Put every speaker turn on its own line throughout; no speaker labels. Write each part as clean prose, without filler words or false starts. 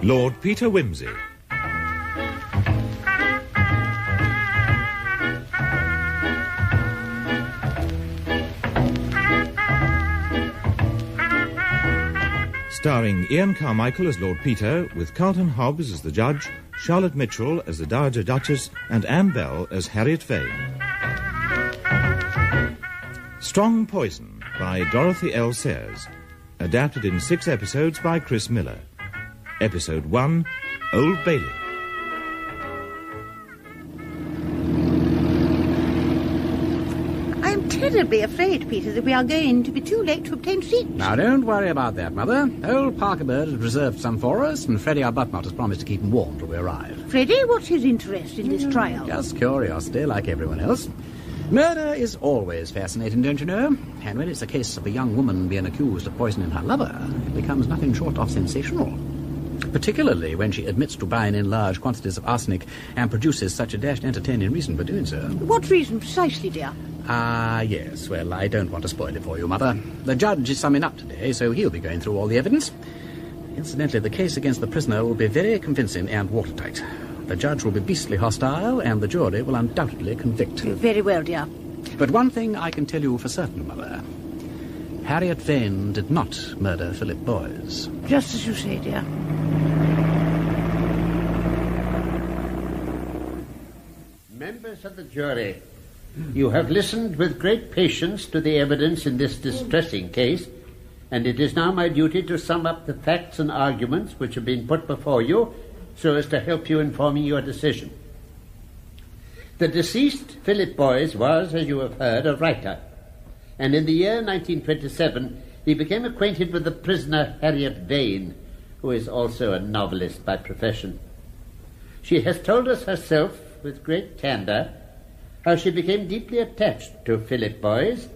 Lord Peter Wimsey. Starring Ian Carmichael as Lord Peter, with Carlton Hobbs as the judge, Charlotte Mitchell as the Dowager Duchess, and Anne Bell as Harriet Vane. Strong Poison by Dorothy L. Sayers. Adapted in 6 episodes by Chris Miller. Episode 1, Old Bailey.
I'm terribly afraid, Peter, that we are going to be too late to obtain seats.
Now, don't worry about that, Mother. Old Parker Bird has reserved some for us, and Freddie Arbuthnot has promised to keep them warm till we arrive.
Freddie, what's his interest in this trial?
Just curiosity, like everyone else. Murder is always fascinating, don't you know? And when it's a case of a young woman being accused of poisoning her lover, it becomes nothing short of sensational. Particularly when she admits to buying in large quantities of arsenic and produces such a dashed entertaining reason for doing so.
What reason precisely, dear?
Yes. Well, I don't want to spoil it for you, Mother. The judge is summing up today, so he'll be going through all the evidence. Incidentally, the case against the prisoner will be very convincing and watertight. The judge will be beastly hostile, and the jury will undoubtedly convict.
Very well, dear.
But one thing I can tell you for certain, Mother. Harriet Vane did not murder Philip Boyes.
Just as you say, dear.
Members of the jury, you have listened with great patience to the evidence in this distressing case, and it is now my duty to sum up the facts and arguments which have been put before you so as to help you in forming your decision. The deceased, Philip Boyes, was, as you have heard, a writer, and in the year 1927 he became acquainted with the prisoner Harriet Vane, who is also a novelist by profession. She has told us herself, with great candour, how she became deeply attached to Philip Boyes,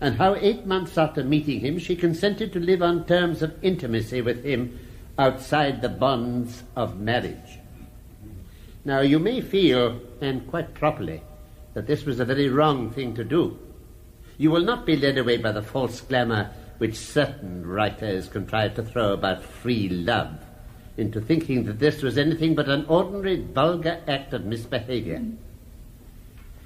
and how 8 months after meeting him she consented to live on terms of intimacy with him outside the bonds of marriage. Now, you may feel, and quite properly, that this was a very wrong thing to do. You will not be led away by the false glamour which certain writers contrive to throw about free love into thinking that this was anything but an ordinary vulgar act of misbehaviour.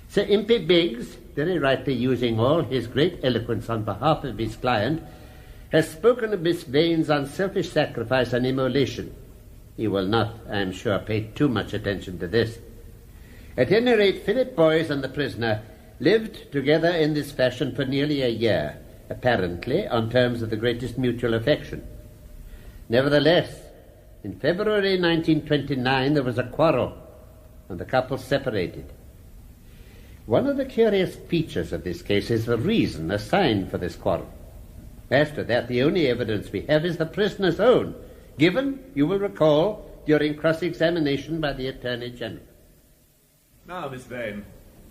Sir Impey Biggs, very rightly using all his great eloquence on behalf of his client, has spoken of Miss Vane's unselfish sacrifice and immolation. He will not, I am sure, pay too much attention to this. At any rate, Philip Boyes and the prisoner lived together in this fashion for nearly a year, apparently on terms of the greatest mutual affection. Nevertheless, in February 1929 there was a quarrel, and the couple separated. One of the curious features of this case is the reason assigned for this quarrel. As to that, the only evidence we have is the prisoner's own, given, you will recall, during cross-examination by the Attorney General.
Now, Miss Vane,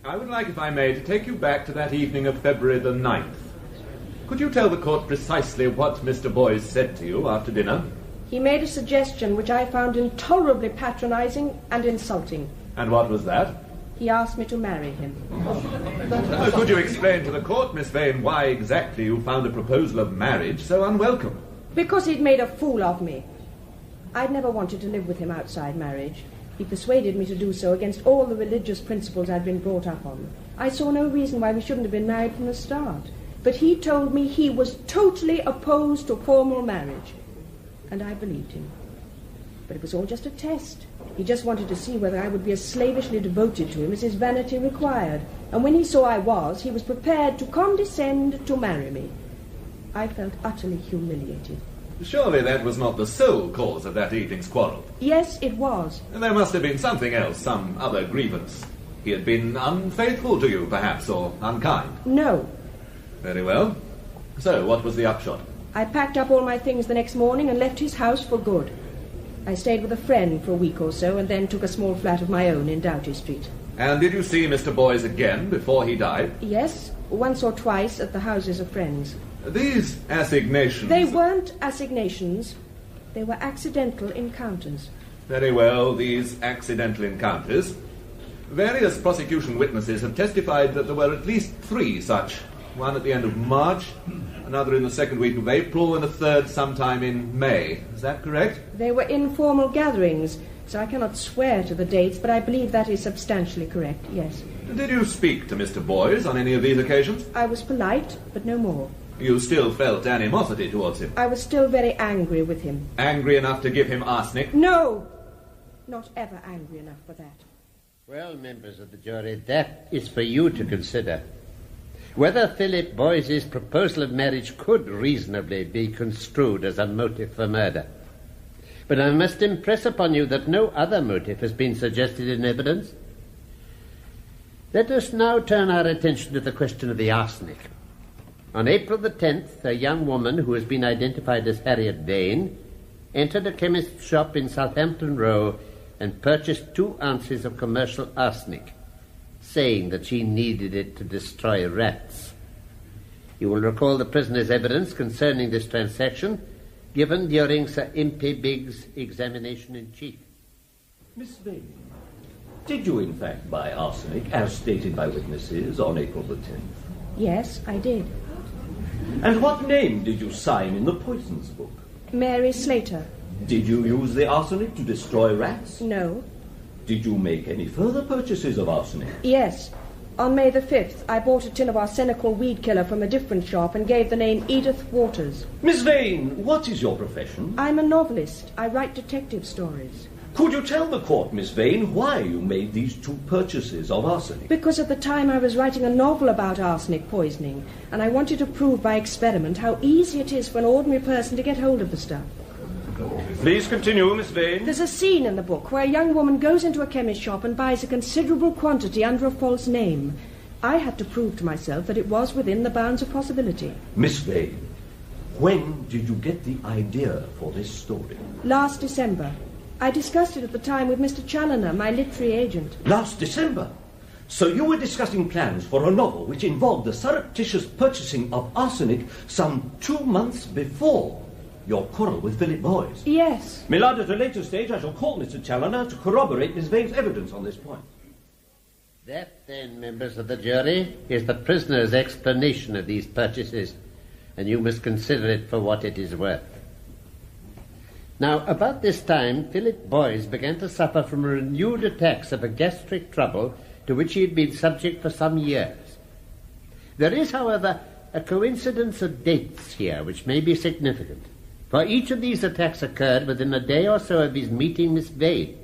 I would like, if I may, to take you back to that evening of February the 9th. Could you tell the court precisely what Mr. Boyes said to you after dinner?
He made a suggestion which I found intolerably patronizing and insulting.
And what was that?
He asked me to marry him.
Could you explain to the court, Miss Vane, why exactly you found a proposal of marriage so unwelcome?
Because he'd made a fool of me. I'd never wanted to live with him outside marriage. He persuaded me to do so against all the religious principles I'd been brought up on. I saw no reason why we shouldn't have been married from the start. But he told me he was totally opposed to formal marriage. And I believed him. But it was all just a test. He just wanted to see whether I would be as slavishly devoted to him as his vanity required. And when he saw I was, he was prepared to condescend to marry me. I felt utterly humiliated.
Surely that was not the sole cause of that evening's quarrel.
Yes, it was.
There must have been something else, some other grievance. He had been unfaithful to you, perhaps, or unkind.
No.
Very well. So, what was the upshot?
I packed up all my things the next morning and left his house for good. I stayed with a friend for a week or so and then took a small flat of my own in Doughty Street.
And did you see Mr. Boyes again before he died?
Yes, once or twice at the houses of friends.
These assignations...
They weren't assignations. They were accidental encounters.
Very well, these accidental encounters. Various prosecution witnesses have testified that there were at least 3 such. One at the end of March, another in the second week of April, and a third sometime in May. Is that correct?
They were informal gatherings, so I cannot swear to the dates, but I believe that is substantially correct, yes.
Did you speak to Mr. Boys on any of these occasions?
I was polite, but no more.
You still felt animosity towards him?
I was still very angry with him.
Angry enough to give him arsenic?
No! Not ever angry enough for that.
Well, members of the jury, that is for you to consider. Whether Philip Boyce's proposal of marriage could reasonably be construed as a motive for murder. But I must impress upon you that no other motive has been suggested in evidence. Let us now turn our attention to the question of the arsenic. On April the 10th, a young woman who has been identified as Harriet Vane entered a chemist's shop in Southampton Row and purchased 2 ounces of commercial arsenic, saying that she needed it to destroy rats. You will recall the prisoner's evidence concerning this transaction given during Sir Impey Biggs' examination in chief.
Miss Vane, did you in fact buy arsenic, as stated by witnesses, on April the 10th?
Yes, I did.
And what name did you sign in the poisons book?
Mary Slater.
Did you use the arsenic to destroy rats?
No.
Did you make any further purchases of arsenic?
Yes. On May the 5th, I bought a tin of arsenical weed killer from a different shop and gave the name Edith Waters.
Miss Vane, what is your profession?
I'm a novelist. I write detective stories.
Could you tell the court, Miss Vane, why you made these 2 purchases of arsenic?
Because at the time I was writing a novel about arsenic poisoning, and I wanted to prove by experiment how easy it is for an ordinary person to get hold of the stuff.
Please continue, Miss Vane.
There's a scene in the book where a young woman goes into a chemist shop and buys a considerable quantity under a false name. I had to prove to myself that it was within the bounds of possibility.
Miss Vane, when did you get the idea for this story?
Last December. I discussed it at the time with Mr. Challoner, my literary agent.
Last December? So you were discussing plans for a novel which involved the surreptitious purchasing of arsenic some 2 months before your quarrel with Philip Boyce?
Yes.
My lord, at a later stage I shall call Mr. Challoner to corroborate Miss Vane's evidence on this point.
That, then, members of the jury, is the prisoner's explanation of these purchases, and you must consider it for what it is worth. Now, about this time, Philip Boyce began to suffer from renewed attacks of a gastric trouble to which he had been subject for some years. There is, however, a coincidence of dates here which may be significant, for each of these attacks occurred within a day or so of his meeting Miss Vane.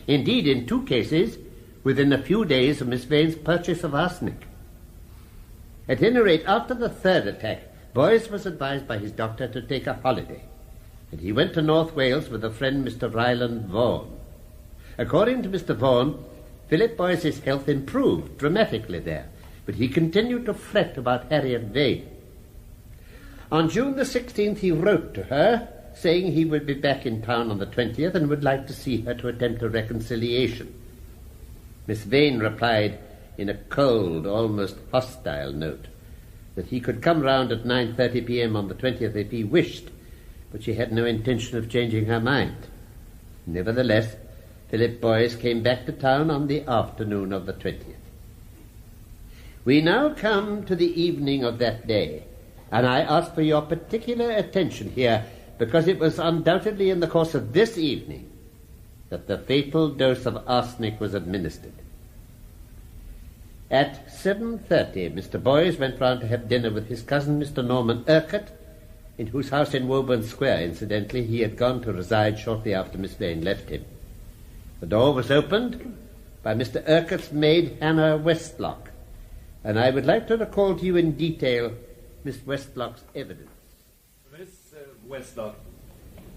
Indeed, in 2 cases, within a few days of Miss Vane's purchase of arsenic. At any rate, after the 3rd attack, Boyce was advised by his doctor to take a holiday, and he went to North Wales with a friend, Mr. Ryland Vaughan. According to Mr. Vaughan, Philip Boyce's health improved dramatically there, but he continued to fret about Harriet Vane. On June the 16th, he wrote to her, saying he would be back in town on the 20th and would like to see her to attempt a reconciliation. Miss Vane replied in a cold, almost hostile note that he could come round at 9:30 p.m. on the 20th if he wished, but she had no intention of changing her mind. Nevertheless, Philip Boyce came back to town on the afternoon of the 20th. We now come to the evening of that day, and I ask for your particular attention here because it was undoubtedly in the course of this evening that the fatal dose of arsenic was administered. At 7:30, Mr. Boyce went round to have dinner with his cousin, Mr. Norman Urquhart, in whose house in Woburn Square, incidentally, he had gone to reside shortly after Miss Vane left him. The door was opened by Mr. Urquhart's maid, Hannah Westlock, and I would like to recall to you in detail Miss Westlock's evidence.
Miss Westlock,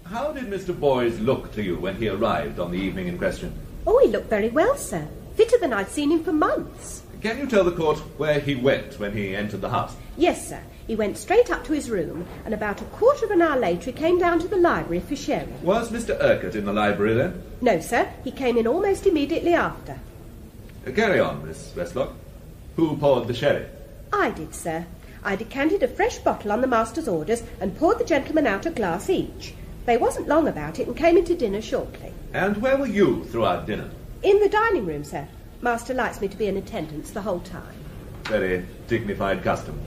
how did Mr. Boyce look to you when he arrived on the evening in question?
Oh, he looked very well, sir. Fitter than I'd seen him for months.
Can you tell the court where he went when he entered the house?
Yes, sir. He went straight up to his room, and about a quarter of an hour later he came down to the library for sherry.
Was Mr. Urquhart in the library then?
No, sir. He came in almost immediately after.
Carry on, Miss Westlock. Who poured the sherry?
I did, sir. I decanted a fresh bottle on the master's orders and poured the gentlemen out a glass each. They wasn't long about it and came into dinner shortly.
And where were you throughout dinner?
In the dining room, sir. Master likes me to be in attendance the whole time.
Very dignified custom.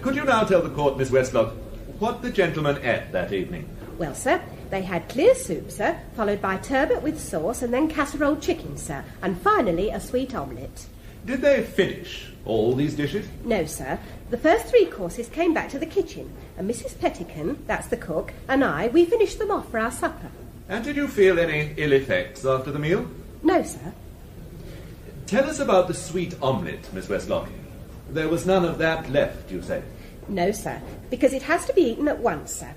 Could you now tell the court, Miss Westlock, what the gentlemen ate that evening?
Well, sir, they had clear soup, sir, followed by turbot with sauce and then casserole chicken, sir, and finally a sweet omelette.
Did they finish all these dishes?
No, sir. The first 3 courses came back to the kitchen, and Mrs. Pettican, that's the cook, and we finished them off for our supper.
And did you feel any ill effects after the meal?
No, sir.
Tell us about the sweet omelette, Miss Westlock. There was none of that left, you say?
No, sir, because it has to be eaten at once, sir.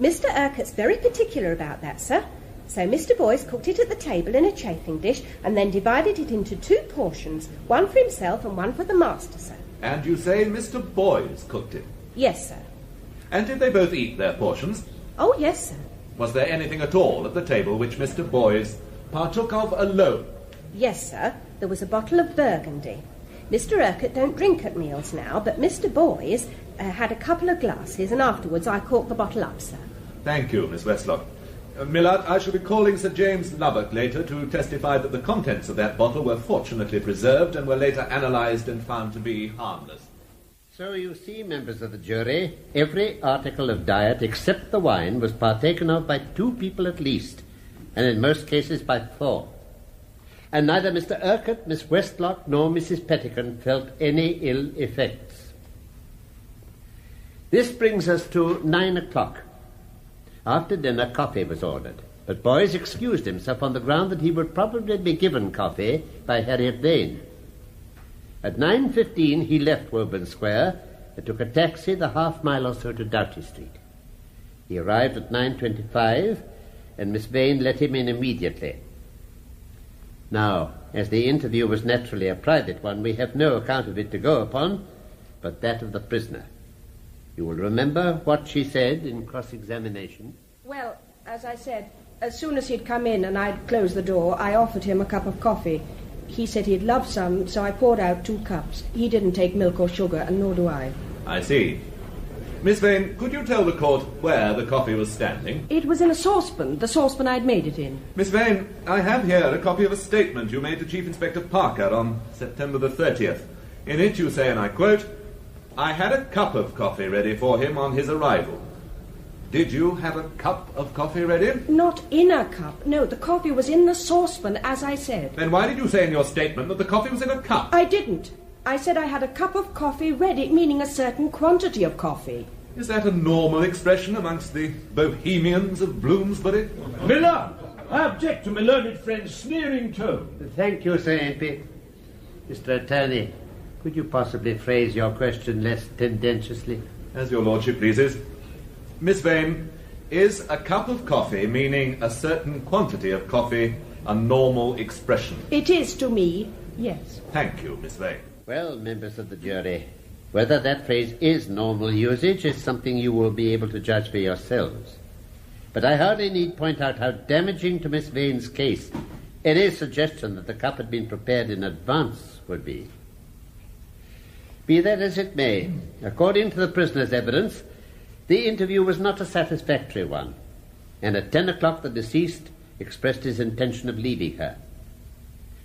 Mr. Urquhart's very particular about that, sir. So Mr. Boyce cooked it at the table in a chafing dish and then divided it into 2 portions, one for himself and one for the master, sir.
And you say Mr. Boyce cooked it?
Yes, sir.
And did they both eat their portions?
Oh, yes, sir.
Was there anything at all at the table which Mr. Boyce partook of alone?
Yes, sir. There was a bottle of Burgundy. Mr. Urquhart don't drink at meals now, but Mr. Boyce had a couple of glasses, and afterwards I corked the bottle up, sir.
Thank you, Miss Westlock. Millard, I shall be calling Sir James Lubbock later to testify that the contents of that bottle were fortunately preserved and were later analysed and found to be harmless.
So you see, members of the jury, every article of diet except the wine was partaken of by 2 people at least, and in most cases by 4. And neither Mr. Urquhart, Miss Westlock, nor Mrs. Pettican felt any ill effects. This brings us to 9 o'clock. After dinner, coffee was ordered, but Boyce excused himself on the ground that he would probably be given coffee by Harriet Vane. At 9:15 he left Woburn Square and took a taxi the half-mile or so to Doughty Street. He arrived at 9:25, and Miss Vane let him in immediately. Now, as the interview was naturally a private one, we have no account of it to go upon, but that of the prisoner. You will remember what she said in cross-examination?
Well, as I said, as soon as he'd come in and I'd closed the door, I offered him a cup of coffee. He said he'd love some, so I poured out 2 cups. He didn't take milk or sugar, and nor do I.
I see. Miss Vane, could you tell the court where the coffee was standing?
It was in a saucepan, the saucepan I'd made it in.
Miss Vane, I have here a copy of a statement you made to Chief Inspector Parker on September the 30th. In it you say, and I quote, "I had a cup of coffee ready for him on his arrival." Did you have a cup of coffee ready?
Not in a cup. No, the coffee was in the saucepan, as I said.
Then why did you say in your statement that the coffee was in a cup?
I didn't. I said I had a cup of coffee ready, meaning a certain quantity of coffee.
Is that a normal expression amongst the bohemians of Bloomsbury?
Miller, I object to my learned friend's sneering tone.
Thank you, Sir Impey. Mr. Attorney, could you possibly phrase your question less tendentiously?
As your lordship pleases. Miss Vane, is a cup of coffee, meaning a certain quantity of coffee, a normal expression?
It is to me, yes.
Thank you, Miss Vane.
Well, members of the jury, whether that phrase is normal usage is something you will be able to judge for yourselves. But I hardly need point out how damaging to Miss Vane's case any suggestion that the cup had been prepared in advance would be. Be that as it may, according to the prisoner's evidence, the interview was not a satisfactory one, and at 10 o'clock the deceased expressed his intention of leaving her.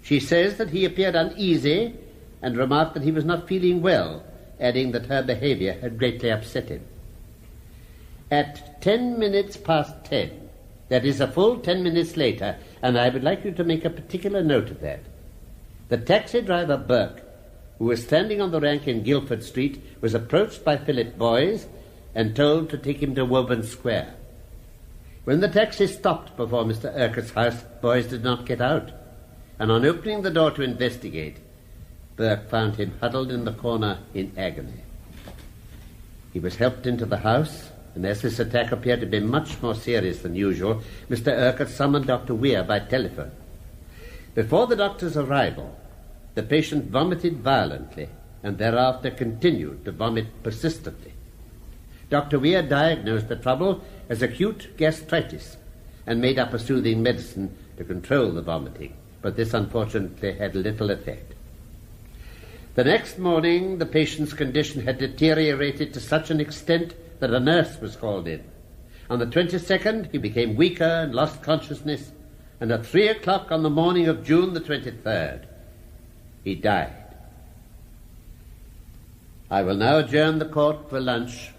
She says that he appeared uneasy and remarked that he was not feeling well, adding that her behavior had greatly upset him. At 10 minutes past 10, that is a full 10 minutes later, and I would like you to make a particular note of that, the taxi driver Burke, who was standing on the rank in Guildford Street, was approached by Philip Boyce and told to take him to Woburn Square. When the taxi stopped before Mr. Urquhart's house, Boyce did not get out, and on opening the door to investigate, Burke found him huddled in the corner in agony. He was helped into the house, and as this attack appeared to be much more serious than usual, Mr. Urquhart summoned Dr. Weir by telephone. Before the doctor's arrival, the patient vomited violently and thereafter continued to vomit persistently. Dr. Weir diagnosed the trouble as acute gastritis and made up a soothing medicine to control the vomiting, but this unfortunately had little effect. The next morning, the patient's condition had deteriorated to such an extent that a nurse was called in. On the 22nd, he became weaker and lost consciousness, and at 3 o'clock on the morning of June the 23rd, he died. I will now adjourn the court for lunch.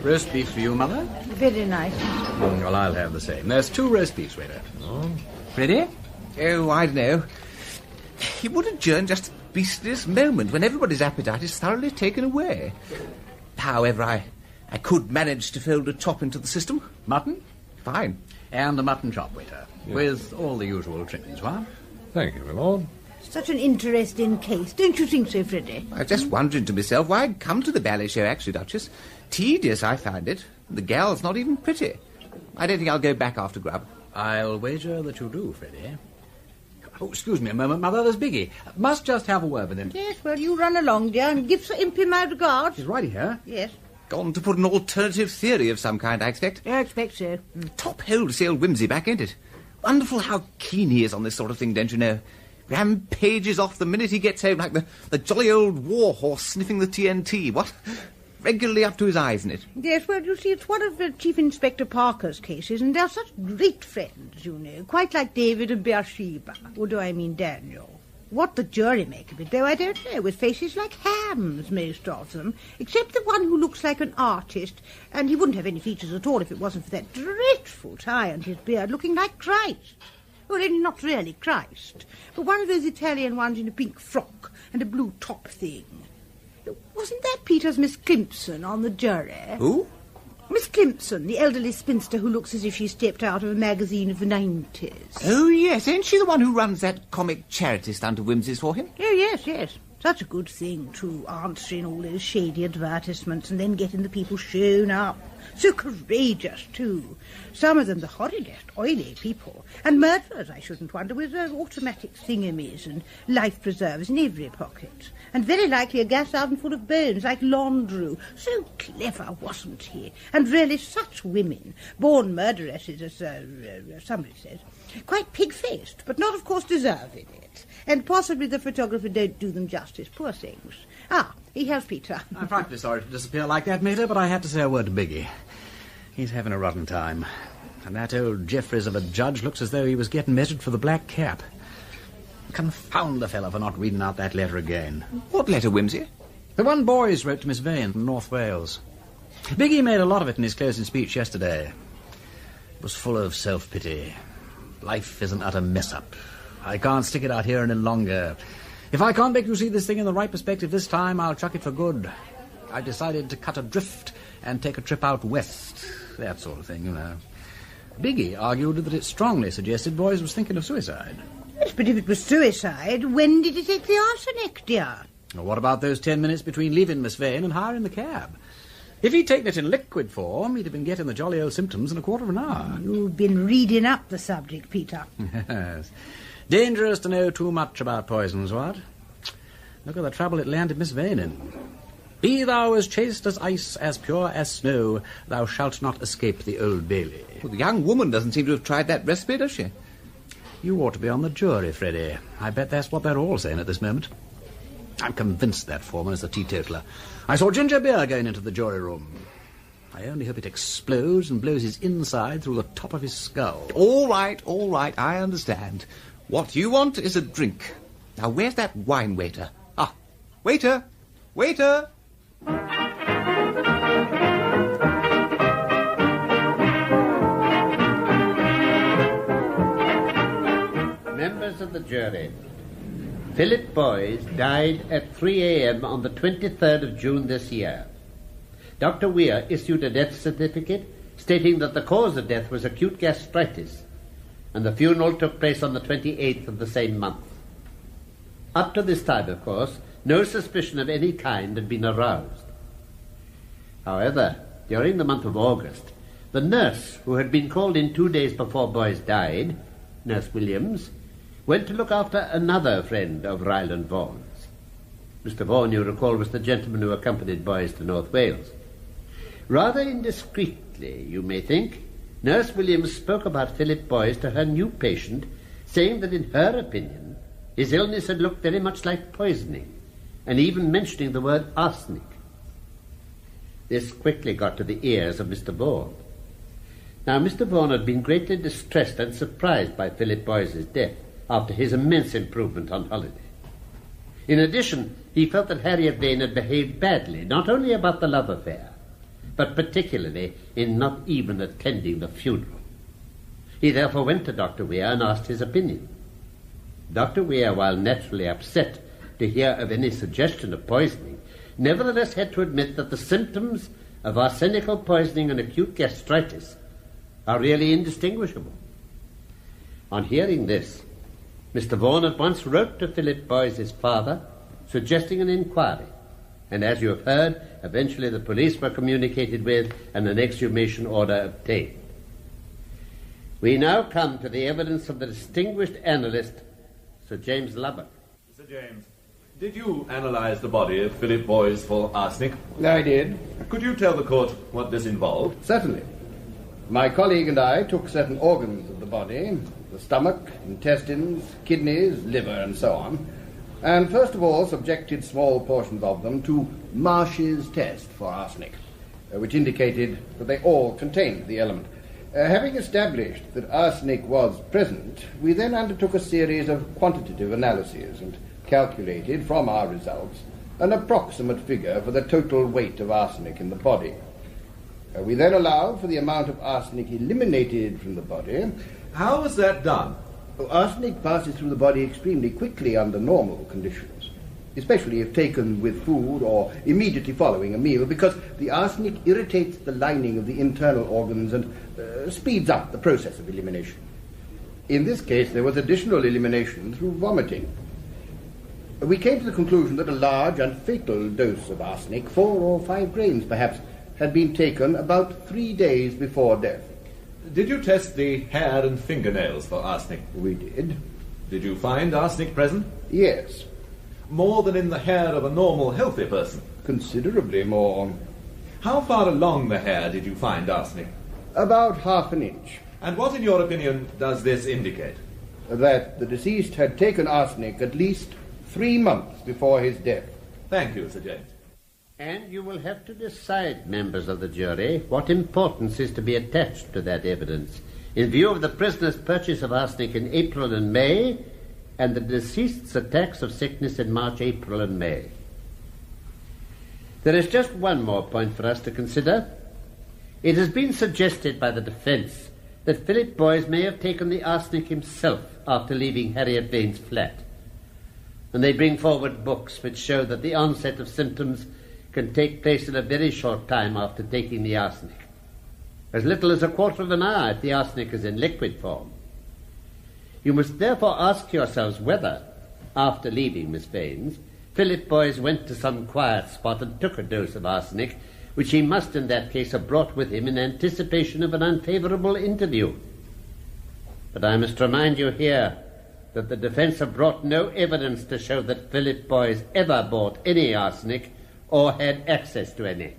Roast beef for you, Mother?
Very nice.
Well, I'll have the same. There's 2 roast beefs, waiter. Ready?
Oh, I don't know. He would adjourn just at the beastliest moment when everybody's appetite is thoroughly taken away. However, I could manage to fold a chop into the system.
Mutton?
Fine.
And a mutton chop, waiter. Yes. With all the usual trimmings, what?
Thank you, my lord.
Such an interesting case, don't you think so, Freddie?
I was just wondering to myself why I'd come to the ballet show, actually, Duchess. Tedious, I find it. The gal's not even pretty. I don't think I'll go back after grub.
I'll wager that you do, Freddie. Oh, excuse me a moment, Mother, there's Biggie. Must just have a word with him.
Yes, well, you run along, dear, and give Sir Impey my regards.
He's right here.
Yes.
Gone to put an alternative theory of some kind, I expect.
I expect so.
Top hole to see old Wimsey back, ain't it? Wonderful how keen he is on this sort of thing, don't you know? Rampages off the minute he gets home like the jolly old war horse sniffing the TNT, what? Regularly up to his eyes in it.
Yes, well, you see, it's one of Chief Inspector Parker's cases, and they're such great friends, you know, quite like David and Beersheba. Or do I mean Daniel? What the jury make of it, though, I don't know, with faces like hams, most of them, except the one who looks like an artist, and he wouldn't have any features at all if it wasn't for that dreadful tie on his beard, looking like Christ. Well, only not really Christ, but one of those Italian ones in a pink frock and a blue top thing. Wasn't that Peter's Miss Climpson on the jury?
Who?
Miss Climpson, the elderly spinster who looks as if she stepped out of a magazine of the 90s.
Oh, yes. Ain't she the one who runs that comic charity stunt of Wimsey's for him?
Oh, yes, yes. Such a good thing, too, answering all those shady advertisements and then getting the people shown up. So courageous, too. Some of them the horridest, oily people. And murderers, I shouldn't wonder, with automatic thingamies and life preservers in every pocket. And very likely a gas oven full of bones, like Landru. So clever, wasn't he? And really such women. Born murderesses, as somebody says. Quite pig-faced, but not, of course, deserving it. And possibly the photographer don't do them justice, poor things. Ah, he has Peter.
I'm frightfully sorry to disappear like that, Mater, but I had to say a word to Biggie. He's having a rotten time. And that old Jeffries of a judge looks as though he was getting measured for the black cap. Confound the fellow for not reading out that letter again.
What letter, Wimsey?
The one Boys wrote to Miss Vane from North Wales. Biggie made a lot of it in his closing speech yesterday. It was full of self-pity. Life is an utter mess-up. I can't stick it out here any longer. If I can't make you see this thing in the right perspective this time, I'll chuck it for good. I decided to cut adrift and take a trip out west. That sort of thing, you know. Biggie argued that it strongly suggested Boys was thinking of suicide.
Yes, but if it was suicide, when did he take the arsenic, dear?
Well, what about those 10 minutes between leaving Miss Vane and hiring the cab? If he'd taken it in liquid form, he'd have been getting the jolly old symptoms in a quarter of an hour.
You've been reading up the subject, Peter.
Yes. Dangerous to know too much about poisons, what? Look at the trouble it landed Miss Vane in. Be thou as chaste as ice, as pure as snow, thou shalt not escape the Old Bailey.
Well, the young woman doesn't seem to have tried that recipe, does she?
You ought to be on the jury, Freddie. I bet that's what they're all saying at this moment. I'm convinced that foreman is a teetotaler. I saw ginger beer going into the jury room. I only hope it explodes and blows his inside through the top of his skull.
All right, I understand. What you want is a drink. Now, where's that wine waiter? Ah, waiter! Waiter!
Members of the jury, Philip Boys died at 3 a.m. on the 23rd of June this year. Dr. Weir issued a death certificate stating that the cause of death was acute gastritis, and the funeral took place on the 28th of the same month. Up to this time, of course, no suspicion of any kind had been aroused. However, during the month of August, the nurse who had been called in 2 days before Boys died, Nurse Williams, went to look after another friend of Ryland Vaughan's. Mr. Vaughan, you recall, was the gentleman who accompanied Boys to North Wales. Rather indiscreetly, you may think, Nurse Williams spoke about Philip Boys to her new patient, saying that in her opinion, His illness had looked very much like poisoning, and even mentioning the word arsenic. This quickly got to the ears of Mr. Vaughan. Now, Mr. Vaughan had been greatly distressed and surprised by Philip Boyce's death after his immense improvement on holiday. In addition, he felt that Harriet Vane had behaved badly, not only about the love affair, but particularly in not even attending the funeral. He therefore went to Dr. Weir and asked his opinion. Dr. Weir, while naturally upset to hear of any suggestion of poisoning, nevertheless had to admit that the symptoms of arsenical poisoning and acute gastritis are really indistinguishable. On hearing this, Mr. Vaughan at once wrote to Philip Boyce's father, suggesting an inquiry, and as you have heard, eventually the police were communicated with and an exhumation order obtained. We now come to the evidence of the distinguished analyst, Sir James Lubbock.
Sir James, did you analyze the body of Philip Boyce for arsenic?
I did.
Could you tell the court what this involved?
Certainly. My colleague and I took certain organs of the body, the stomach, intestines, kidneys, liver, and so on, and first of all subjected small portions of them to Marsh's test for arsenic, which indicated that they all contained the element. Having established that arsenic was present, we then undertook a series of quantitative analyses and calculated from our results an approximate figure for the total weight of arsenic in the body. We then allowed for the amount of arsenic eliminated from the body.
How was that done?
Arsenic passes through the body extremely quickly under normal conditions, especially if taken with food or immediately following a meal, because the arsenic irritates the lining of the internal organs and speeds up the process of elimination. In this case, there was additional elimination through vomiting. We came to the conclusion that a large and fatal dose of arsenic, 4 or 5 grains perhaps, had been taken about 3 days before death.
Did you test the hair and fingernails for arsenic?
We did.
Did you find arsenic present?
Yes.
More than in the hair of a normal, healthy person?
Considerably more.
How far along the hair did you find arsenic?
About half an inch.
And what, in your opinion, does this indicate?
That the deceased had taken arsenic at least 3 months before his death.
Thank you, Sir James.
And you will have to decide, members of the jury, what importance is to be attached to that evidence in view of the prisoner's purchase of arsenic in April and May and the deceased's attacks of sickness in March, April, and May. There is just one more point for us to consider. It has been suggested by the defence that Philip Boyce may have taken the arsenic himself after leaving Harriet Vane's flat. And they bring forward books which show that the onset of symptoms can take place in a very short time after taking the arsenic. As little as a quarter of an hour if the arsenic is in liquid form. You must therefore ask yourselves whether, after leaving Miss Vane's, Philip Boyce went to some quiet spot and took a dose of arsenic, which he must in that case have brought with him in anticipation of an unfavourable interview. But I must remind you here that the defence have brought no evidence to show that Philip Boyce ever bought any arsenic or had access to any.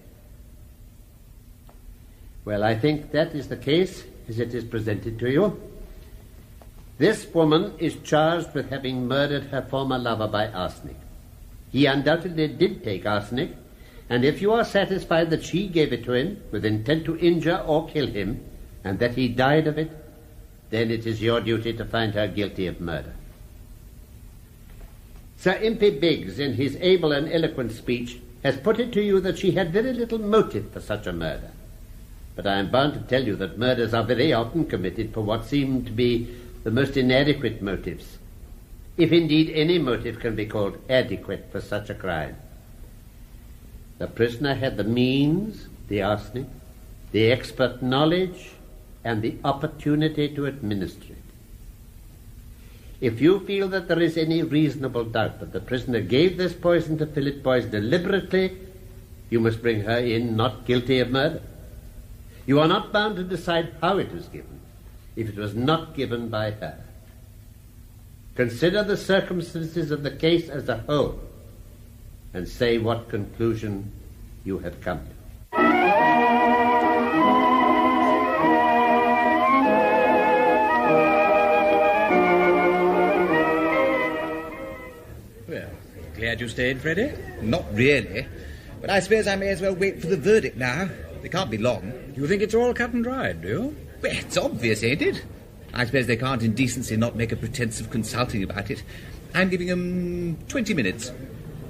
Well, I think that is the case as it is presented to you. This woman is charged with having murdered her former lover by arsenic. He undoubtedly did take arsenic, and if you are satisfied that she gave it to him with intent to injure or kill him, and that he died of it, then it is your duty to find her guilty of murder. Sir Impey Biggs, in his able and eloquent speech, has put it to you that she had very little motive for such a murder. But I am bound to tell you that murders are very often committed for what seem to be the most inadequate motives, if indeed any motive can be called adequate for such a crime. The prisoner had the means, the arsenic, the expert knowledge, and the opportunity to administer it. If you feel that there is any reasonable doubt that the prisoner gave this poison to Philip Boyce deliberately, you must bring her in not guilty of murder. You are not bound to decide how it was given, if it was not given by her. Consider the circumstances of the case as a whole, and say what conclusion you have come to.
glad you stayed, Freddie?
Not really. But I suppose I may as well wait for the verdict now. It can't be long.
You think it's all cut and dried, do you?
Well, it's obvious, ain't it? I suppose they can't in decency not make a pretence of consulting about it. I'm giving them 20 minutes.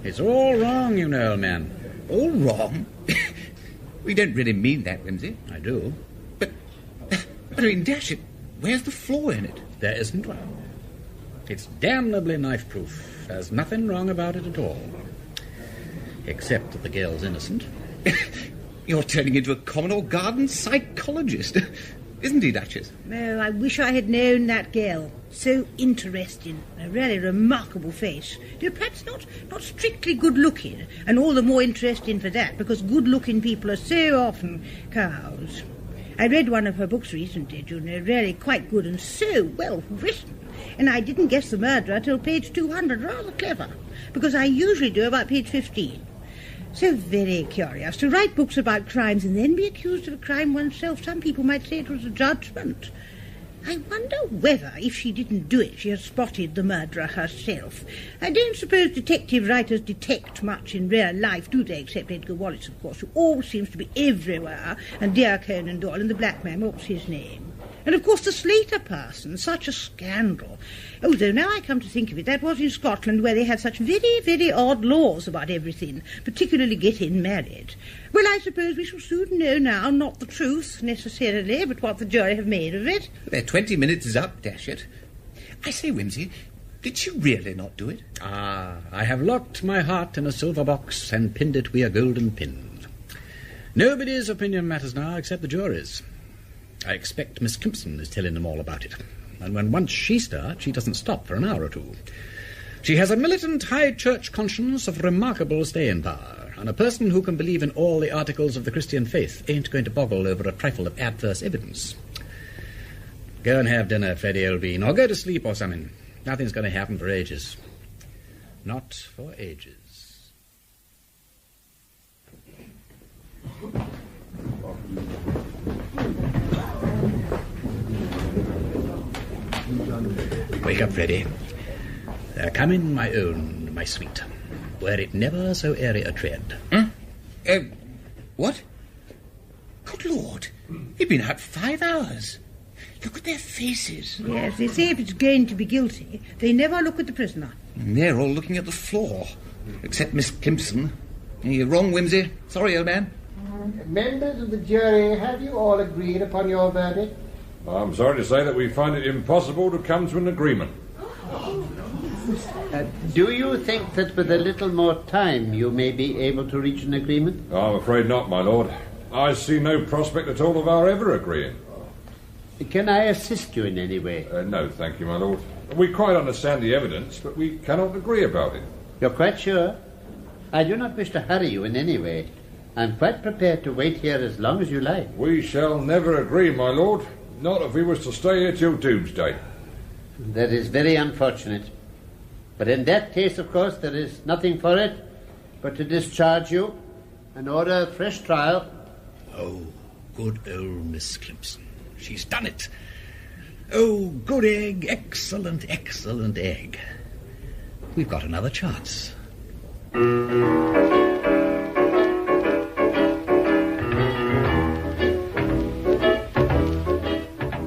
It's all wrong, you know, old man.
All wrong? We don't really mean that, Wimsey.
I do.
But I mean, dash it, where's the flaw in it?
There isn't one. It's damnably knife-proof. There's nothing wrong about it at all. Except that the girl's innocent.
You're turning into a common or garden psychologist. Isn't he, Duchess?
Oh, I wish I had known that girl. So interesting. A really remarkable face. Though perhaps not strictly good-looking, and all the more interesting for that, because good-looking people are so often cows. I read one of her books recently, you know, really quite good and so well written. And I didn't guess the murderer till page 200. Rather clever, because I usually do about page 15. So very curious to write books about crimes and then be accused of a crime oneself. Some people might say it was a judgment. I wonder whether, if she didn't do it, she has spotted the murderer herself. I don't suppose detective writers detect much in real life, do they, except Edgar Wallace, of course, who always seems to be everywhere, and dear Conan Doyle, and the black man, what's his name? And, of course, the Slater person, such a scandal. Oh, though now I come to think of it, that was in Scotland, where they had such very, very odd laws about everything, particularly getting married. Well, I suppose we shall soon know now, not the truth, necessarily, but what the jury have made of it.
Their 20 minutes is up, dash it. I say, Wimsey, did she really not do it?
Ah, I have locked my heart in a silver box and pinned it with a golden pin. Nobody's opinion matters now except the jury's. I expect Miss Kimpson is telling them all about it. And when once she starts, she doesn't stop for an hour or two. She has a militant high church conscience of remarkable staying power, and a person who can believe in all the articles of the Christian faith ain't going to boggle over a trifle of adverse evidence. Go and have dinner, Freddie L. Bean, or go to sleep or something. Nothing's going to happen for ages. Not for ages. Wake up, Freddie. They're coming, my own, my sweet. Were it never so airy a tread.
What? Good Lord, you've been out 5 hours. Look at their faces.
Yes, they say if it's going to be guilty, they never look at the prisoner.
And they're all looking at the floor, except Miss Kimpson. You're wrong, Wimsey. Sorry, old man.
Members of the jury, have you all agreed upon your verdict?
I'm sorry to say that we find it impossible to come to an agreement.
Do you think that with a little more time you may be able to reach an agreement?
I'm afraid not, my lord. I see no prospect at all of our ever agreeing.
Can I assist you in any way?
No, thank you, my lord. We quite understand the evidence, but we cannot agree about it.
You're quite sure? I do not wish to hurry you in any way. I'm quite prepared to wait here as long as you like.
We shall never agree, my lord. Not if we was to stay here till doomsday.
That is very unfortunate. But in that case, of course, there is nothing for it but to discharge you and order a fresh trial.
Oh, good old Miss Kimpson. She's done it. Oh, good egg. Excellent, excellent egg. We've got another chance.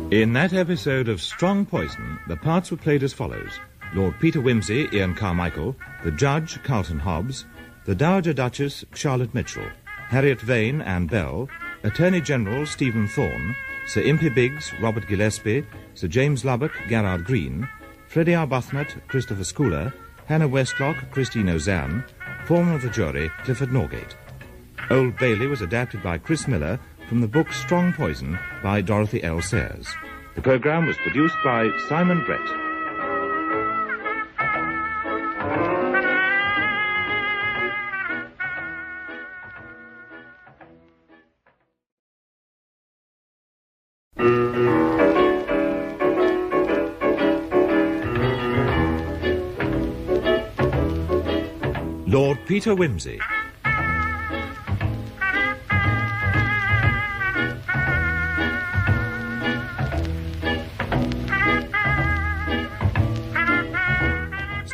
In that episode of Strong Poison, the parts were played as follows. Lord Peter Wimsey, Ian Carmichael, the Judge, Carlton Hobbs, the Dowager Duchess, Charlotte Mitchell, Harriet Vane, Anne Bell, Attorney General, Stephen Thorne, Sir Impey Biggs, Robert Gillespie, Sir James Lubbock, Garrard Green, Freddie Arbuthnot, Christopher Schooler, Hannah Westlock, Christine Ozanne, foreman of the jury, Clifford Norgate. Old Bailey was adapted by Chris Miller from the book Strong Poison by Dorothy L. Sayers. The programme was produced by Simon Brett. Lord Peter Wimsey.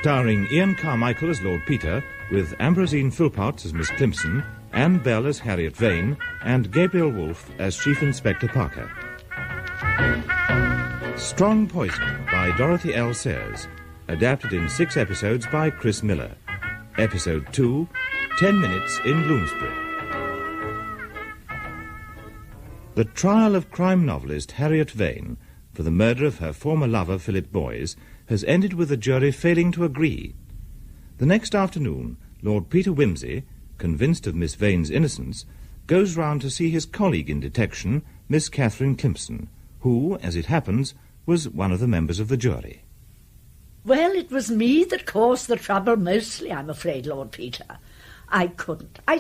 starring Ian Carmichael as Lord Peter, with Ambrosine Philpotts as Miss Climpson, Anne Bell as Harriet Vane, and Gabriel Wolfe as Chief Inspector Parker. Strong Poison by Dorothy L. Sayers, adapted in 6 episodes by Chris Miller. Episode 2, 10 Minutes in Bloomsbury. The trial of crime novelist Harriet Vane for the murder of her former lover Philip Boyes has ended with the jury failing to agree. The next afternoon, Lord Peter Wimsey, convinced of Miss Vane's innocence, goes round to see his colleague in detection, Miss Catherine Climpson, who, as it happens, was one of the members of the jury.
Well, it was me that caused the trouble mostly, I'm afraid, Lord Peter. I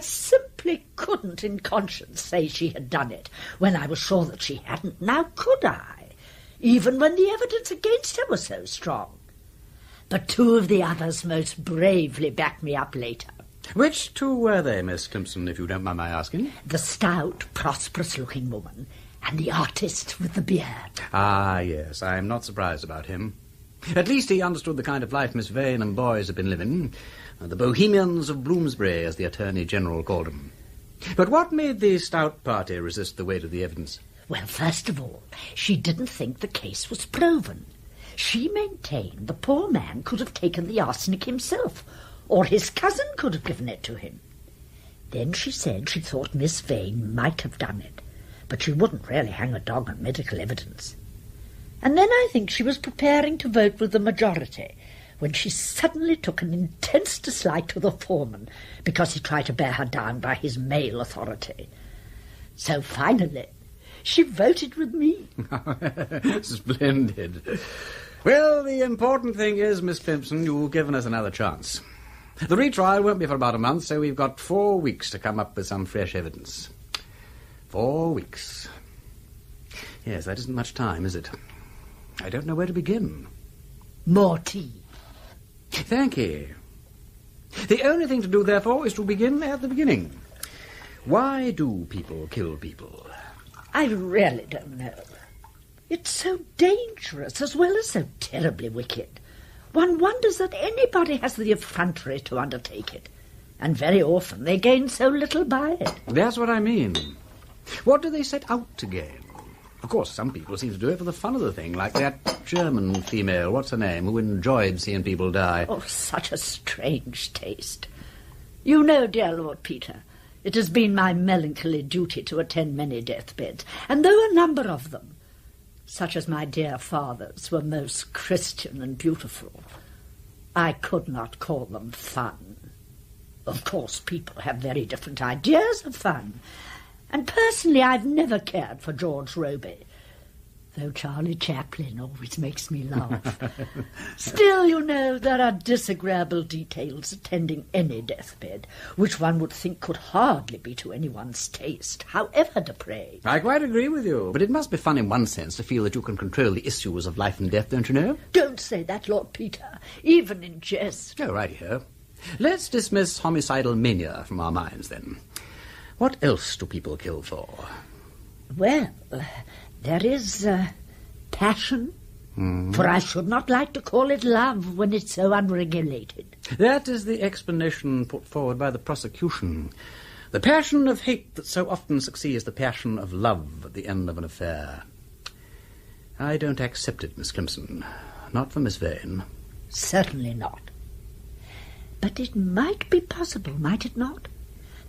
simply couldn't in conscience say she had done it when I was sure that she hadn't. Now could I? Even when the evidence against her was so strong. But 2 of the others most bravely backed me up later.
Which 2 were they, Miss Climpson, if you don't mind my asking?
The stout, prosperous-looking woman and the artist with the beard.
Ah, yes, I'm not surprised about him. At least he understood the kind of life Miss Vane and Boyes had been living. The Bohemians of Bloomsbury, as the Attorney-General called them. But what made the stout party resist the weight of the evidence?
Well, first of all, she didn't think the case was proven. She maintained the poor man could have taken the arsenic himself, or his cousin could have given it to him. Then she said she thought Miss Vane might have done it, but she wouldn't really hang a dog on medical evidence. And then I think she was preparing to vote with the majority when she suddenly took an intense dislike to the foreman because he tried to bear her down by his male authority. So finally, she voted with me.
Splendid. Well, the important thing is, Miss Climpson, you've given us another chance. The retrial won't be for about a month, so we've got 4 weeks to come up with some fresh evidence. 4 weeks. Yes, that isn't much time, is it? I don't know where to begin.
More tea.
Thank you. The only thing to do, therefore, is to begin at the beginning. Why do people kill people?
I really don't know. It's so dangerous as well as so terribly wicked. One wonders that anybody has the effrontery to undertake it. And very often they gain so little by it.
That's what I mean. What do they set out to gain? Of course, some people seem to do it for the fun of the thing, like that German female, what's her name, who enjoyed seeing people die.
Oh, such a strange taste. You know, dear Lord Peter, it has been my melancholy duty to attend many deathbeds, and though a number of them, such as my dear father's, were most Christian and beautiful, I could not call them fun. Of course, people have very different ideas of fun, and personally I've never cared for George Robey, though Charlie Chaplin always makes me laugh. Still, you know, there are disagreeable details attending any deathbed, which one would think could hardly be to anyone's taste, however depraved.
I quite agree with you, but it must be fun in one sense to feel that you can control the issues of life and death, don't you know?
Don't say that, Lord Peter, even in jest.
Oh, righty-ho. Let's dismiss homicidal mania from our minds, then. What else do people kill for?
Well, there is passion, for I should not like to call it love when it's so unregulated.
That is the explanation put forward by the prosecution. The passion of hate that so often succeeds the passion of love at the end of an affair. I don't accept it, Miss Climpson. Not for Miss Vane.
Certainly not. But it might be possible, might it not,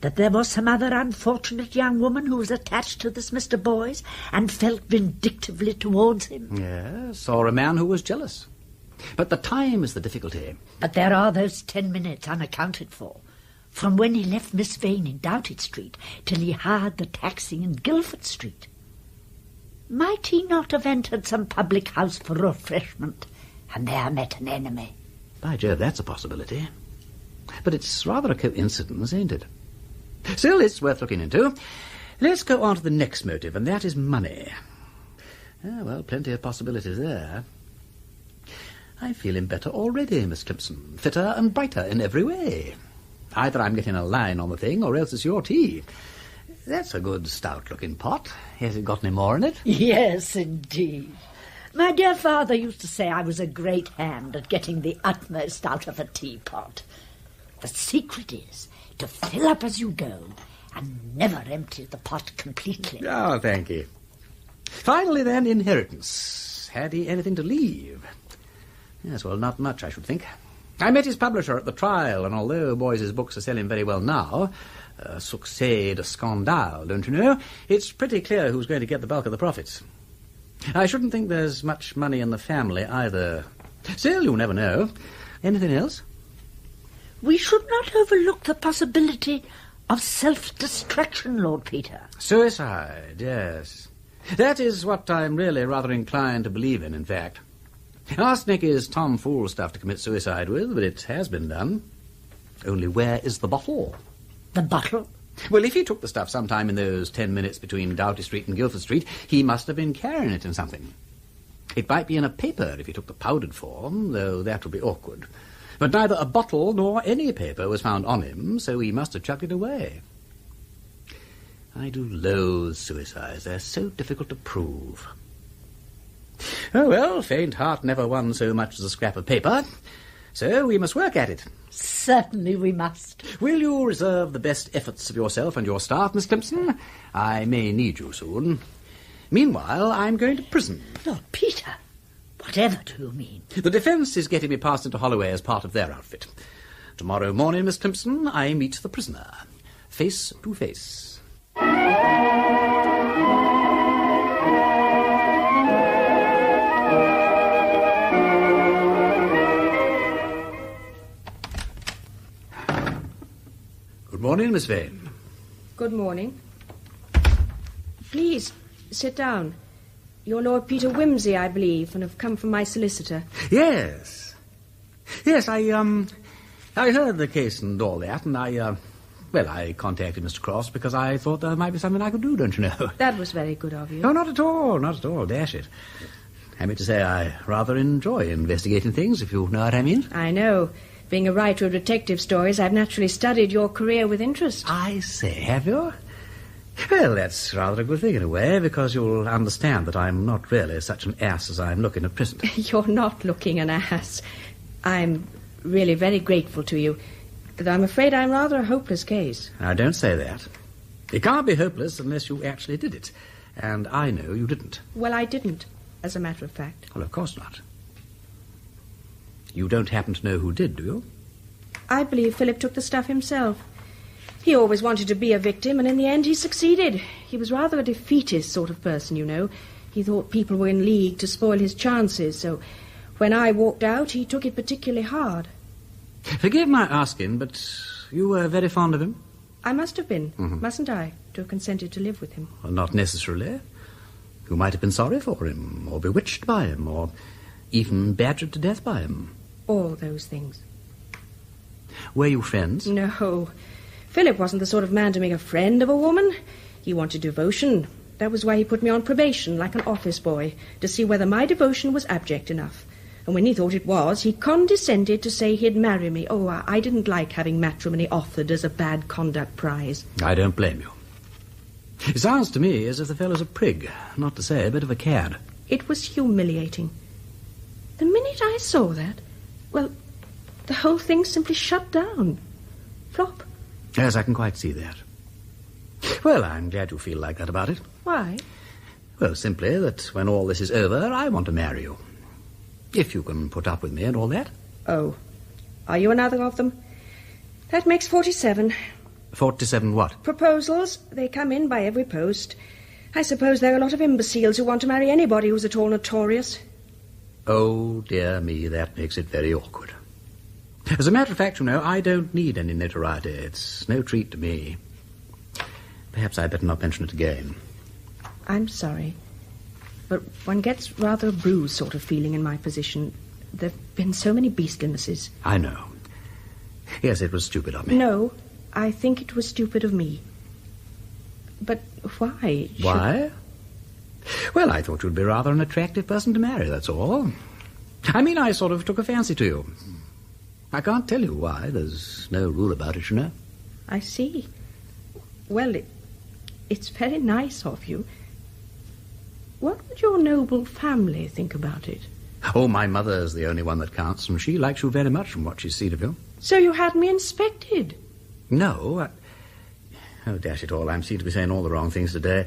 that there was some other unfortunate young woman who was attached to this Mr. Boyes and felt vindictively towards him?
Yes, or a man who was jealous. But the time is the difficulty.
But there are those 10 minutes unaccounted for, from when he left Miss Vane in Doughty Street till he hired the taxi in Guildford Street. Might he not have entered some public house for refreshment and there met an enemy?
By Jove, that's a possibility. But it's rather a coincidence, ain't it? Still, it's worth looking into. Let's go on to the next motive, and that is money. Ah, well, plenty of possibilities there. I feel him better already, Miss Climpson. Fitter and brighter in every way. Either I'm getting a line on the thing, or else it's your tea. That's a good, stout-looking pot. Has it got any more in it?
Yes, indeed. My dear father used to say I was a great hand at getting the utmost out of a teapot. The secret is to fill up as you go and never empty the pot completely.
Oh, thank you. Finally, then, inheritance. Had he anything to leave? Yes, well, not much, I should think. I met his publisher at the trial, and although Boys's books are selling very well now, succès de scandale, don't you know, it's pretty clear who's going to get the bulk of the profits. I shouldn't think there's much money in the family either. Still, you never know. Anything else?
We should not overlook the possibility of self-destruction, Lord Peter.
Suicide, yes. That is what I'm really rather inclined to believe in fact. Arsenic is tomfool stuff to commit suicide with, but it has been done. Only where is the bottle?
The bottle?
Well, if he took the stuff sometime in those 10 minutes between Doughty Street and Guildford Street, he must have been carrying it in something. It might be in a paper if he took the powdered form, though that would be awkward. But neither a bottle nor any paper was found on him, so he must have chucked it away. I do loathe suicides. They're so difficult to prove. Oh, well, faint heart never won so much as a scrap of paper, so we must work at it.
Certainly we must.
Will you reserve the best efforts of yourself and your staff, Miss Climpson? I may need you soon. Meanwhile, I'm going to prison.
Lord Peter, whatever do you mean?
The defence is getting me passed into Holloway as part of their outfit. Tomorrow morning, Miss Climpson, I meet the prisoner, face to face. Good morning, Miss Vane.
Good morning. Please, sit down. You're Lord Peter Wimsey, I believe, and have come from my solicitor.
Yes. Yes, I heard the case and all that, and I contacted Mr. Cross because I thought there might be something I could do, don't you know?
That was very good of you.
No, not at all, dash it. I mean to say I rather enjoy investigating things, if you know what I mean.
I know. Being a writer of detective stories, I've naturally studied your career with interest.
I say, have you? Well, that's rather a good thing in a way, because you'll understand that I'm not really such an ass as I'm looking at present.
You're not looking an ass. I'm really very grateful to you, though I'm afraid I'm rather a hopeless case.
Now, don't say that. It can't be hopeless unless you actually did it, and I know you didn't.
Well, I didn't, as a matter of fact.
Well, of course not. You don't happen to know who did, do you?
I believe Philip took the stuff himself. He always wanted to be a victim, and in the end he succeeded. He was rather a defeatist sort of person, you know. He thought people were in league to spoil his chances, so when I walked out, he took it particularly hard.
Forgive my asking, but you were very fond of him?
I must have been, mustn't I, to have consented to live with him?
Well, not necessarily. You might have been sorry for him, or bewitched by him, or even badgered to death by him.
All those things.
Were you friends?
No. Philip wasn't the sort of man to make a friend of a woman. He wanted devotion. That was why he put me on probation, like an office boy, to see whether my devotion was abject enough. And when he thought it was, he condescended to say he'd marry me. Oh, I didn't like having matrimony offered as a bad conduct prize.
I don't blame you. It sounds to me as if the fellow's a prig, not to say a bit of a cad.
It was humiliating. The minute I saw that, well, the whole thing simply shut down. Flop.
Yes, I can quite see that. Well, I'm glad you feel like that about it.
Why?
Well, simply that when all this is over, I want to marry you. If you can put up with me and all that.
Oh. Are you another of them? That makes 47.
47 what?
Proposals. They come in by every post. I suppose there are a lot of imbeciles who want to marry anybody who's at all notorious.
Oh, dear me, that makes it very awkward. As a matter of fact, you know, I don't need any notoriety. It's no treat to me. Perhaps I'd better not mention it again.
I'm sorry, but one gets rather a bruised sort of feeling in my position. There have been so many beastlinesses.
I know. Yes, it was stupid of me.
No, I think it was stupid of me. But why?
Why? Well, I thought you'd be rather an attractive person to marry, that's all. I mean, I sort of took a fancy to you. I can't tell you why. There's no rule about it, you know.
I see. Well, it's very nice of you. What would your noble family think about it?
Oh, my mother's the only one that counts, and she likes you very much from what she's seen of you.
So you had me inspected?
No. Oh, dash it all, I seem to be saying all the wrong things today.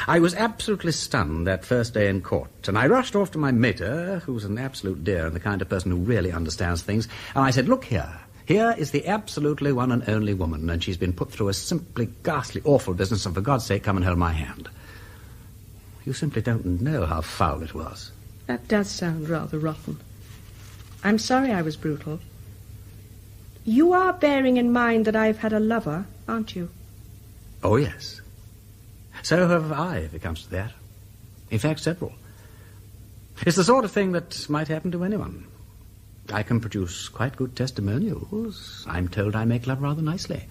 I was absolutely stunned that first day in court, and I rushed off to my mater, who's an absolute dear and the kind of person who really understands things, and I said, look here. Here is the absolutely one and only woman, and she's been put through a simply ghastly, awful business, and for God's sake, come and hold my hand. You simply don't know how foul it was.
That does sound rather rotten. I'm sorry I was brutal. You are bearing in mind that I've had a lover, aren't you?
Oh, yes. So have I, if it comes to that. In fact, several. It's the sort of thing that might happen to anyone. I can produce quite good testimonials. I'm told I make love rather nicely.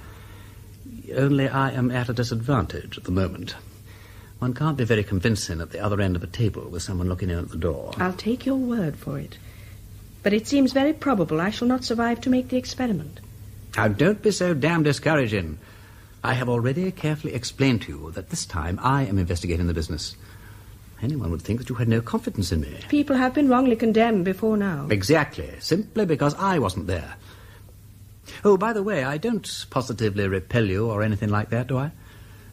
Only I am at a disadvantage at the moment. One can't be very convincing at the other end of a table with someone looking in at the door.
I'll take your word for it. But it seems very probable I shall not survive to make the experiment.
Now, don't be so damn discouraging. I have already carefully explained to you that this time I am investigating the business. Anyone would think that you had no confidence in me.
People have been wrongly condemned before now.
Exactly. Simply because I wasn't there. Oh, by the way, I don't positively repel you or anything like that, do I?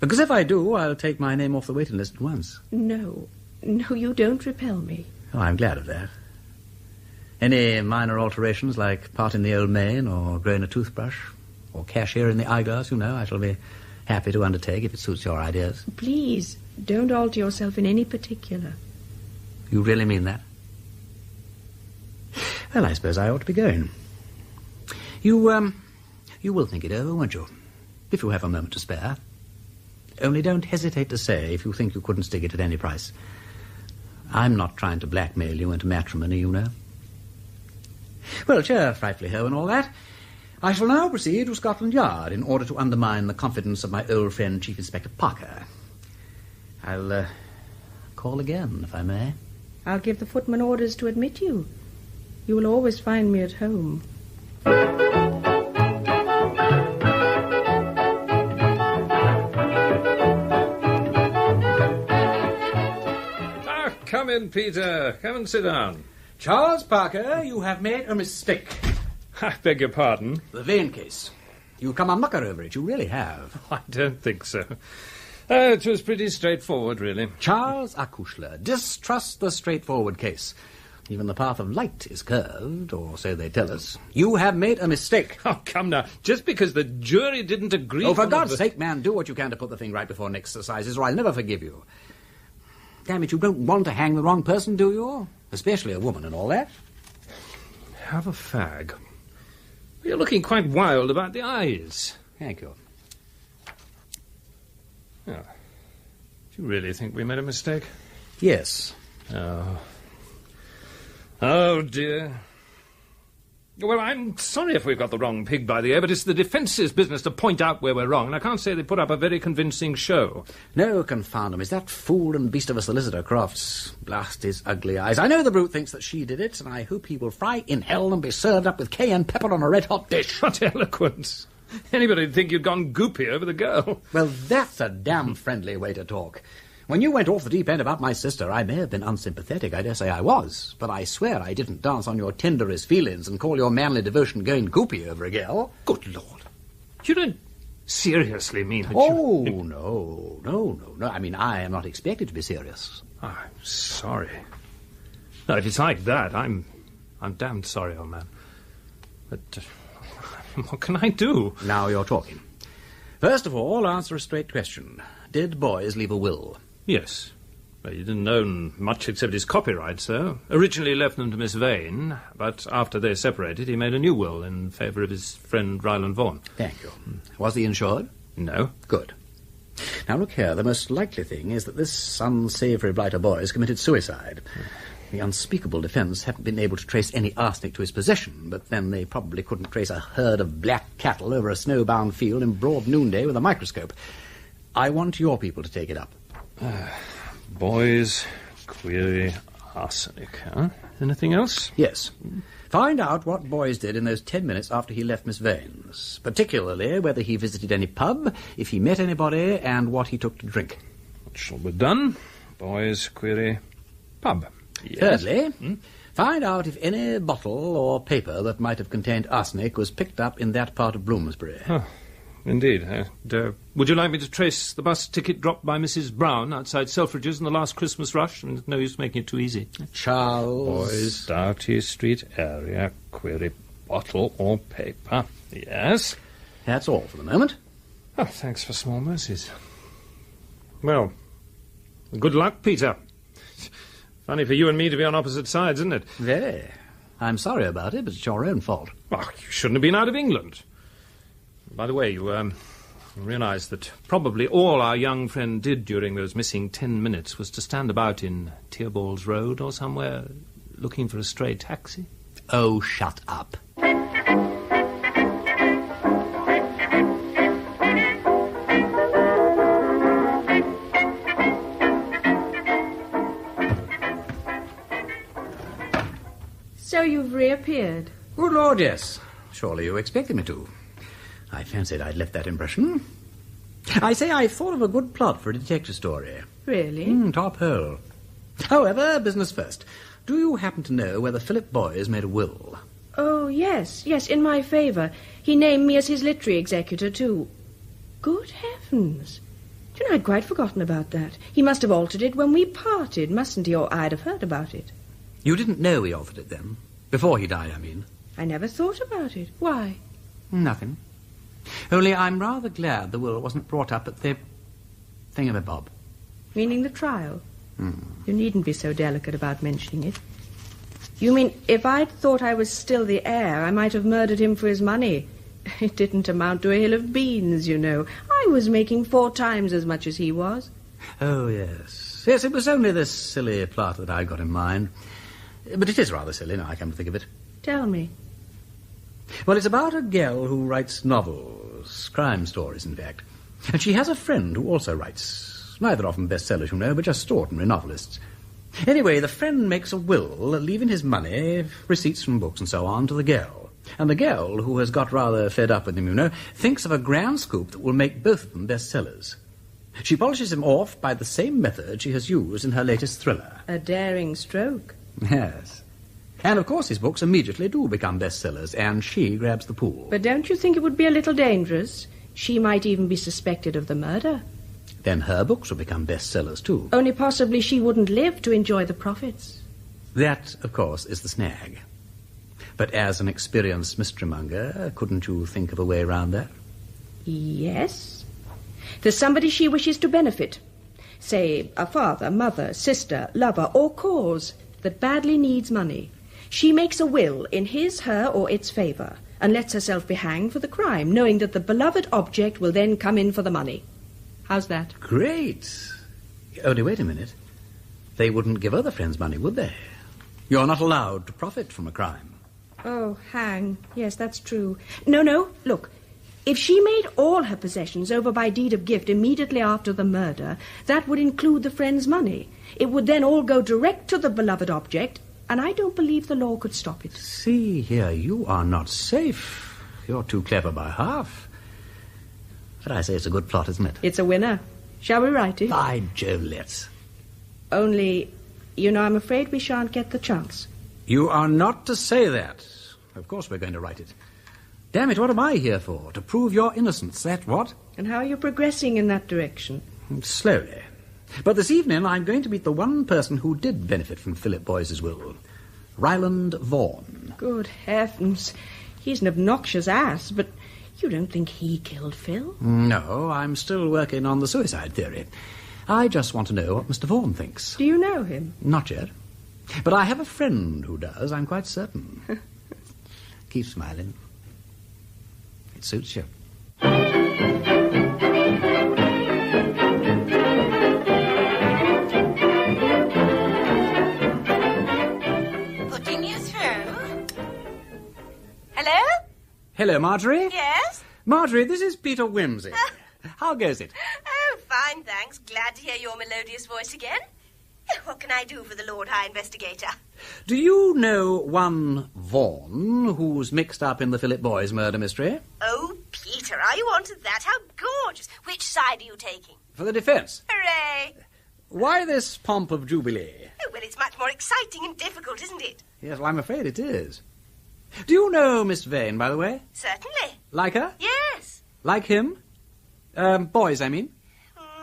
Because if I do, I'll take my name off the waiting list at once.
No, you don't repel me.
Oh, I'm glad of that. Any minor alterations, like parting the old mane or growing a toothbrush or cashier in the eyeglass, I shall be happy to undertake if it suits your ideas.
Please, don't alter yourself in any particular.
You really mean that? Well, I suppose I ought to be going. You will think it over, won't you? If you have a moment to spare. Only don't hesitate to say if you think you couldn't stick it at any price. I'm not trying to blackmail you into matrimony, you know. Well, cheer, frightfully ho and all that. I shall now proceed to Scotland Yard in order to undermine the confidence of my old friend Chief Inspector Parker. I'll call again, if I may.
I'll give the footman orders to admit you. You will always find me at home.
Come in, Peter. Come and sit down.
Charles Parker, you have made a mistake.
I beg your pardon?
The Vane case. You come a mucker over it, you really have.
I don't think so. It was pretty straightforward, really.
Charles Acushla, distrust the straightforward case. Even the path of light is curved, or so they tell us. You have made a mistake.
Oh, come now. Just because the jury didn't agree...
Oh, for God's sake, man, do what you can to put the thing right before next exercises, or I'll never forgive you. Damn it, you don't want to hang the wrong person, do you? Especially a woman and all that.
Have a fag. You're looking quite wild about the eyes.
Thank you.
Oh. Do you really think we made a mistake?
Yes.
Oh, dear. Well, I'm sorry if we've got the wrong pig by the ear, but it's the defence's business to point out where we're wrong, and I can't say they put up a very convincing show.
No, confound him. Is that fool and beast of a solicitor, Crofts? Blast his ugly eyes. I know the brute thinks that she did it, and I hope he will fry in hell and be served up with cayenne pepper on a red-hot dish.
What eloquence. Anybody'd think you'd gone goopy over the girl.
Well, that's a damn friendly way to talk. When you went off the deep end about my sister, I may have been unsympathetic, I dare say I was, but I swear I didn't dance on your tenderest feelings and call your manly devotion going goopy over a girl.
Good Lord. You don't seriously mean that
Oh, no. I mean, I am not expected to be serious.
I'm sorry. No, if it's like that, I'm damned sorry, old man. But what can I do?
Now you're talking. First of all, answer a straight question. Did Boys leave a will?
Yes. Well, he didn't own much except his copyrights, though. Originally left them to Miss Vane, but after they separated, he made a new will in favour of his friend Ryland Vaughan.
Thank you. Was he insured?
No.
Good. Now, look here. The most likely thing is that this unsavoury blighter Boys committed suicide. The unspeakable defence haven't been able to trace any arsenic to his possession, but then they probably couldn't trace a herd of black cattle over a snowbound field in broad noonday with a microscope. I want your people to take it up.
Boys, query, arsenic, huh? Anything else?
Yes. Find out what Boys did in those 10 minutes after he left Miss Vane's, particularly whether he visited any pub, if he met anybody, and what he took to drink.
That shall be done. Boys, query, pub. Yes.
Thirdly, find out if any bottle or paper that might have contained arsenic was picked up in that part of Bloomsbury.
Oh, indeed. Would you like me to trace the bus ticket dropped by Mrs. Brown outside Selfridge's in the last Christmas rush? And no use making it too easy.
Charles...
Boys, Doughty Street area, query, bottle or paper. Yes.
That's all for the moment.
Oh, thanks for small mercies. Well, good luck, Peter. Funny for you and me to be on opposite sides, isn't it?
Very. I'm sorry about it, but it's your own fault.
Well, you shouldn't have been out of England. By the way, you realise that probably all our young friend did during those missing 10 minutes was to stand about in Tearballs Road or somewhere looking for a stray taxi?
Oh, shut up.
So you've reappeared?
Good Lord, yes. Surely you expected me to. I fancied I'd left that impression. I say I've thought of a good plot for a detective story.
Really?
Top hole. However, business first. Do you happen to know whether Philip Boyes made a will?
Oh, yes, in my favour. He named me as his literary executor, too. Good heavens. Do you know, I'd quite forgotten about that. He must have altered it when we parted, mustn't he? Or I'd have heard about it.
You didn't know he altered it then? Before he died, I mean.
I never thought about it. Why?
Nothing. Only I'm rather glad the will wasn't brought up at the thingamabob.
Meaning the trial? You needn't be so delicate about mentioning it. You mean if I'd thought I was still the heir, I might have murdered him for his money? It didn't amount to a hill of beans, you know. I was making 4 times as much as he was.
Oh, yes. Yes, it was only this silly plot that I got in mind. But it is rather silly, now I come to think of it.
Tell me.
Well, it's about a girl who writes novels, crime stories, in fact. And she has a friend who also writes. Neither of them bestsellers, you know, but just ordinary novelists. Anyway, the friend makes a will, leaving his money, receipts from books and so on, to the girl. And the girl, who has got rather fed up with him, you know, thinks of a grand scoop that will make both of them bestsellers. She polishes him off by the same method she has used in her latest thriller.
A daring stroke.
Yes. And, of course, his books immediately do become bestsellers, and she grabs the pool.
But don't you think it would be a little dangerous? She might even be suspected of the murder.
Then her books will become bestsellers, too.
Only possibly she wouldn't live to enjoy the profits.
That, of course, is the snag. But as an experienced mystery-monger, couldn't you think of a way around that?
Yes. There's somebody she wishes to benefit. Say, a father, mother, sister, lover, or cause that badly needs money. She makes a will in his, her, or its favour, and lets herself be hanged for the crime, knowing that the beloved object will then come in for the money. How's that?
Great. Only wait a minute. They wouldn't give other friends money, would they? You're not allowed to profit from a crime.
Oh, hang. Yes, that's true. No, look. If she made all her possessions over by deed of gift immediately after the murder, that would include the friend's money. It would then all go direct to the beloved object, and I don't believe the law could stop it.
See here, you are not safe. You're too clever by half. But I say it's a good plot, isn't it?
It's a winner. Shall we write it?
By Jove, let's.
Only, you know, I'm afraid we shan't get the chance.
You are not to say that. Of course we're going to write it. Damn it, what am I here for? To prove your innocence, that what?
And how are you progressing in that direction?
Slowly. But this evening I'm going to meet the one person who did benefit from Philip Boyes' will. Ryland Vaughan.
Good heavens. He's an obnoxious ass, but you don't think he killed Phil?
No, I'm still working on the suicide theory. I just want to know what Mr. Vaughan thinks.
Do you know him?
Not yet. But I have a friend who does, I'm quite certain. Keep smiling. It suits you.
Putting you through. Hello?
Hello, Marjorie.
Yes?
Marjorie, this is Peter Wimsey. How goes it?
Oh, fine, thanks. Glad to hear your melodious voice again. What can I do for the Lord High Investigator?
Do you know one Vaughan who's mixed up in the Philip Boyes murder mystery?
Oh, Peter, are you on to that? How gorgeous. Which side are you taking?
For the defence.
Hooray!
Why this pomp of jubilee?
Oh, well, it's much more exciting and difficult, isn't it?
Yes, well, I'm afraid it is. Do you know Miss Vane, by the way?
Certainly.
Like her?
Yes.
Like him? Boys, I mean.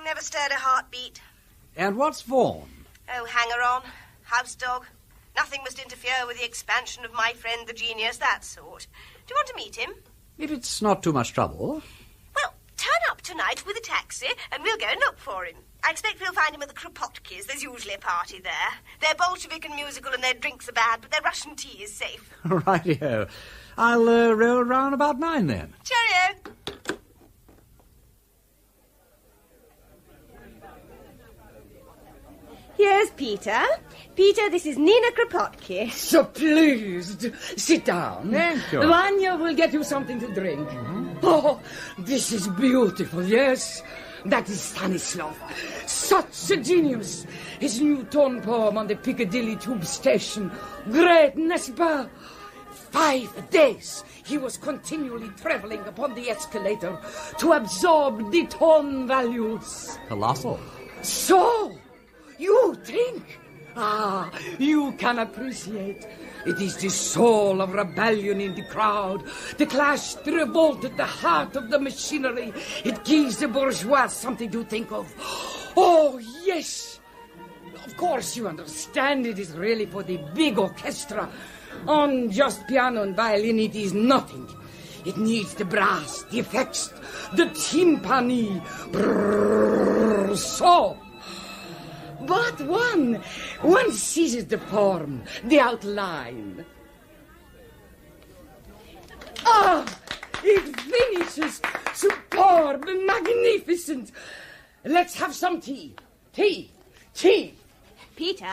Never stirred a heartbeat.
And what's Vaughan?
Oh, hanger-on, house dog. Nothing must interfere with the expansion of my friend the genius, that sort. Do you want to meet him?
If it's not too much trouble.
Well, turn up tonight with a taxi and we'll go and look for him. I expect we'll find him at the Kropotki's. There's usually a party there. They're Bolshevik and musical and their drinks are bad, but their Russian tea is safe.
Rightio. I'll roll round about 9 then.
Cheerio. Here's Peter. Peter, this is Nina Kropotki.
So pleased. Sit down.
Thank you.
Vanya will get you something to drink. Oh, this is beautiful, yes? That is Stanislav. Such a genius. His new tone poem on the Piccadilly tube station. Great, n'est-ce pas? 5 days he was continually travelling upon the escalator to absorb the tone values.
Colossal.
So, you think? Ah, you can appreciate. It is the soul of rebellion in the crowd. The clash, the revolt at the heart of the machinery. It gives the bourgeois something to think of. Oh, yes. Of course, you understand it is really for the big orchestra. On just piano and violin, it is nothing. It needs the brass, the effects, the timpani. Brrr, so... But one seizes the form, the outline. Ah, it finishes superb, magnificent. Let's have some tea. Tea.
Peter,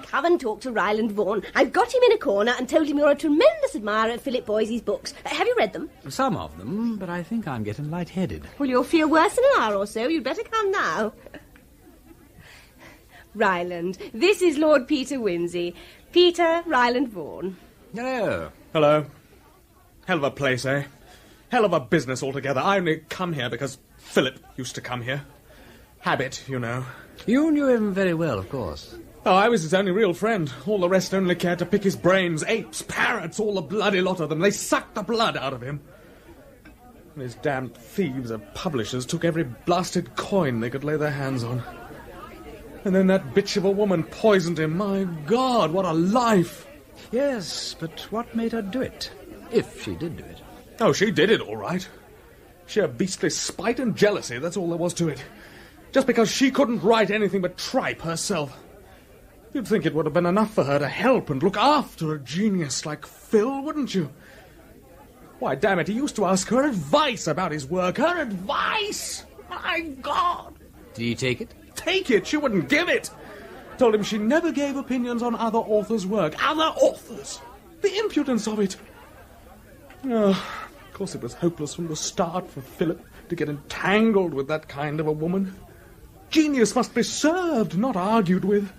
come and talk to Ryland Vaughan. I've got him in a corner and told him you're a tremendous admirer of Philip Boyce's books. Have you read them?
Some of them, but I think I'm getting lightheaded.
Well, you'll feel worse in an hour or so. You'd better come now. Ryland, this is Lord Peter Wimsey. Peter Ryland Vaughan.
Hello.
Hello. Hell of a place, eh? Hell of a business altogether. I only come here because Philip used to come here. Habit, you know.
You knew him very well, of course.
Oh, I was his only real friend. All the rest only cared to pick his brains. Apes, parrots, all the bloody lot of them. They sucked the blood out of him. And his damned thieves of publishers took every blasted coin they could lay their hands on. And then that bitch of a woman poisoned him. My God, what a life!
Yes, but what made her do it? If she did do it.
Oh, she did it, all right. Sheer beastly spite and jealousy, that's all there was to it. Just because she couldn't write anything but tripe herself. You'd think it would have been enough for her to help and look after a genius like Phil, wouldn't you? Why, damn it, he used to ask her advice about his work. Her advice! My God!
Did he take it?
Take it? She wouldn't give it. Told him she never gave opinions on other authors' work. Other authors! The impudence of it! Oh, of course it was hopeless from the start for Philip to get entangled with that kind of a woman. Genius must be served, not argued with.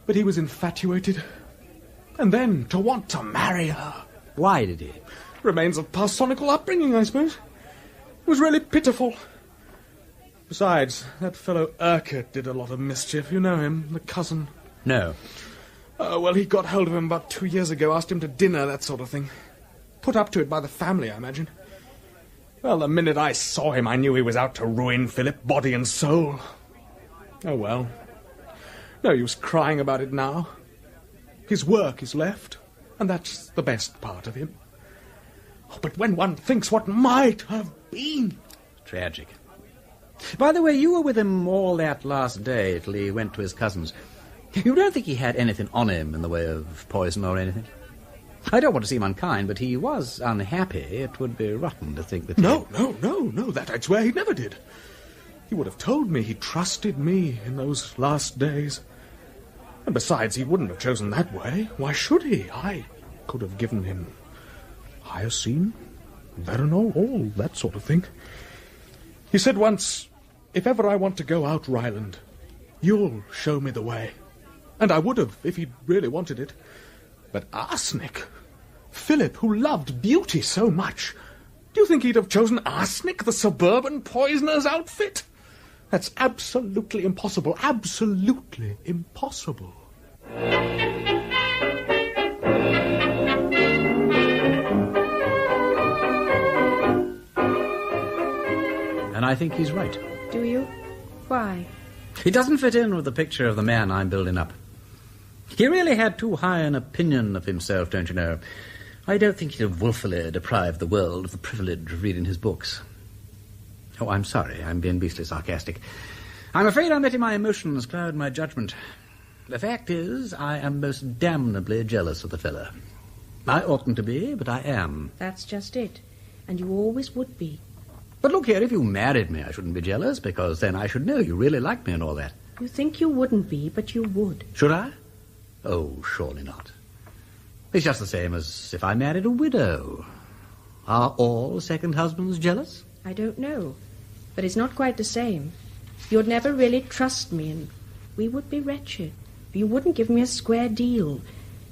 But he was infatuated. And then to want to marry her.
Why did he?
Remains of parsonical upbringing, I suppose. It was really pitiful. Besides, that fellow Urquhart did a lot of mischief. You know him, the cousin.
No.
Oh, well, he got hold of him about 2 years ago, asked him to dinner, that sort of thing. Put up to it by the family, I imagine. Well, the minute I saw him, I knew he was out to ruin Philip, body and soul. Oh, well. No use crying about it now. His work is left, and that's the best part of him. Oh, but when one thinks what might have been...
Tragic. By the way, you were with him all that last day till he went to his cousin's. You don't think he had anything on him in the way of poison or anything? I don't want to seem unkind, but he was unhappy. It would be rotten to think that
No, that I'd swear he never did. He would have told me he trusted me in those last days. And besides, he wouldn't have chosen that way. Why should he? I could have given him hyoscine, veronal, all that sort of thing. He said once, if ever I want to go out, Ryland, you'll show me the way. And I would have, if he'd really wanted it. But arsenic? Philip, who loved beauty so much, do you think he'd have chosen arsenic, the suburban poisoner's outfit? That's absolutely impossible. Absolutely impossible.
And I think he's right.
Do you? Why?
He doesn't fit in with the picture of the man I'm building up. He really had too high an opinion of himself, don't you know? I don't think he'd have willfully deprived the world of the privilege of reading his books. Oh, I'm sorry, I'm being beastly sarcastic. I'm afraid I'm letting my emotions cloud my judgment. The fact is, I am most damnably jealous of the fella. I oughtn't to be, but I am.
That's just it. And you always would be.
But look here, if you married me, I shouldn't be jealous, because then I should know you really like me and all that.
You think you wouldn't be, but you would.
Should I? Oh, surely not. It's just the same as if I married a widow. Are all second husbands jealous?
I don't know. But it's not quite the same. You'd never really trust me, and we would be wretched. You wouldn't give me a square deal.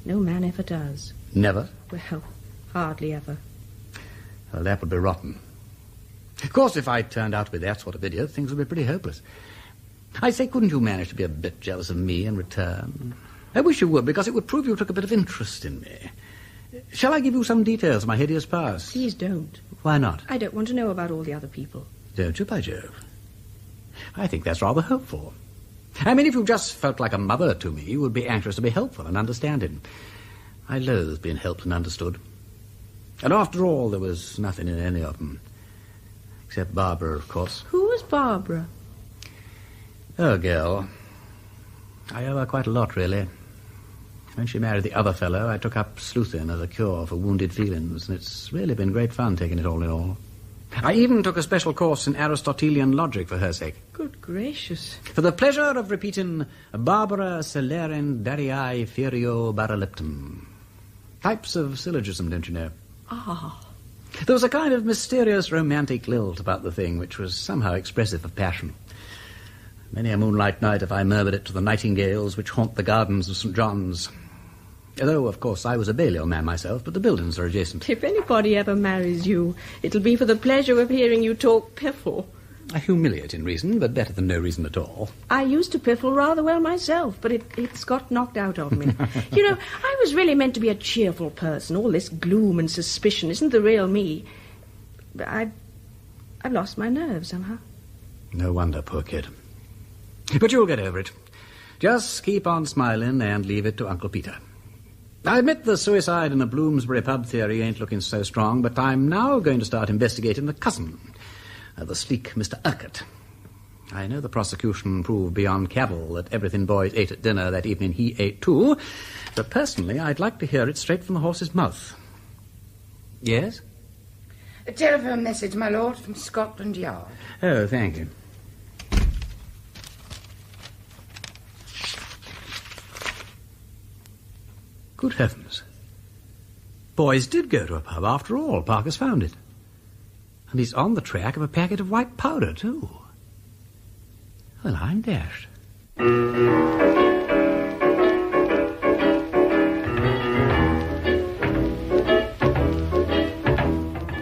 No man ever does.
Never?
Well, hardly ever.
Well, that would be rotten. Of course, if I turned out to be that sort of idiot, things would be pretty hopeless. I say, couldn't you manage to be a bit jealous of me in return? I wish you would, because it would prove you took a bit of interest in me. Shall I give you some details of my hideous past?
Please don't.
Why not?
I don't want to know about all the other people.
Don't you, by Jove? I think that's rather hopeful. I mean, if you just felt like a mother to me, you would be anxious to be helpful and understanding. I loathe being helped and understood. And after all, there was nothing in any of them. Except Barbara, of course.
Who was Barbara?
Oh, girl. I owe her quite a lot, really. When she married the other fellow, I took up sleuthing as a cure for wounded feelings, and it's really been great fun taking it all in all. I even took a special course in Aristotelian logic for her sake.
Good gracious.
For the pleasure of repeating Barbara celerent Darii Ferio Baraliptum. Types of syllogism, don't you know?
Ah.
There was a kind of mysterious romantic lilt about the thing which was somehow expressive of passion. Many a moonlight night have I murmured it to the nightingales which haunt the gardens of St. John's. Though, of course, I was a Balliol man myself, but the buildings are adjacent.
If anybody ever marries you, it'll be for the pleasure of hearing you talk piffle.
A humiliating reason, but better than no reason at all.
I used to piffle rather well myself, but it's got knocked out of me. You know, I was really meant to be a cheerful person. All this gloom and suspicion isn't the real me. I've lost my nerve somehow.
No wonder, poor kid. But you'll get over it. Just keep on smiling and leave it to Uncle Peter. I admit the suicide in a Bloomsbury pub theory ain't looking so strong, but I'm now going to start investigating the cousin, the sleek Mr. Urquhart. I know the prosecution proved beyond cavil that everything boys ate at dinner that evening he ate too, but personally I'd like to hear it straight from the horse's mouth. Yes?
A telephone message, my lord, from Scotland Yard.
Oh, thank you. Good heavens. Boys did go to a pub after all. Parker's found it. And he's on the track of a packet of white powder, too. Well, I'm dashed.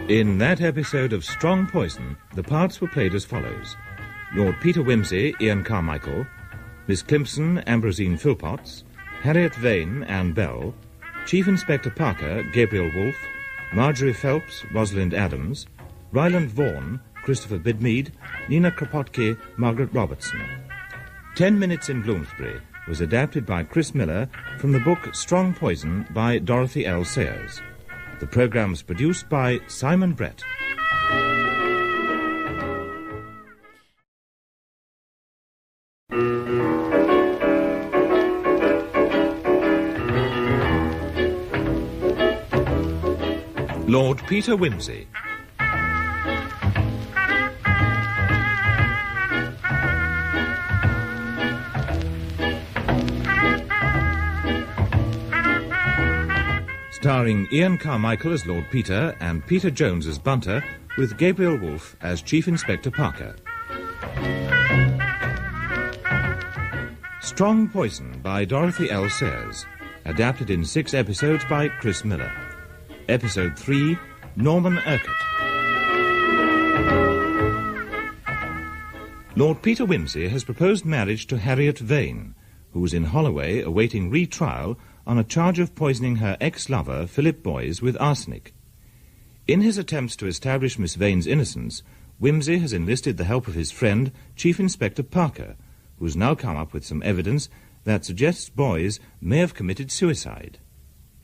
In that episode of Strong Poison, the parts were played as follows. Lord Peter Wimsey, Ian Carmichael, Miss Climpson, Ambrosine Philpotts, Harriet Vane, Anne Bell, Chief Inspector Parker, Gabriel Wolfe, Marjorie Phelps, Rosalind Adams, Ryland Vaughan, Christopher Bidmead, Nina Kropotki, Margaret Robertson. 10 Minutes in Bloomsbury was adapted by Chris Miller from the book Strong Poison by Dorothy L. Sayers. The programme was produced by Simon Brett. Lord Peter Wimsey. Starring Ian Carmichael as Lord Peter and Peter Jones as Bunter, with Gabriel Wolfe as Chief Inspector Parker. Strong Poison by Dorothy L. Sayers, adapted in 6 episodes by Chris Miller. Episode 3, Norman Urquhart. Lord Peter Wimsey has proposed marriage to Harriet Vane, who was in Holloway awaiting retrial on a charge of poisoning her ex-lover, Philip Boyes, with arsenic. In his attempts to establish Miss Vane's innocence, Wimsey has enlisted the help of his friend, Chief Inspector Parker, who's now come up with some evidence that suggests Boyes may have committed suicide.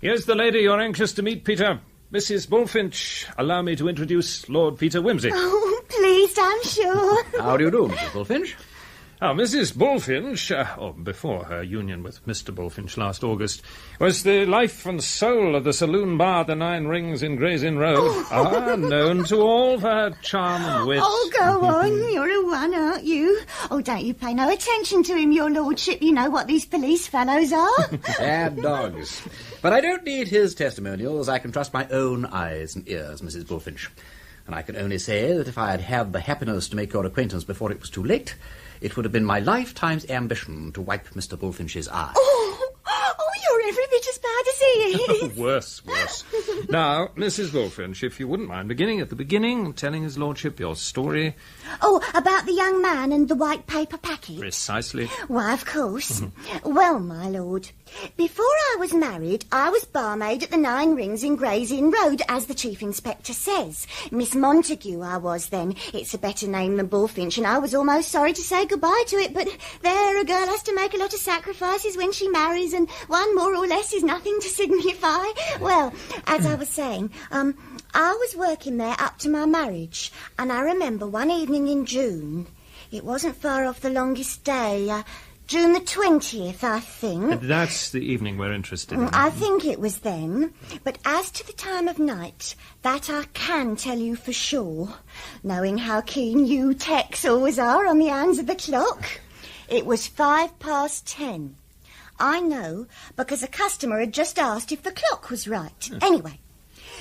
Here's the lady you're anxious to meet, Peter. Mrs. Bullfinch. Allow me to introduce Lord Peter Wimsey.
Oh, pleased, I'm sure.
How do you do, Mrs. Bullfinch?
Mrs. Bullfinch, before her union with Mr. Bullfinch last August, was the life and soul of the saloon bar at the Nine Rings in Gray's Inn Road. Known to all for her charm and wit.
Oh, go on, you're a one, aren't you? Oh, don't you pay no attention to him, your lordship. You know what these police fellows are.
Bad dogs. But I don't need his testimonials. I can trust my own eyes and ears, Mrs. Bullfinch. And I can only say that if I had had the happiness to make your acquaintance before it was too late, it would have been my lifetime's ambition to wipe Mr. Bullfinch's eye.
Oh, you're every bit as bad as he is.
Worse. Now, Mrs. Bullfinch, if you wouldn't mind beginning at the beginning and telling his lordship your story.
Oh, about the young man and the white paper packet?
Precisely.
Why, of course. Well, my lord, before I was married, I was barmaid at the Nine Rings in Gray's Inn Road, as the Chief Inspector says. Miss Montague I was then. It's a better name than Bullfinch, and I was almost sorry to say goodbye to it, but there, a girl has to make a lot of sacrifices when she marries, and one more or less is nothing to signify. Well, as I was saying, I was working there up to my marriage, and I remember one evening in June, it wasn't far off the longest day, June the 20th, I think.
That's the evening we're interested in.
I think it was then. But as to the time of night, that I can tell you for sure, knowing how keen you techs always are on the hands of the clock. It was 10:05. I know, because a customer had just asked if the clock was right. Anyway,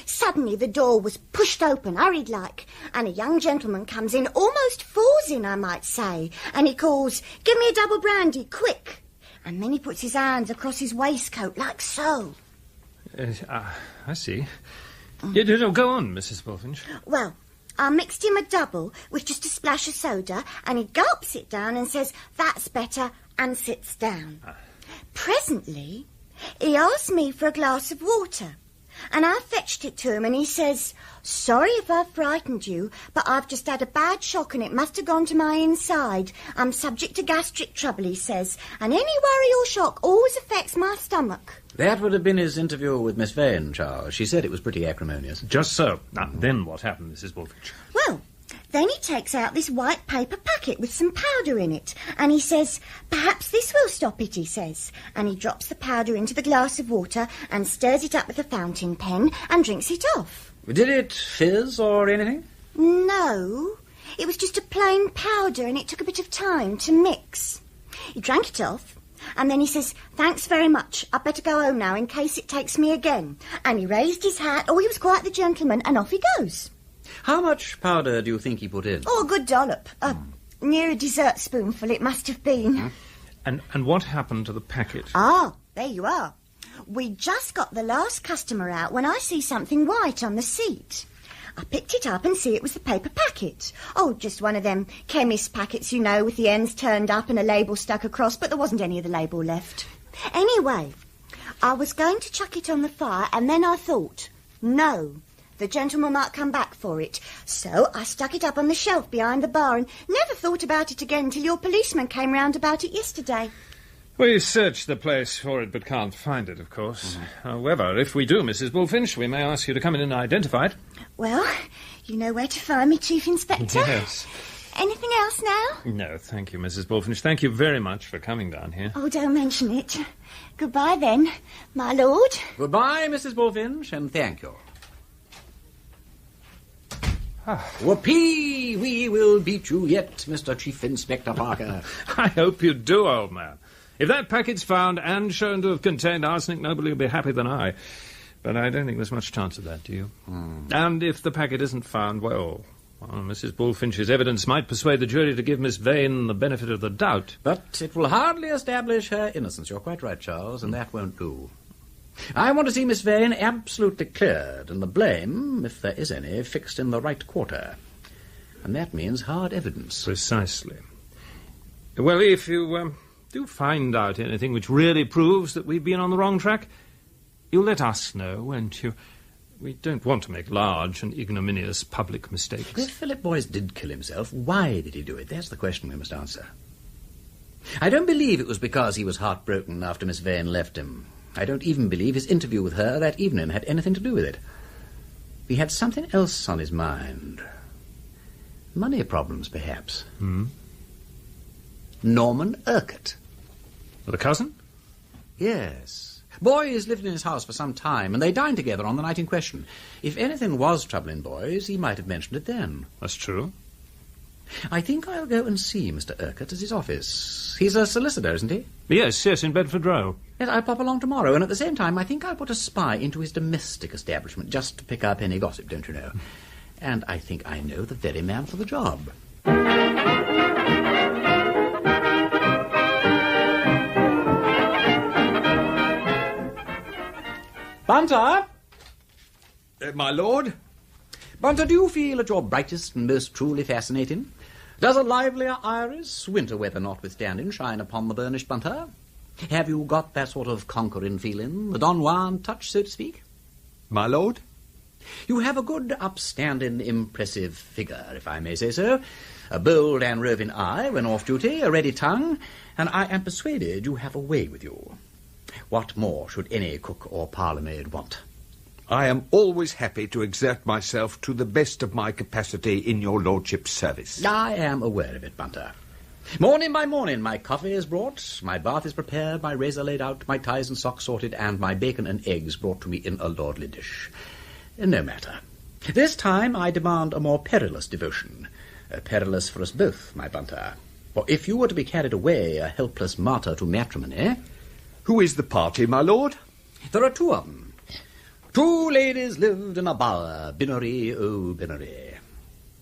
suddenly the door was pushed open, hurried-like, and a young gentleman comes in, almost falls in, I might say, and he calls, "Give me a double brandy, quick!" And then he puts his hands across his waistcoat, like so.
I see. Go on, Mrs. Bullfinch.
Well, I mixed him a double with just a splash of soda, and he gulps it down and says, "That's better," and sits down. Presently, he asked me for a glass of water. And I fetched it to him, and he says, "Sorry if I've frightened you, but I've just had a bad shock and it must have gone to my inside. I'm subject to gastric trouble," he says, "and any worry or shock always affects my stomach."
That would have been his interview with Miss Vane, Charles. She said it was pretty acrimonious.
Just so. Now, then what happened, Mrs. Bullfinch?
Well, then he takes out this white paper packet with some powder in it, and he says, "Perhaps this will stop it," he says. And he drops the powder into the glass of water and stirs it up with a fountain pen and drinks it off.
Did it fizz or anything?
No, it was just a plain powder, and it took a bit of time to mix. He drank it off, and then he says, "Thanks very much. I'd better go home now in case it takes me again." And he raised his hat. Oh, he was quite the gentleman, and off he goes.
How much powder do you think he put in?
Oh, a good dollop. Near a dessert spoonful it must have been.
And what happened to the packet?
Ah, there you are. We just got the last customer out when I see something white on the seat. I picked it up and see it was the paper packet. Oh, just one of them chemist packets, you know, with the ends turned up and a label stuck across, but there wasn't any of the label left. Anyway, I was going to chuck it on the fire, and then I thought, no, the gentleman might come back for it. So I stuck it up on the shelf behind the bar and never thought about it again till your policeman came round about it yesterday.
We searched the place for it, but can't find it, of course. However, if we do, Mrs. Bullfinch, we may ask you to come in and identify it.
Well, you know where to find me, Chief Inspector.
Yes.
Anything else now?
No, thank you, Mrs. Bullfinch. Thank you very much for coming down here.
Oh, don't mention it. Goodbye, then, my lord.
Goodbye, Mrs. Bullfinch, and thank you. Whoopee! We will beat you yet, Mr. Chief Inspector Parker.
I hope you do, old man. If that packet's found and shown to have contained arsenic, nobody will be happier than I. But I don't think there's much chance of that, do you? And if the packet isn't found, well, Mrs. Bullfinch's evidence might persuade the jury to give Miss Vane the benefit of the doubt.
But it will hardly establish her innocence. You're quite right, Charles, and that won't do. I want to see Miss Vane absolutely cleared, and the blame, if there is any, fixed in the right quarter. And that means hard evidence.
Precisely. Well, if you do find out anything which really proves that we've been on the wrong track, you'll let us know, won't you? We don't want to make large and ignominious public mistakes.
If Philip Boyce did kill himself, why did he do it? That's the question we must answer. I don't believe it was because he was heartbroken after Miss Vane left him. I don't even believe his interview with her that evening had anything to do with it. He had something else on his mind. Money problems, perhaps. Norman Urquhart.
The cousin?
Yes. Boys lived in his house for some time, and they dined together on the night in question. If anything was troubling Boys, he might have mentioned it then.
That's true.
I think I'll go and see Mr. Urquhart at his office. He's a solicitor, isn't he?
Yes, in Bedford Row.
Yes, I'll pop along tomorrow, and at the same time I think I'll put a spy into his domestic establishment, just to pick up any gossip, don't you know. And I think I know the very man for the job. Bunter?
My lord?
Bunter, do you feel at your brightest and most truly fascinating? Does a livelier iris, winter weather notwithstanding, shine upon the burnished Bunter? Have you got that sort of conquering feeling, the Don Juan touch, so to speak?
My lord?
You have a good, upstanding, impressive figure, if I may say so. A bold and roving eye when off duty, a ready tongue, and I am persuaded you have a way with you. What more should any cook or parlour-maid want?
I am always happy to exert myself to the best of my capacity in your lordship's service.
I am aware of it, Bunter. Morning by morning, my coffee is brought, my bath is prepared, my razor laid out, my ties and socks sorted, and my bacon and eggs brought to me in a lordly dish. No matter. This time I demand a more perilous devotion. Perilous for us both, my Bunter. For if you were to be carried away, a helpless martyr to matrimony...
Who is the party, my lord?
There are two of them. Two ladies lived in a bower, Binnery, oh, Binnery.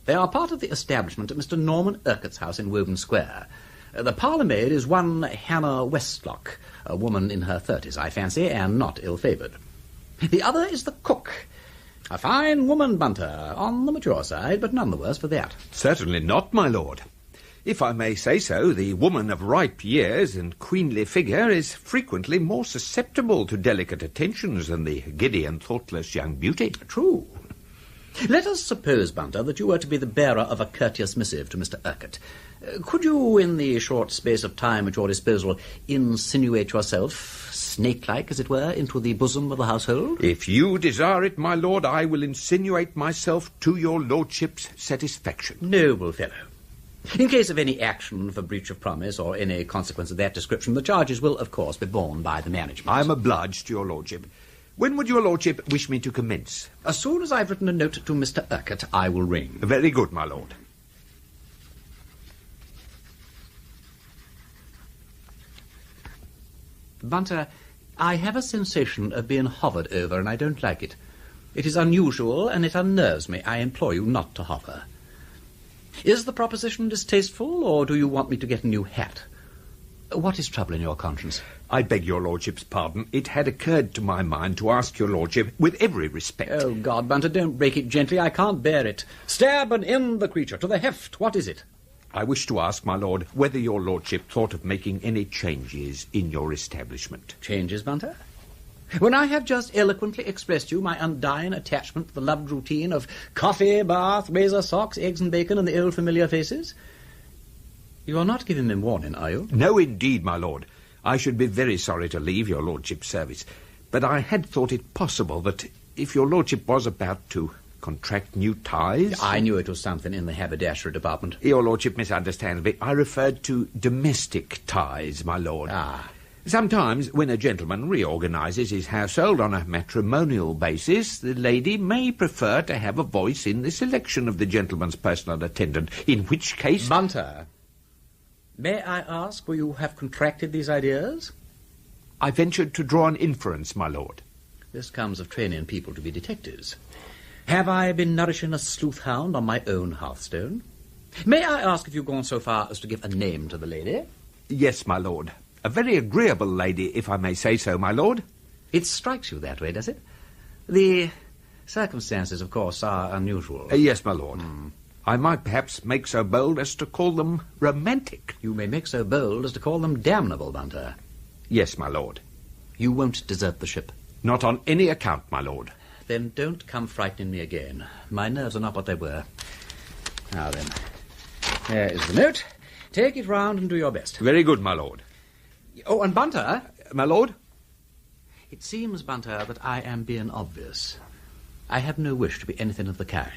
They are part of the establishment at Mr. Norman Urquhart's house in Woburn Square. The parlour-maid is one Hannah Westlock, a woman in her 30s, I fancy, and not ill-favoured. The other is the cook, a fine woman, Bunter, on the mature side, but none the worse for that.
Certainly not, my lord. If I may say so, the woman of ripe years and queenly figure is frequently more susceptible to delicate attentions than the giddy and thoughtless young beauty.
True. Let us suppose, Bunter, that you were to be the bearer of a courteous missive to Mr. Urquhart. Could you, in the short space of time at your disposal, insinuate yourself, snake-like, as it were, into the bosom of the household?
If you desire it, my lord, I will insinuate myself to your lordship's satisfaction.
Noble fellow. In case of any action for breach of promise or any consequence of that description, the charges will, of course, be borne by the management.
I am obliged to your lordship. When would your lordship wish me to commence?
As soon as I've written a note to Mr. Urquhart, I will ring.
Very good, my lord.
Bunter, I have a sensation of being hovered over, and I don't like it. It is unusual, and it unnerves me. I implore you not to hover. Is the proposition distasteful, or do you want me to get a new hat? What is troubling your conscience?
I beg your lordship's pardon. It had occurred to my mind to ask your lordship, with every respect...
Oh, God, Bunter, don't break it gently. I can't bear it. Stab and end the creature to the heft. What is it?
I wish to ask, my lord, whether your lordship thought of making any changes in your establishment.
Changes, Bunter? When I have just eloquently expressed you my undying attachment to the loved routine of coffee, bath, razor, socks, eggs and bacon and the old familiar faces? You are not giving me warning, are you?
No, indeed, my lord. I should be very sorry to leave your lordship's service, but I had thought it possible that if your lordship was about to contract new ties...
I knew it was something in the haberdashery department.
Your lordship misunderstands me. I referred to domestic ties, my lord.
Ah.
Sometimes, when a gentleman reorganises his household on a matrimonial basis, the lady may prefer to have a voice in the selection of the gentleman's personal attendant, in which case...
Bunter, may I ask where you have contracted these ideas?
I ventured to draw an inference, my lord.
This comes of training people to be detectives. Have I been nourishing a sleuth-hound on my own hearthstone? May I ask if you've gone so far as to give a name to the lady?
Yes, my lord. A very agreeable lady, if I may say so, my lord.
It strikes you that way, does it? The circumstances, of course, are unusual.
Yes, my lord. I might perhaps make so bold as to call them romantic.
You may make so bold as to call them damnable, Bunter.
Yes, my lord.
You won't desert the ship?
Not on any account, my lord.
Then don't come frightening me again. My nerves are not what they were. Now then, there is the note. Take it round and do your best.
Very good, my lord.
Oh, and Bunter?
My lord?
It seems, Bunter, that I am being obvious. I have no wish to be anything of the kind.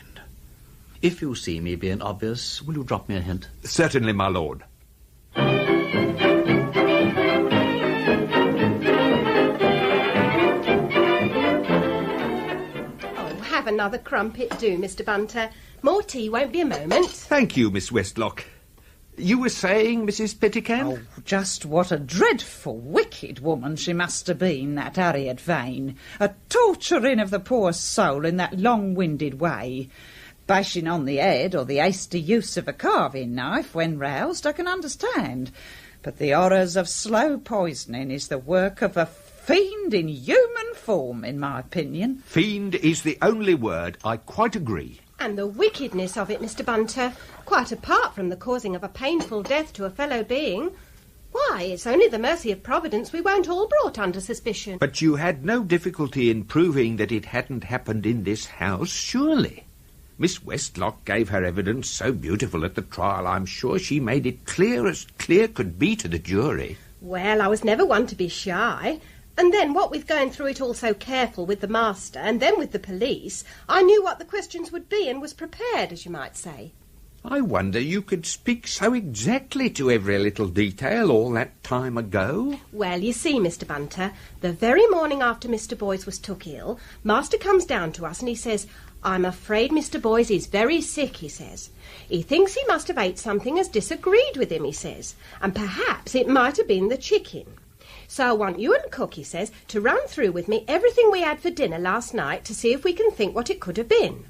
If you see me being obvious, will you drop me a hint?
Certainly, my lord.
Oh, have another crumpet, do, Mr. Bunter. More tea won't be a moment.
Thank you, Miss Westlock. You were saying, Mrs. Pettican?
Oh, just what a dreadful, wicked woman she must have been, that Harriet Vane. A torturing of the poor soul in that long-winded way. Bashing on the head or the hasty use of a carving knife when roused, I can understand. But the horrors of slow poisoning is the work of a fiend in human form, in my opinion.
Fiend is the only word. I quite agree.
And the wickedness of it, Mr. Bunter, quite apart from the causing of a painful death to a fellow being. Why, it's only the mercy of Providence we weren't all brought under suspicion.
But you had no difficulty in proving that it hadn't happened in this house, surely? Miss Westlock gave her evidence so beautiful at the trial, I'm sure she made it clear as clear could be to the jury.
Well, I was never one to be shy. And then, what with going through it all so careful with the master, and then with the police, I knew what the questions would be and was prepared, as you might say.
I wonder you could speak so exactly to every little detail all that time ago.
Well, you see, Mr. Bunter, the very morning after Mr. Boys was took ill, Master comes down to us and he says, "I'm afraid Mr. Boys is very sick," he says. "He thinks he must have ate something as disagreed with him," he says, "and perhaps it might have been the chicken. So I want you and Cook," he says, "to run through with me everything we had for dinner last night to see if we can think what it could have been."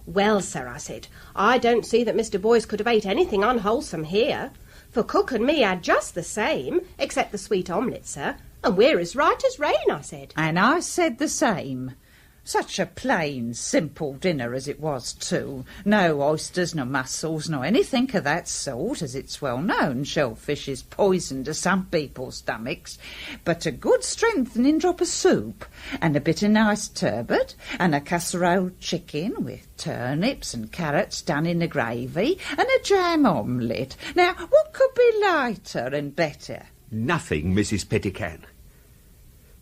"Well, sir," I said, "I don't see that Mr. Boys could have ate anything unwholesome here. For Cook and me had just the same, except the sweet omelette, sir, and we're as right as rain," I said.
And I said the same. Such a plain, simple dinner as it was, too. No oysters, no mussels, no anything of that sort, as it's well known shellfish is poison to some people's stomachs. But a good strengthening drop of soup, and a bit of nice turbot, and a casserole chicken with turnips and carrots done in the gravy, and a jam omelette. Now, what could be lighter and better?
Nothing, Mrs. Pettican.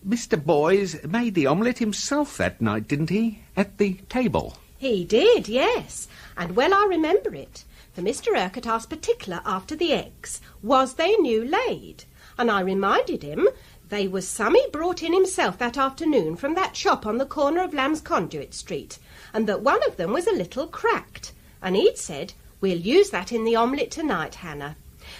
Mr. Boys made the omelette himself that night, didn't he? At the table.
He did, yes. And well I remember it. For Mr. Urquhart asked particular after the eggs. Was they new laid? And I reminded him they was some he brought in himself that afternoon from that shop on the corner of Lamb's Conduit Street, and that one of them was a little cracked. And he'd said, "We'll use that in the omelette tonight, Hannah."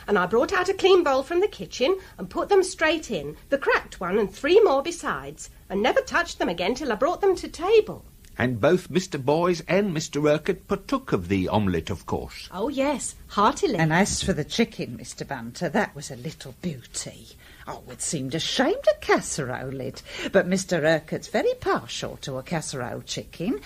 And I brought out a clean bowl from the kitchen and put them straight in, the cracked one and 3 more besides, and never touched them again till I brought them to table.
And both Mr. Boys and Mr. Urquhart partook of the omelette, of course.
Oh, yes, heartily.
And as for the chicken, Mr. Bunter, that was a little beauty. Oh, it seemed a shame to casserole it, but Mr. Urquhart's very partial to a casserole chicken.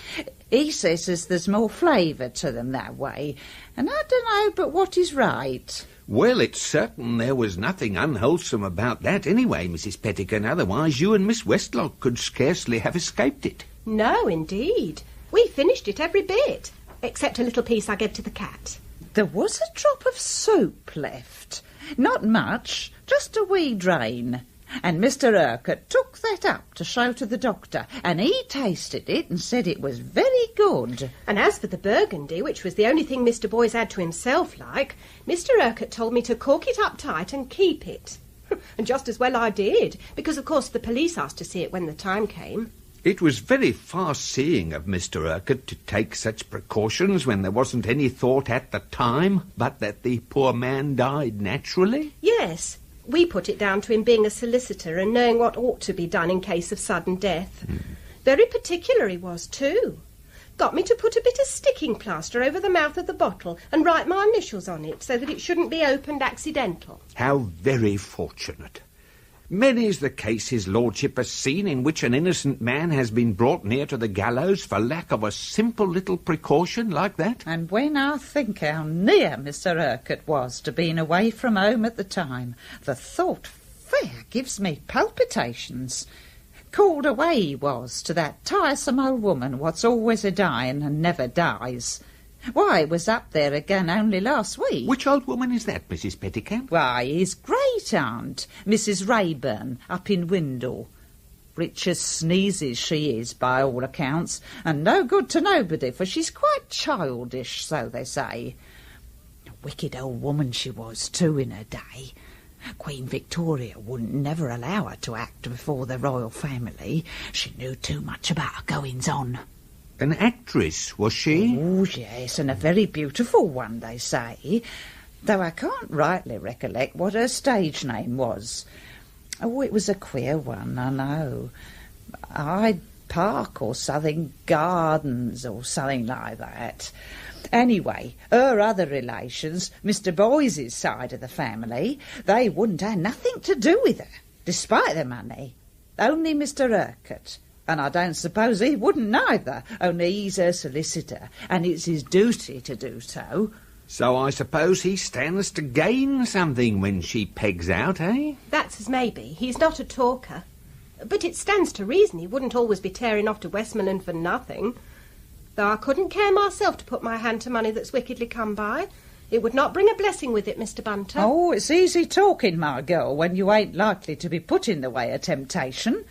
He says as there's more flavour to them that way, and I don't know but what is right.
Well, it's certain there was nothing unwholesome about that anyway, Mrs. Pettican, otherwise you and Miss Westlock could scarcely have escaped it.
No, indeed. We finished it every bit, except a little piece I gave to the cat.
There was a drop of soup left. Not much, just a wee drain. And Mr. Urquhart took that up to show to the doctor, and he tasted it and said it was very good.
And as for the burgundy, which was the only thing Mr. Boys had to himself like, Mr. Urquhart told me to cork it up tight and keep it. And just as well I did, because of course the police asked to see it when the time came.
It was very far-seeing of Mr. Urquhart to take such precautions when there wasn't any thought at the time but that the poor man died naturally.
Yes. We put it down to him being a solicitor and knowing what ought to be done in case of sudden death. Very particular he was, too. Got me to put a bit of sticking plaster over the mouth of the bottle and write my initials on it so that it shouldn't be opened accidental.
How very fortunate. Many's the case his lordship has seen in which an innocent man has been brought near to the gallows for lack of a simple little precaution like that.
And when I think how near Mr. Urquhart was to being away from home at the time, the thought fair gives me palpitations. Called away he was to that tiresome old woman what's always a-dying and never dies. Why, he was up there again only last week.
Which old woman is that, Mrs. Petticamp?
Why, his great-aunt, Mrs. Rayburn, up in Windle. Rich as sneezes she is, by all accounts, and no good to nobody, for she's quite childish, so they say. A wicked old woman she was, too, in her day. Queen Victoria wouldn't never allow her to act before the royal family. She knew too much about her goings-on.
An actress, was she?
Oh, yes, and a very beautiful one, they say, though I can't rightly recollect what her stage name was. Oh, it was a queer one, I know. Hyde Park or Southern Gardens or something like that. Anyway, her other relations, Mr. Boyce's side of the family, they wouldn't have nothing to do with her, despite the money. Only Mr. Urquhart. And I don't suppose he wouldn't neither, only he's her solicitor, and it's his duty to do so.
So I suppose he stands to gain something when she pegs out, eh?
That's as maybe. He's not a talker. But it stands to reason he wouldn't always be tearing off to Westmoreland for nothing. Though I couldn't care myself to put my hand to money that's wickedly come by. It would not bring a blessing with it, Mr. Bunter.
Oh, it's easy talking, my girl, when you ain't likely to be put in the way of temptation.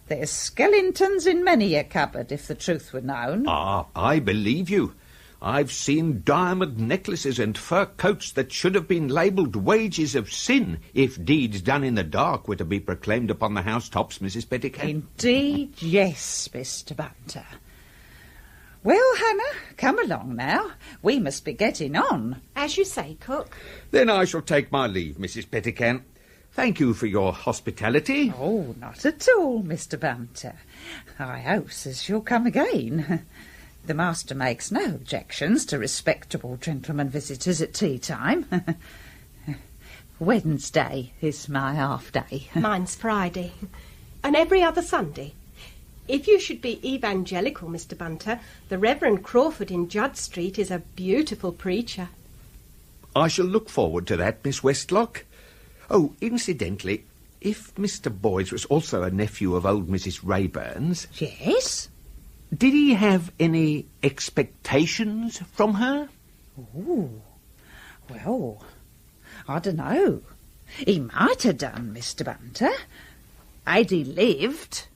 There's skeletons in many a cupboard, if the truth were known.
Ah, I believe you. I've seen diamond necklaces and fur coats that should have been labelled wages of sin if deeds done in the dark were to be proclaimed upon the housetops, Mrs. Petticamp.
Indeed, yes, Mr. Bunter. Well, Hannah, come along now. We must be getting on.
As you say, cook.
Then I shall take my leave, Mrs. Petticamp. Thank you for your hospitality.
Oh, not at all, Mr. Bunter. I hope as you'll come again. The master makes no objections to respectable gentlemen visitors at tea time. Wednesday is my half-day.
Mine's Friday. And every other Sunday. If you should be evangelical, Mr. Bunter, the Reverend Crawford in Judd Street is a beautiful preacher.
I shall look forward to that, Miss Westlock. Oh, incidentally, if Mr. Boyce was also a nephew of old Mrs. Rayburn's...
Yes?
Did he have any expectations from her?
Oh, well, I don't know. He might have done, Mr. Bunter. Had he lived...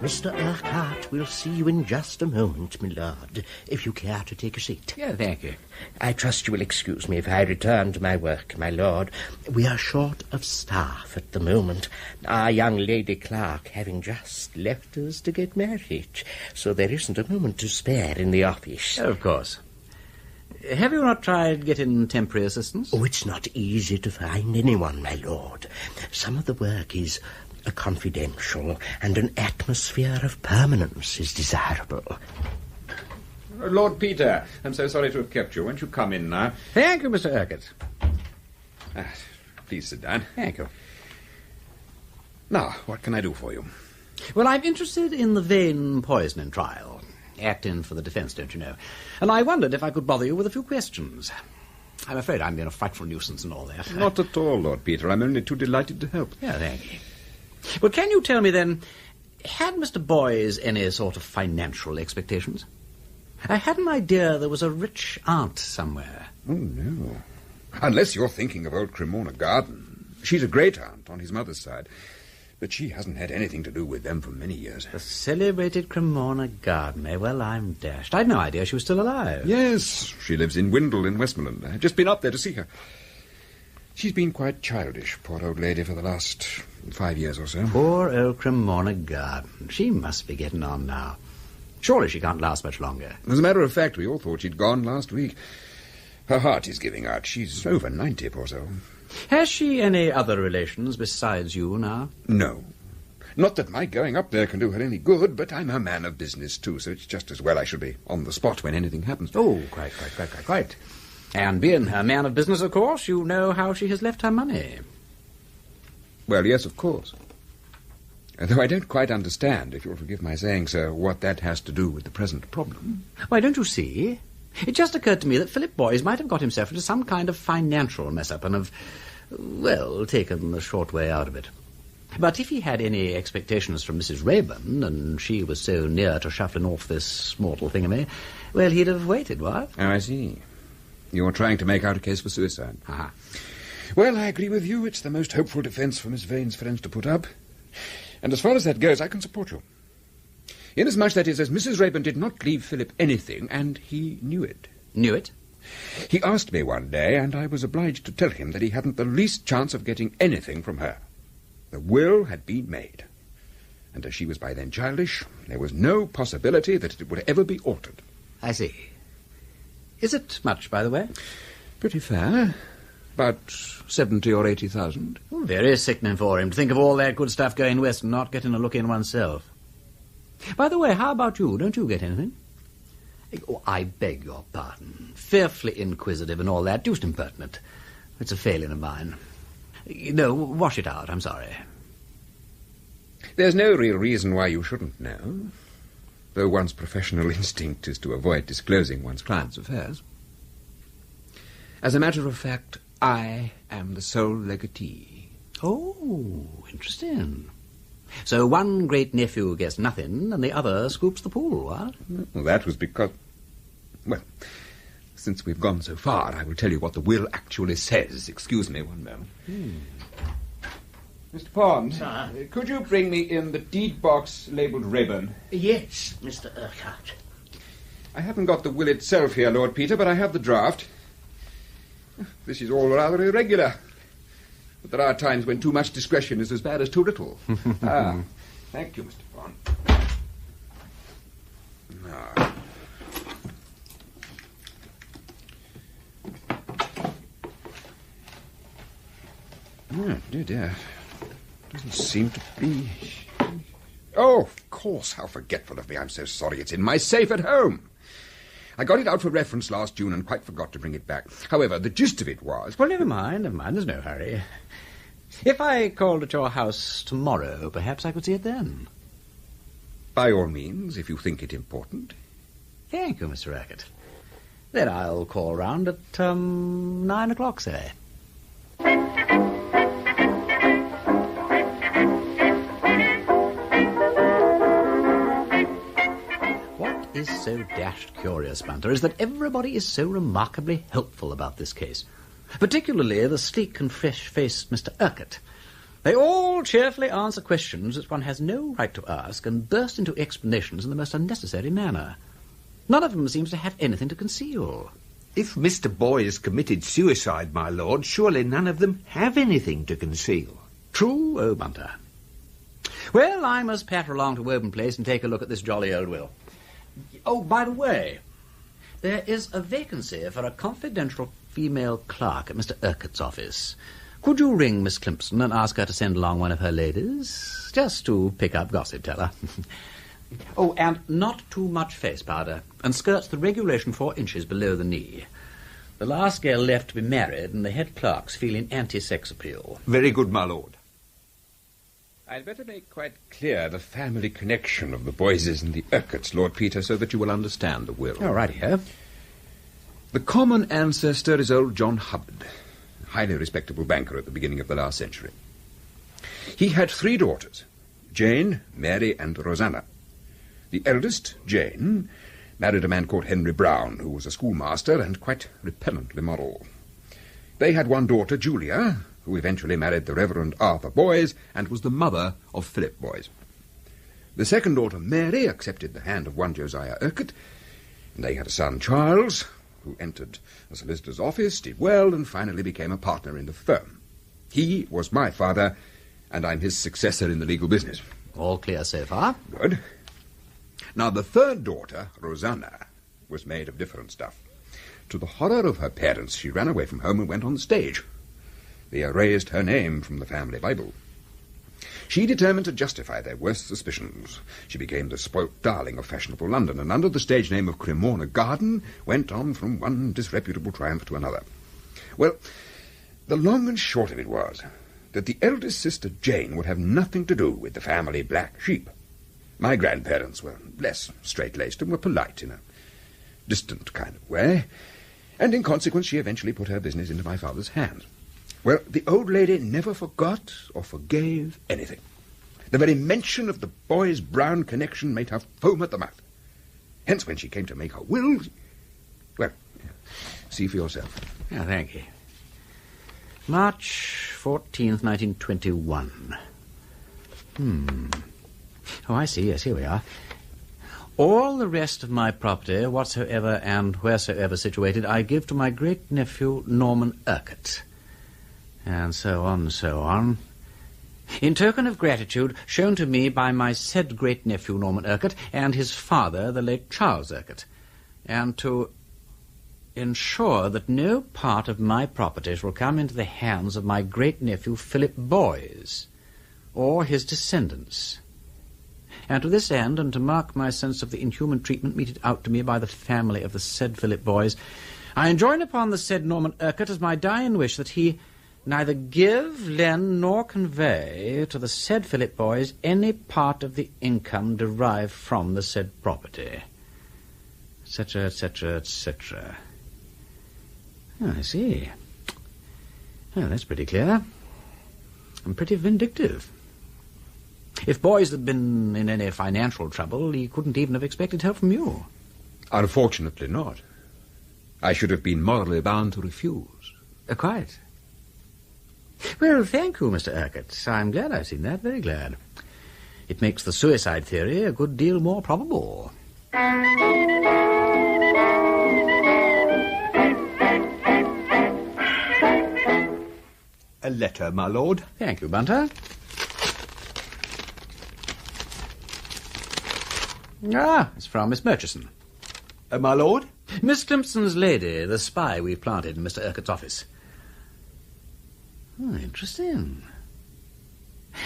Mr. Urquhart will see you in just a moment, my lord, if you care to take a seat.
Yeah, thank you.
I trust you will excuse me if I return to my work, my lord. We are short of staff at the moment, our young lady clerk having just left us to get married, so there isn't a moment to spare in the office.
Of course. Have you not tried getting temporary assistance?
Oh, it's not easy to find anyone, my lord. Some of the work is... confidential, and an atmosphere of permanence is desirable.
Lord Peter, I'm so sorry to have kept you. Won't you come in now?
Thank you, Mr. Urquhart.
Please sit down.
Thank you.
Now, what can I do for you?
Well, I'm interested in the Vane poisoning trial. Acting for the defence, don't you know? And I wondered if I could bother you with a few questions. I'm afraid I'm being a frightful nuisance and all that.
Not at all, Lord Peter. I'm only too delighted to help.
Yeah, thank you. Well, can you tell me then, had Mr. Boyce any sort of financial expectations? I had an idea there was a rich aunt somewhere.
Oh, no. Unless you're thinking of old Cremorne Garden. She's a great aunt on his mother's side, but she hasn't had anything to do with them for many years.
The celebrated Cremorne Garden, eh? Well, I'm dashed. I'd no idea she was still alive.
Yes, she lives in Windle in Westmoreland. I've just been up there to see her. She's been quite childish, poor old lady, for the last 5 years or so.
Poor old Cremorne Garden. She must be getting on now. Surely she can't last much longer.
As a matter of fact, we all thought she'd gone last week. Her heart is giving out. She's over 90, poor soul.
Has she any other relations besides you now?
No. Not that my going up there can do her any good, but I'm a man of business too, so it's just as well I should be on the spot when anything happens.
Oh, quite. And being a man of business, of course, you know how she has left her money.
Well, yes, of course. Though I don't quite understand, if you'll forgive my saying so, what that has to do with the present problem.
Why, don't you see? It just occurred to me that Philip Boyce might have got himself into some kind of financial mess-up and have, well, taken the short way out of it. But if he had any expectations from Mrs. Rayburn, and she was so near to shuffling off this mortal thingamy, well, he'd have waited, what?
Oh, I see. You're trying to make out a case for suicide.
Uh-huh.
Well, I agree with you. It's the most hopeful defence for Miss Vane's friends to put up. And as far as that goes, I can support you. Inasmuch, that is, as Mrs. Rayburn did not leave Philip anything, and he knew it.
Knew it?
He asked me one day, and I was obliged to tell him that he hadn't the least chance of getting anything from her. The will had been made, and as she was by then childish, there was no possibility that it would ever be altered.
I see. Is it much, by the way?
Pretty fair. About 70 or 80,000.
Oh, very sickening for him to think of all that good stuff going west and not getting a look in oneself. By the way, how about you? Don't you get anything? Oh, I beg your pardon. Fearfully inquisitive and all that. Deuced impertinent. It's a failing of mine. No, wash it out. I'm sorry.
There's no real reason why you shouldn't know, though one's professional instinct is to avoid disclosing one's client's affairs. As a matter of fact, I am the sole legatee.
Oh, interesting. So one great-nephew gets nothing, and the other scoops the pool, what?
Well, that was because... Well, since we've gone so far, I will tell you what the will actually says. Excuse me one moment. Mr. Pond, could you bring me in the deed box labelled Rayburn?
Yes, Mr. Urquhart.
I haven't got the will itself here, Lord Peter, but I have the draft. This is all rather irregular. But there are times when too much discretion is as bad as too little. Thank you, Mr. Pond. Now. Dear. Doesn't seem to be... Oh, of course, how forgetful of me. I'm so sorry. It's in my safe at home. I got it out for reference last June and quite forgot to bring it back. However, the gist of it was...
Well, never mind. There's no hurry. If I called at your house tomorrow, perhaps I could see it then.
By all means, if you think it important.
Thank you, Mr. Urquhart. Then I'll call round at 9 o'clock, say. What is so dashed curious, Bunter, is that everybody is so remarkably helpful about this case. Particularly the sleek and fresh-faced Mr. Urquhart. They all cheerfully answer questions that one has no right to ask and burst into explanations in the most unnecessary manner. None of them seems to have anything to conceal.
If Mr. Boyce committed suicide, my lord, surely none of them have anything to conceal.
True, oh, Bunter. Well, I must patter along to Woburn Place and take a look at this jolly old will. Oh, by the way, there is a vacancy for a confidential female clerk at Mr. Urquhart's office. Could you ring Miss Climpson and ask her to send along one of her ladies? Just to pick up gossip, tell her. Oh, and not too much face powder, and skirts the regulation 4 inches below the knee. The last girl left to be married, and the head clerk's feeling anti-sex appeal.
Very good, my lord.
I'd better make quite clear the family connection of the Boyces and the Urquharts, Lord Peter, so that you will understand the will.
All right, here.
The common ancestor is old John Hubbard, a highly respectable banker at the beginning of the last century. He had 3 daughters, Jane, Mary, and Rosanna. The eldest, Jane, married a man called Henry Brown, who was a schoolmaster and quite repellently moral. They had 1 daughter, Julia, who eventually married the Reverend Arthur Boyce and was the mother of Philip Boyce. The second daughter, Mary, accepted the hand of one Josiah Urquhart, and they had a son, Charles, who entered a solicitor's office, did well, and finally became a partner in the firm. He was my father, and I'm his successor in the legal business.
All clear so far.
Good. Now, the third daughter, Rosanna, was made of different stuff. To the horror of her parents, she ran away from home and went on the stage. They erased her name from the family Bible. She determined to justify their worst suspicions. She became the spoilt darling of fashionable London, and under the stage name of Cremorna Garden went on from one disreputable triumph to another. Well, the long and short of it was that the eldest sister Jane would have nothing to do with the family black sheep. My grandparents were less straight-laced and were polite in a distant kind of way, and in consequence she eventually put her business into my father's hands. Well, the old lady never forgot or forgave anything. The very mention of the boy's Brown connection made her foam at the mouth. Hence, when she came to make her will... Well, see for yourself.
Yeah, thank you. March 14th, 1921. Oh, I see. Yes, here we are. All the rest of my property, whatsoever and wheresoever situated, I give to my great-nephew Norman Urquhart. And so on and so on. In token of gratitude shown to me by my said great-nephew Norman Urquhart and his father, the late Charles Urquhart, and to ensure that no part of my properties will come into the hands of my great-nephew Philip Boys or his descendants. And to this end, and to mark my sense of the inhuman treatment meted out to me by the family of the said Philip Boys, I enjoin upon the said Norman Urquhart as my dying wish that he neither give, lend, nor convey to the said Philip Boys any part of the income derived from the said property, etc., etc., etc. Oh, I see. Oh, that's pretty clear. And pretty vindictive. If Boys had been in any financial trouble, he couldn't even have expected help from you.
Unfortunately not. I should have been morally bound to refuse.
Quite. Well, thank you, Mr. Urquhart. I'm glad I've seen that, very glad. It makes the suicide theory a good deal more probable.
A letter, my lord.
Thank you, Bunter. Ah, it's from Miss Murchison.
My lord?
Miss Climpson's lady, the spy we've planted in Mr. Urquhart's office. Oh, interesting.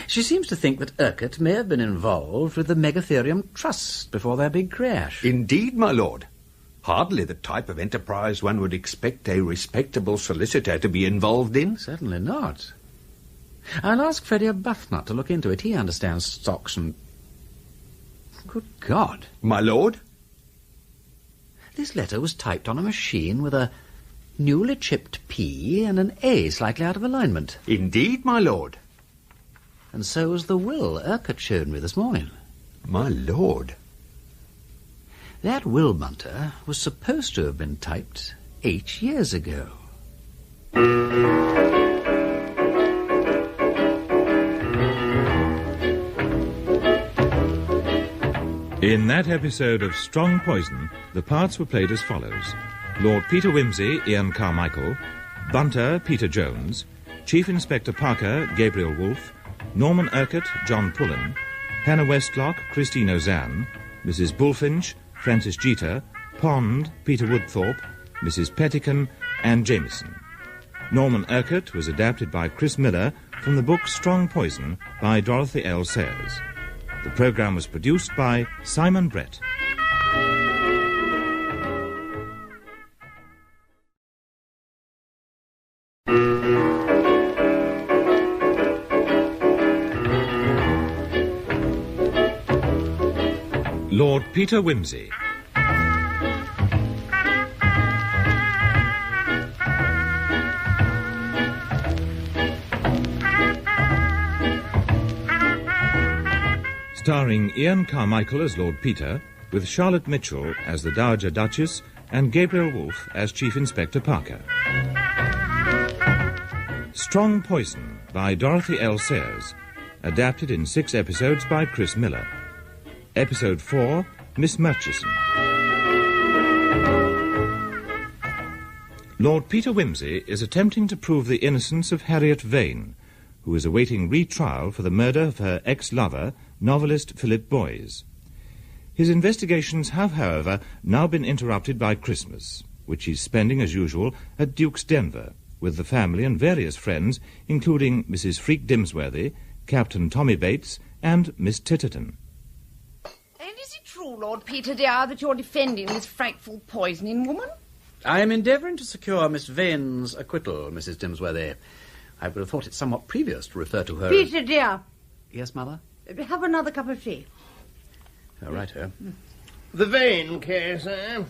She seems to think that Urquhart may have been involved with the Megatherium Trust before their big crash.
Indeed, my lord. Hardly the type of enterprise one would expect a respectable solicitor to be involved in.
Certainly not. I'll ask Freddie Arbuthnot to look into it. He understands stocks and... Good God.
My lord?
This letter was typed on a machine with a newly chipped P and an A slightly out of alignment.
Indeed, my lord.
And so was the will Urquhart showed me this morning.
My lord.
That will, Bunter, was supposed to have been typed 8 years ago.
In that episode of Strong Poison, the parts were played as follows. Lord Peter Wimsey, Ian Carmichael; Bunter, Peter Jones; Chief Inspector Parker, Gabriel Wolfe; Norman Urquhart, John Pullen; Hannah Westlock, Christine Ozanne; Mrs. Bullfinch, Francis Jeter; Pond, Peter Woodthorpe; Mrs. Pettican, Anne Jameson. Norman Urquhart was adapted by Chris Miller from the book Strong Poison by Dorothy L. Sayers. The programme was produced by Simon Brett. Lord Peter Wimsey. Starring Ian Carmichael as Lord Peter, with Charlotte Mitchell as the Dowager Duchess and Gabriel Wolfe as Chief Inspector Parker. Strong Poison by Dorothy L. Sayers, adapted in 6 episodes by Chris Miller. Episode 4, Miss Murchison. Lord Peter Wimsey is attempting to prove the innocence of Harriet Vane, who is awaiting retrial for the murder of her ex-lover, novelist Philip Boys. His investigations have, however, now been interrupted by Christmas, which he's spending, as usual, at Duke's Denver, with the family and various friends, including Mrs. Freak Dimsworthy, Captain Tommy Bates, and Miss Titterton.
And is it true, Lord Peter, dear, that you're defending this frightful poisoning woman?
I am endeavouring to secure Miss Vane's acquittal, Mrs. Dimsworthy. I would have thought it somewhat previous to refer to her...
Peter, dear.
Yes, Mother?
Have another cup of tea.
Oh, right, her.
The Vane case, eh?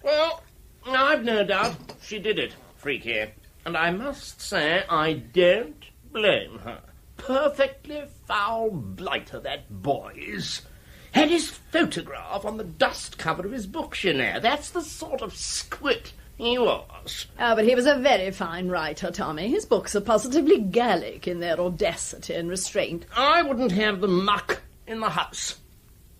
Well, I've no doubt she did it, freaky. And I must say I don't blame her. Perfectly foul blighter, that boy's. Had his photograph on the dust cover of his books, you know. That's the sort of squid he was.
Ah, but he was a very fine writer, Tommy. His books are positively Gallic in their audacity and restraint.
I wouldn't have the muck in the house.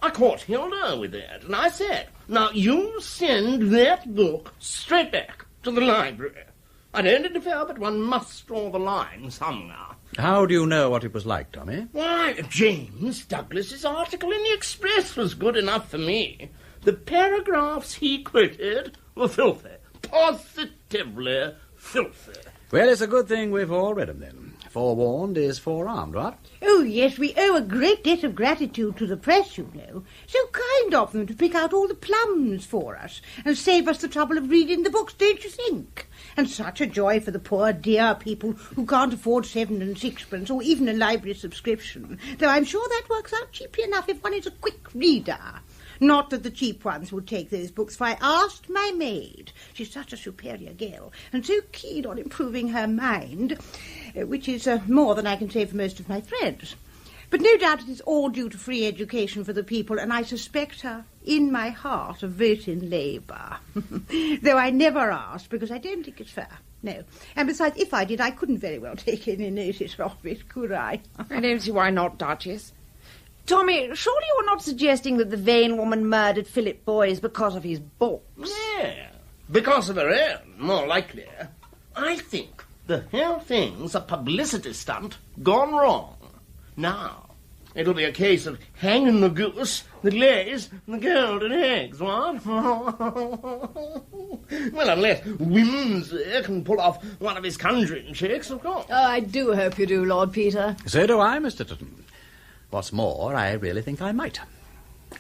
I caught Hilda with that, and I said, now you send that book straight back to the library. I don't interfere, but one must draw the line somewhere.
How do you know what it was like, Tommy?
Why, James Douglas's article in the Express was good enough for me. The paragraphs he quoted were filthy. Positively filthy.
Well, it's a good thing we've all read them, then. Forewarned is forearmed, right?
Oh, yes, we owe a great debt of gratitude to the press, you know. So kind of them to pick out all the plums for us and save us the trouble of reading the books, don't you think? And such a joy for the poor dear people who can't afford 7 and 6pence or even a library subscription, though I'm sure that works out cheaply enough if one is a quick reader. Not that the cheap ones would take those books, for I asked my maid. She's such a superior girl, and so keen on improving her mind, which is more than I can say for most of my friends. But no doubt it is all due to free education for the people, and I suspect her, in my heart, of voting Labour. Though I never asked, because I don't think it's fair. No. And besides, if I did, I couldn't very well take any notice of it, could I?
I don't see why not, Duchess. Tommy, surely you're not suggesting that the Vane woman murdered Philip Boyes because of his books?
Yeah, because of her own, more likely. I think the whole thing's a publicity stunt gone wrong. Now, it'll be a case of hanging the goose that lays the golden eggs, what? Well, unless Wimsey can pull off one of his conjuring tricks, of course.
Oh, I do hope you do, Lord Peter.
So do I, Mr. Titterton. What's more, I really think I might.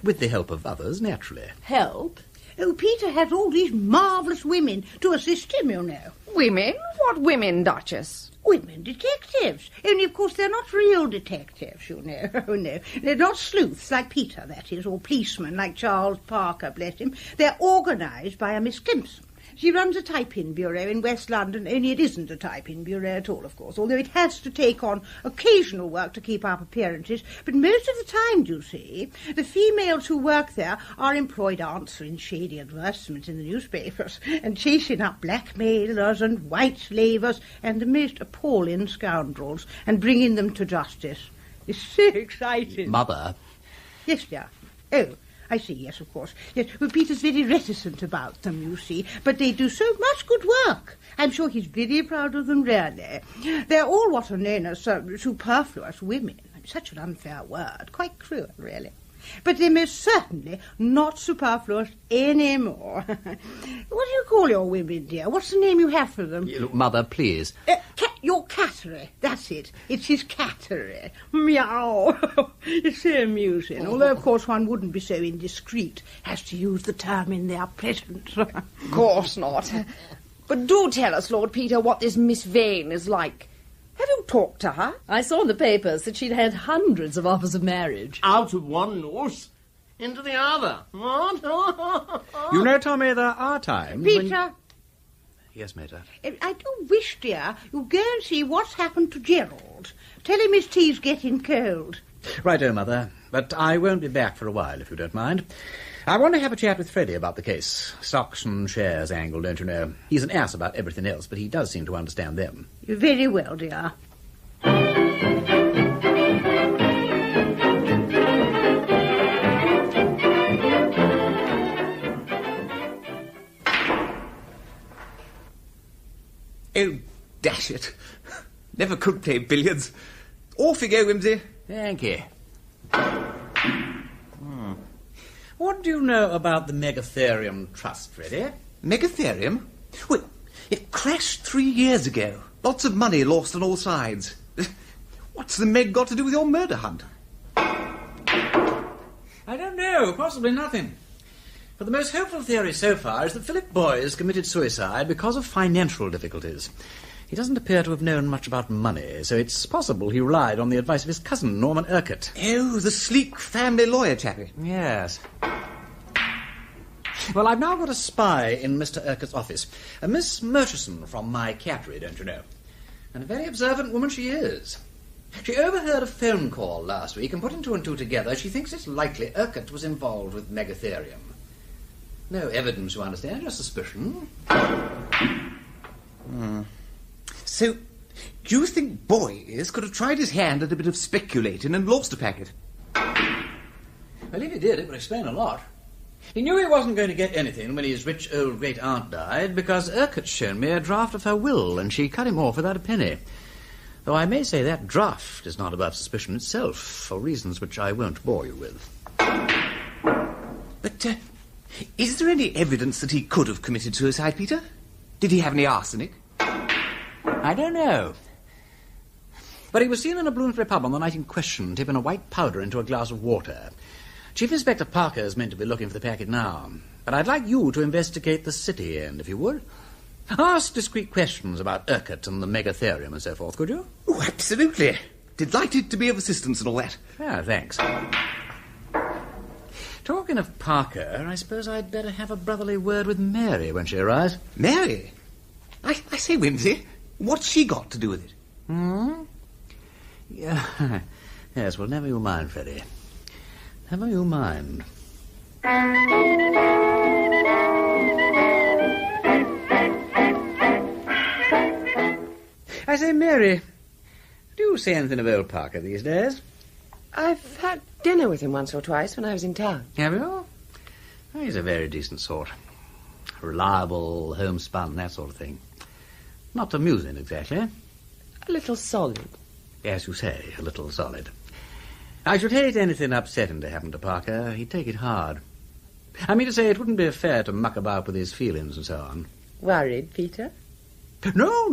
With the help of others, naturally.
Help?
Oh, Peter has all these marvellous women to assist him, you know.
Women? What women, Duchess?
Women detectives. Only, of course, they're not real detectives, you know. Oh, no. They're not sleuths like Peter, that is, or policemen like Charles Parker, bless him. They're organised by a Miss Clemson. She runs a type-in bureau in West London, only it isn't a type-in bureau at all, of course, although it has to take on occasional work to keep up appearances. But most of the time, do you see, the females who work there are employed answering shady advertisements in the newspapers and chasing up blackmailers and white slavers and the most appalling scoundrels and bringing them to justice. It's so exciting.
Mother?
Yes, dear. Oh, I see, yes, of course. Yes, well, Peter's very reticent about them, you see, but they do so much good work. I'm sure he's very proud of them, really. They're all what are known as superfluous women. Such an unfair word, quite cruel, really. But they're most certainly not superfluous anymore. What do you call your women, dear? What's the name you have for them?
Look, Mother, please.
Your cattery. That's it. It's his cattery. Meow. It's so amusing. Although, of course, one wouldn't be so indiscreet as to use the term in their presence.
Of course not. But do tell us, Lord Peter, what this Miss Vane is like. Have you talked to her?
I saw in the papers that she'd had hundreds of offers of marriage.
Out of one nose into the other. What?
You know, Tommy, there are times
Peter.
Yes, Mater.
I do wish, dear, you'd go and see what's happened to Gerald. Tell him his tea's getting cold.
Righto, Mother. But I won't be back for a while, if you don't mind. I want to have a chat with Freddie about the case. Stocks and shares angle, don't you know? He's an ass about everything else, but he does seem to understand them.
Very well, dear.
Oh, dash it. Never could play billiards. Off you go, Wimsey.
Thank you. What do you know about the Megatherium Trust, Freddie?
Megatherium? Well, it crashed 3 years ago. Lots of money lost on all sides. What's the Meg got to do with your murder hunt?
I don't know. Possibly nothing. But the most hopeful theory so far is that Philip Boyce committed suicide because of financial difficulties. He doesn't appear to have known much about money, so it's possible he relied on the advice of his cousin, Norman Urquhart.
Oh, the sleek family lawyer chappie.
Yes. Well, I've now got a spy in Mr. Urquhart's office. A Miss Murchison from my cattery, don't you know? And a very observant woman she is. She overheard a phone call last week and putting two and two together, she thinks it's likely Urquhart was involved with megatherium. No evidence, you understand, just suspicion.
So, do you think Boyce could have tried his hand at a bit of speculating and lost a packet?
Well, if he did, it would explain a lot. He knew he wasn't going to get anything when his rich old great-aunt died because Urquhart's shown me a draft of her will and she cut him off without a penny. Though I may say that draft is not above suspicion itself, for reasons which I won't bore you with.
But, is there any evidence that he could have committed suicide, Peter? Did he have any arsenic?
I don't know. But he was seen in a Bloomsbury pub on the night in question, tipping a white powder into a glass of water. Chief Inspector Parker is meant to be looking for the packet now. But I'd like you to investigate the city end, if you would. Ask discreet questions about Urquhart and the megatherium and so forth, could you?
Oh, absolutely. Delighted to be of assistance and all that.
Ah, thanks. Talking of Parker, I suppose I'd better have a brotherly word with Mary when she arrives.
Mary? I say, Wimsey, what's she got to do with it?
Yeah. Yes, well, never you mind, Freddie. Never you mind. I say, Mary, do you say anything of old Parker these days?
I've had dinner with him once or twice when I was in town.
Have you? Oh, he's a very decent sort. Reliable, homespun, that sort of thing. Not amusing, exactly.
A little solid.
As you say, a little solid. I should hate anything upsetting to happen to Parker. He'd take it hard. I mean to say, it wouldn't be fair to muck about with his feelings and so on.
Worried, Peter?
No.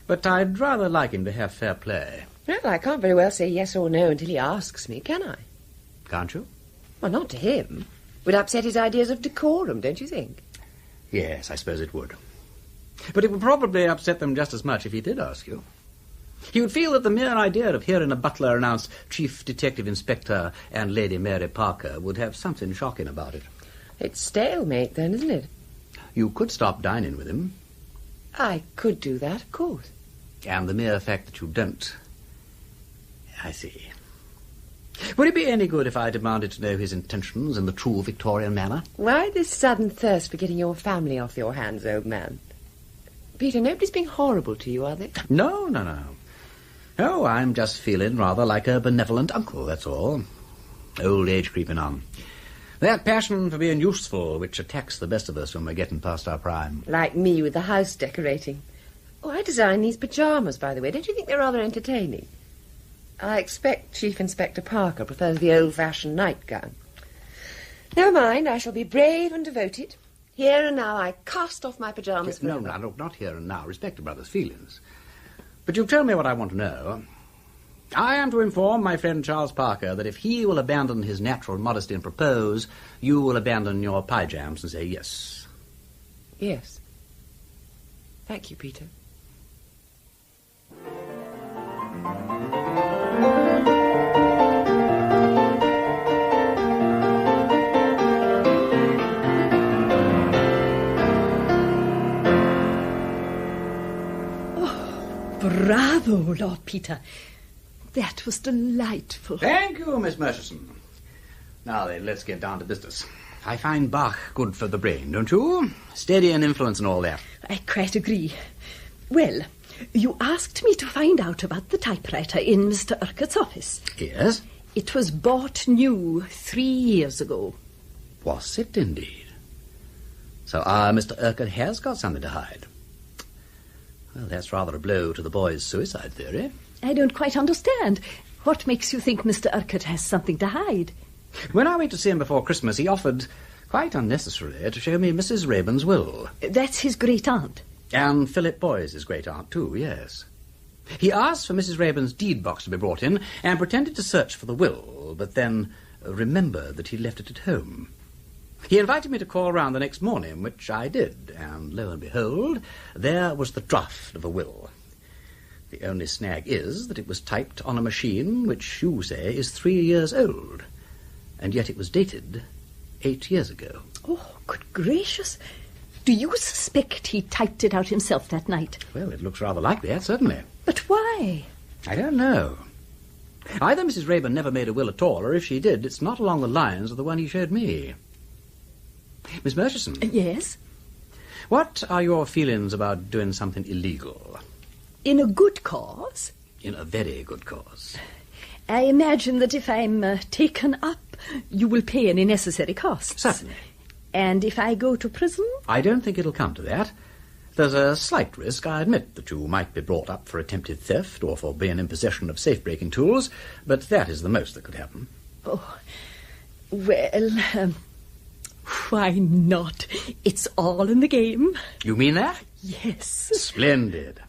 But I'd rather like him to have fair play.
Well, I can't very well say yes or no until he asks me, can I?
Can't you?
Well, not to him. Would upset his ideas of decorum, don't you think?
Yes, I suppose it would. But it would probably upset them just as much if he did ask you. He would feel that the mere idea of hearing a butler announce Chief Detective Inspector and Lady Mary Parker would have something shocking about it.
It's stalemate, then, isn't it?
You could stop dining with him.
I could do that, of course.
And the mere fact that you don't... I see. Would it be any good if I demanded to know his intentions in the true Victorian manner?
Why this sudden thirst for getting your family off your hands, old man? Peter, nobody's being horrible to you, are they?
No. Oh, I'm just feeling rather like a benevolent uncle, that's all. Old age creeping on. That passion for being useful which attacks the best of us when we're getting past our prime.
Like me with the house decorating. Oh, I designed these pyjamas, by the way. Don't you think they're rather entertaining? I expect Chief Inspector Parker prefers the old-fashioned nightgown. Never mind, I shall be brave and devoted. Here and now I cast off my pyjamas
No, not here and now. Respect a brother's feelings. But you tell me what I want to know. I am to inform my friend Charles Parker that if he will abandon his natural modesty and propose, you will abandon your pyjams and say yes.
Yes. Thank you, Peter.
Bravo, Lord Peter. That was delightful.
Thank you, Miss Murchison. Now then, let's get down to business. I find Bach good for the brain, don't you? Steady and influence and all that.
I quite agree. Well, you asked me to find out about the typewriter in Mr. Urquhart's office.
Yes?
It was bought new 3 years ago.
Was it indeed? So Mr. Urquhart has got something to hide. Well, that's rather a blow to the boy's suicide theory.
I don't quite understand. What makes you think Mr. Urquhart has something to hide?
When I went to see him before Christmas, he offered, quite unnecessarily, to show me Mrs. Rayburn's will.
That's his great-aunt.
And Philip Boyce's great-aunt, too, yes. He asked for Mrs. Rayburn's deed box to be brought in and pretended to search for the will, but then remembered that he'd left it at home. He invited me to call round the next morning, which I did, and lo and behold, there was the draft of a will. The only snag is that it was typed on a machine which you say is 3 years old, and yet it was dated 8 years ago.
Oh, good gracious. Do you suspect he typed it out himself that night?
Well, it looks rather like that, certainly.
But why?
I don't know. Either Mrs. Rayburn never made a will at all, or if she did, it's not along the lines of the one he showed me. Miss Murchison?
Yes?
What are your feelings about doing something illegal?
In a good cause?
In a very good cause.
I imagine that if I'm taken up, you will pay any necessary costs.
Certainly.
And if I go to prison?
I don't think it'll come to that. There's a slight risk, I admit, that you might be brought up for attempted theft or for being in possession of safe-breaking tools, but that is the most that could happen.
Oh, well, why not? It's all in the game.
You mean that?
Yes.
Splendid.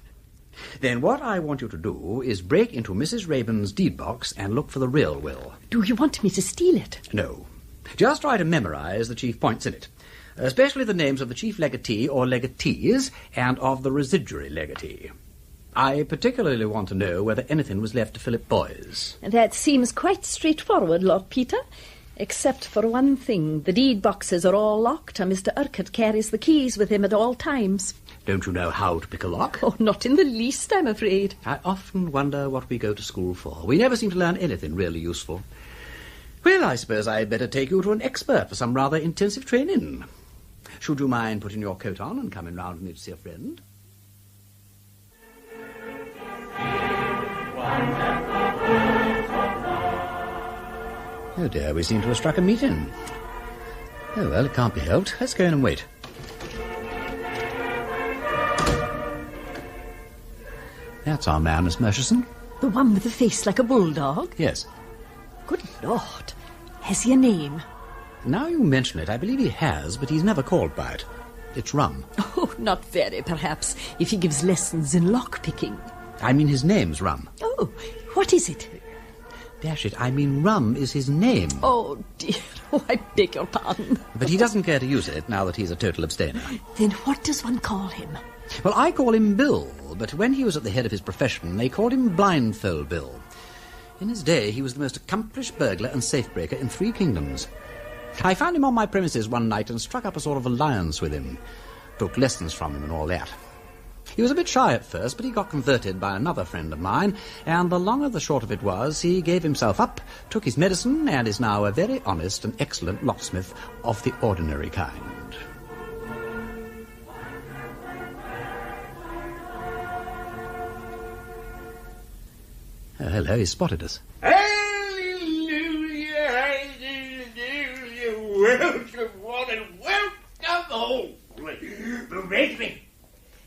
Then what I want you to do is break into Mrs. Rayburn's deed box and look for the real will.
Do you want me to steal it?
No. Just try to memorize the chief points in it, especially the names of the chief legatee or legatees and of the residuary legatee. I particularly want to know whether anything was left to Philip Boyes.
That seems quite straightforward, Lord Peter. Except for one thing. The deed boxes are all locked, and Mr. Urquhart carries the keys with him at all times.
Don't you know how to pick a lock?
Oh, not in the least, I'm afraid.
I often wonder what we go to school for. We never seem to learn anything really useful. Well, I suppose I'd better take you to an expert for some rather intensive training. Should you mind putting your coat on and coming round with me to see a friend? Oh dear, we seem to have struck a meeting. Oh well, it can't be helped. Let's go in and wait. That's our man, Miss Murchison.
The one with the face like a bulldog?
Yes.
Good Lord. Has he a name?
Now you mention it, I believe he has, but he's never called by it. It's Rum.
Oh, not very, perhaps, if he gives lessons in lock-picking.
I mean his name's Rum.
Oh, what is it?
Dash it, I mean Rum is his name.
Oh, dear. Oh, I beg your pardon.
But he doesn't care to use it now that he's a total abstainer.
Then what does one call him?
Well, I call him Bill, but when he was at the head of his profession, they called him Blindfold Bill. In his day, he was the most accomplished burglar and safe-breaker in 3 kingdoms. I found him on my premises one night and struck up a sort of alliance with him. Took lessons from him and all that. He was a bit shy at first, but he got converted by another friend of mine, and the long and the short of it was, he gave himself up, took his medicine, and is now a very honest and excellent locksmith of the ordinary kind. Oh, hello, he spotted us.
Hallelujah, hallelujah, welcome, one and welcome home. Brethren,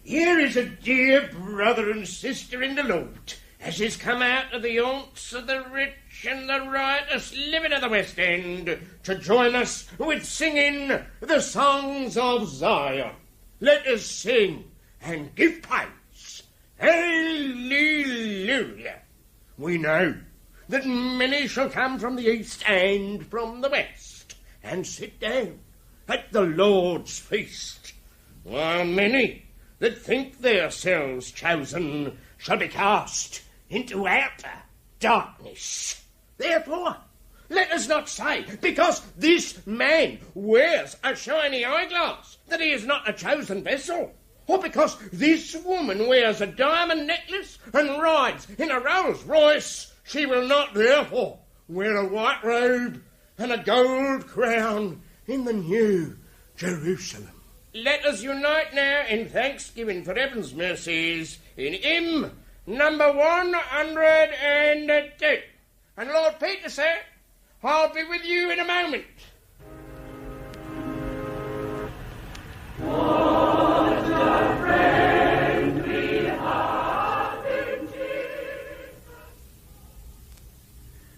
here is a dear brother and sister in the Lord, as has come out of the haunts of the rich and the riotous living of the West End, to join us with singing the songs of Zion. Let us sing and give praise. Hallelujah. We know that many shall come from the east and from the west, and sit down at the Lord's feast, while many that think themselves chosen shall be cast into outer darkness. Therefore, let us not say, because this man wears a shiny eyeglass, that he is not a chosen vessel, or because this woman wears a diamond necklace and rides in a Rolls Royce, she will not therefore wear a white robe and a gold crown in the New Jerusalem. Let us unite now in thanksgiving for heaven's mercies in hymn number 102. And Lord Peter, sir, I'll be with you in a moment.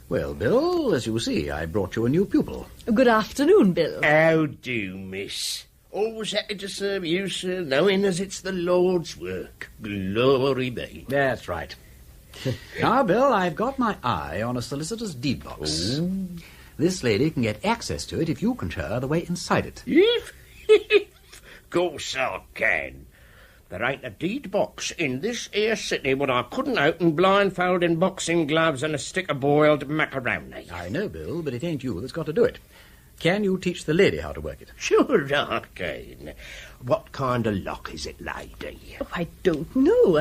Well, Bill, as you see, I brought you a new pupil.
Good afternoon, Bill.
How do, miss? Always happy to serve you, sir, knowing as it's the Lord's work. Glory be.
That's right. Now, Bill, I've got my eye on a solicitor's deed box.
Ooh.
This lady can get access to it if you can show her the way inside it.
Course I can. There ain't a deed box in this here city what I couldn't open blindfold in boxing gloves and a stick of boiled macaroni.
I know, Bill, but it ain't you that's got to do it. Can you teach the lady how to work it?
Sure I can. What kind of lock is it, lady?
Oh, I don't know.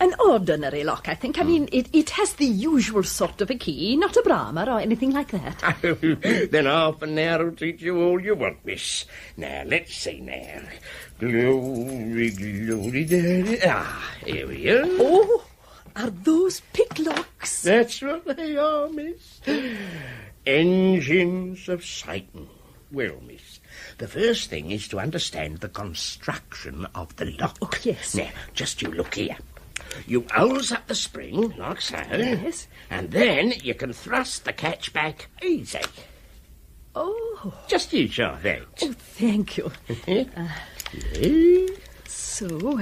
An ordinary lock, I think. I mean, it has the usual sort of a key, not a Brahma or anything like that.
Then half an hour will teach you all you want, miss. Now, let's see now. Glory, glory, glory. Ah, here we are.
Oh, are those picklocks?
That's what they are, miss. Engines of Satan. Well, miss, the first thing is to understand the construction of the lock.
Oh, yes.
Now, just you look here. You hose up the spring, like so.
Yes.
And then you can thrust the catch back easy.
Oh.
Just you try that.
Oh, thank you.
Yes.
So...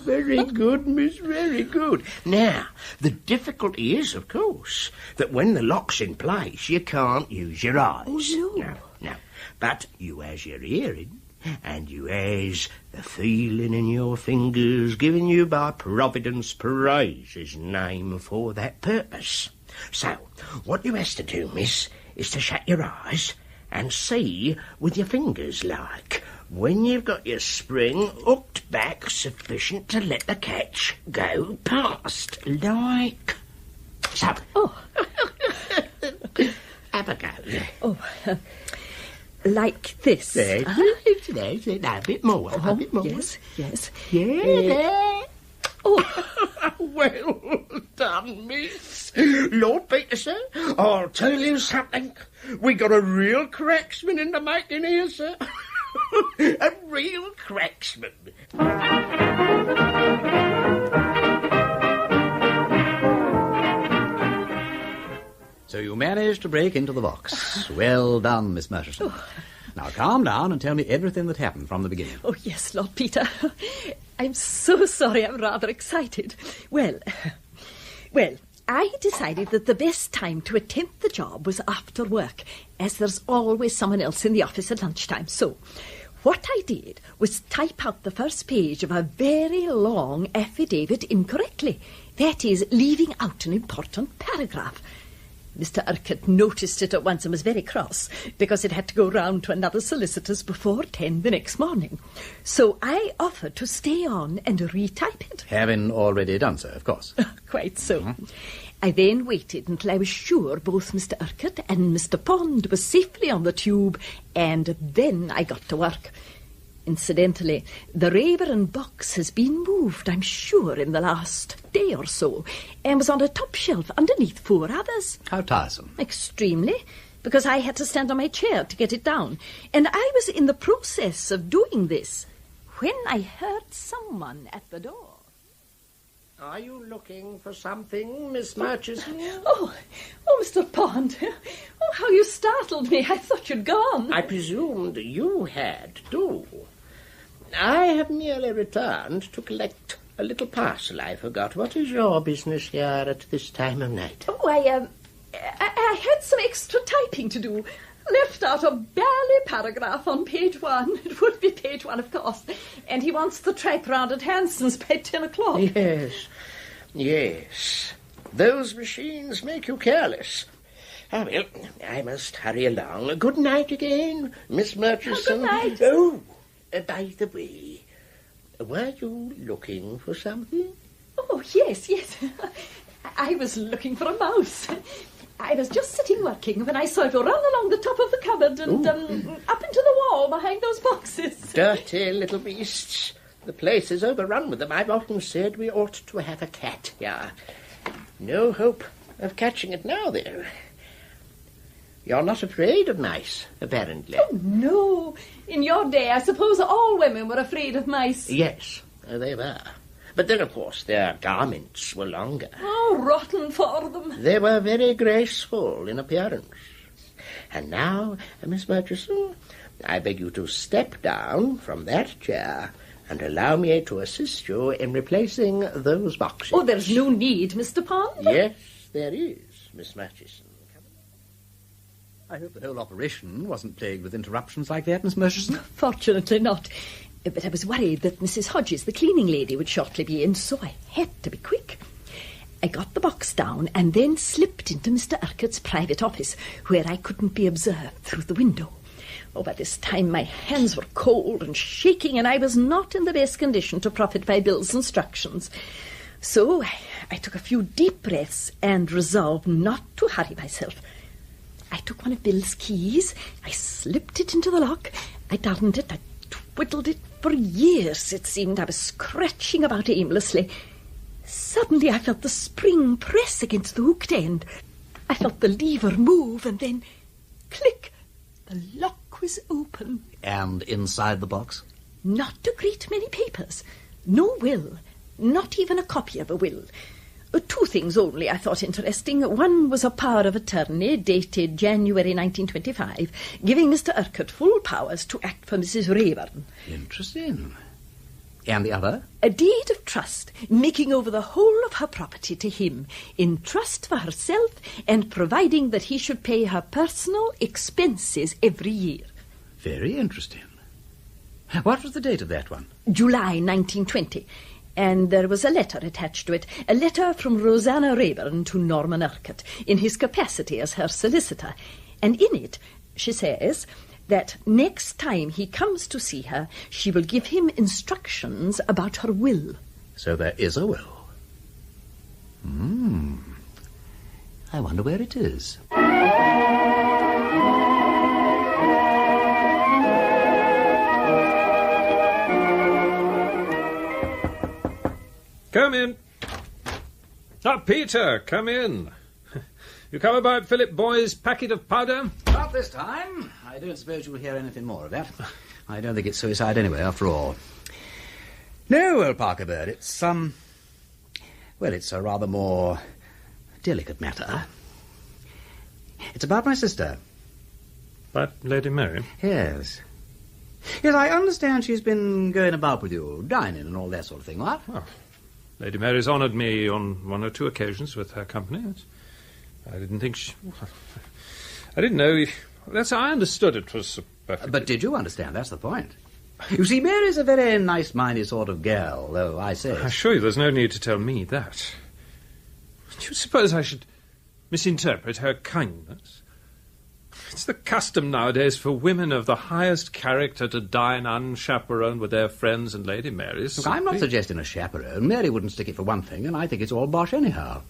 Very good, miss, very good. Now, the difficulty is, of course, that when the lock's in place, you can't use your eyes.
Oh, no.
No. But you has your hearing, and you has the feeling in your fingers given you by Providence Praise his name for that purpose. So, what you has to do, miss, is to shut your eyes and see with your fingers like when you've got your spring hooked back sufficient to let the catch go past, like so.
Oh.
Have a go.
Oh, like this.
There's it. A bit more.
Oh,
a bit more.
Yes, yes.
Yeah.
Oh.
Well done, miss. Lord Peter, sir, I'll tell you something. We got a real cracksman in the making here, sir. A real cracksman.
So you managed to break into the box. Well done, Miss Murchison. Now calm down and tell me everything that happened from the beginning.
Oh, yes, Lord Peter. I'm so sorry. I'm rather excited. Well, I decided that the best time to attempt the job was after work, as there's always someone else in the office at lunchtime. So what I did was type out the first page of a very long affidavit incorrectly. That is, leaving out an important paragraph. Mr. Urquhart noticed it at once and was very cross because it had to go round to another solicitor's before 10 the next morning. So I offered to stay on and retype it.
Having already done so, of course.
Quite so. I then waited until I was sure both Mr. Urquhart and Mr. Pond were safely on the tube, and then I got to work. Incidentally, the Raeburn box has been moved, I'm sure, in the last day or so, and was on a top shelf underneath 4 others.
How tiresome.
Extremely, because I had to stand on my chair to get it down. And I was in the process of doing this when I heard someone at the door.
Are you looking for something, Miss Murchison?
Oh, Mr. Pond. Oh, how you startled me. I thought you'd gone.
I presumed you had, too. I have merely returned to collect a little parcel I forgot. What is your business here at this time of night?
Oh, I had some extra typing to do. Left out a barely paragraph on page 1. It would be page 1, of course. And he wants the type round at Hanson's by 10 o'clock.
Yes. Those machines make you careless. Ah, well, I must hurry along. Good night again, Miss Murchison.
Good night.
Oh, by the way, were you looking for something?
Oh, yes. I was looking for a mouse. I was just sitting working when I saw it run along the top of the cupboard and up into the wall behind those boxes.
Dirty little beasts. The place is overrun with them. I've often said we ought to have a cat here. No hope of catching it now, though. You're not afraid of mice, apparently.
Oh, no. In your day, I suppose all women were afraid of mice.
Yes, they were. But then, of course, their garments were longer.
Oh, rotten for them.
They were very graceful in appearance. And now, Miss Murchison, I beg you to step down from that chair
and allow me to assist you in replacing those boxes.
Oh, there's no need, Mr. Pond.
Yes, there is, Miss Murchison.
I hope the whole operation wasn't plagued with interruptions like that, Miss Murchison.
Fortunately not. But I was worried that Mrs. Hodges, the cleaning lady, would shortly be in, so I had to be quick. I got the box down and then slipped into Mr. Urquhart's private office, where I couldn't be observed through the window. Oh, by this time my hands were cold and shaking, and I was not in the best condition to profit by Bill's instructions. So I took a few deep breaths and resolved not to hurry myself. I took one of Bill's keys, I slipped it into the lock, I turned it, I twiddled it. For years, it seemed, I was scratching about aimlessly. Suddenly I felt the spring press against the hooked end. I felt the lever move, and then, click, the lock was open.
And inside the box?
Not a great many papers. No will, not even a copy of a will. Two things only I thought interesting. One was a power of attorney dated January 1925, giving Mr. Urquhart full powers to act for Mrs. Rayburn.
Interesting. And the other?
A deed of trust, making over the whole of her property to him, in trust for herself, and providing that he should pay her personal expenses every year.
Very interesting. What was the date of that one?
July 1920. And there was a letter attached to it, a letter from Rosanna Rayburn to Norman Urquhart, in his capacity as her solicitor. And in it, she says that next time he comes to see her, she will give him instructions about her will.
So there is a will. I wonder where it is.
Come in. Peter, come in. You come about Philip Boy's packet of powder?
Not this time. I don't suppose you'll hear anything more of that. I don't think it's suicide anyway, after all. No, well, Parker Bird, it's, well, it's a rather more delicate matter. It's about my sister.
About Lady Mary?
Yes. Yes, I understand she's been going about with you, dining and all that sort of thing, what?
Oh. Lady Mary's honoured me on one or two occasions with her company. I didn't think she... I didn't know... I understood it was perfectly...
But did you understand? That's the point. You see, Mary's a very nice-minded sort of girl, though I say...
I assure you there's no need to tell me that. Do you suppose I should misinterpret her kindness? It's the custom nowadays for women of the highest character to dine unchaperoned with their friends, and Lady Mary's...
Look, I'm not suggesting a chaperone. Mary wouldn't stick it for one thing, and I think it's all bosh anyhow.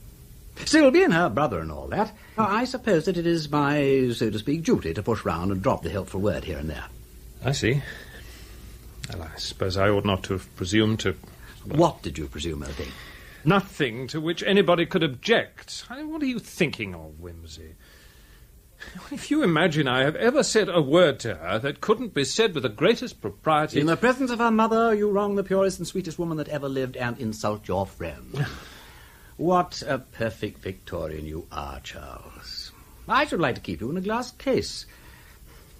Still, being her brother and all that, I suppose that it is my, so to speak, duty to push round and drop the helpful word here and there.
I see. Well, I suppose I ought not to have presumed to...
What did you presume, Elfie?
Nothing to which anybody could object. What are you thinking of, Wimsey? If you imagine I have ever said a word to her that couldn't be said with the greatest propriety...
In the presence of her mother, you wrong the purest and sweetest woman that ever lived and insult your friend. What a perfect Victorian you are, Charles. I should like to keep you in a glass case.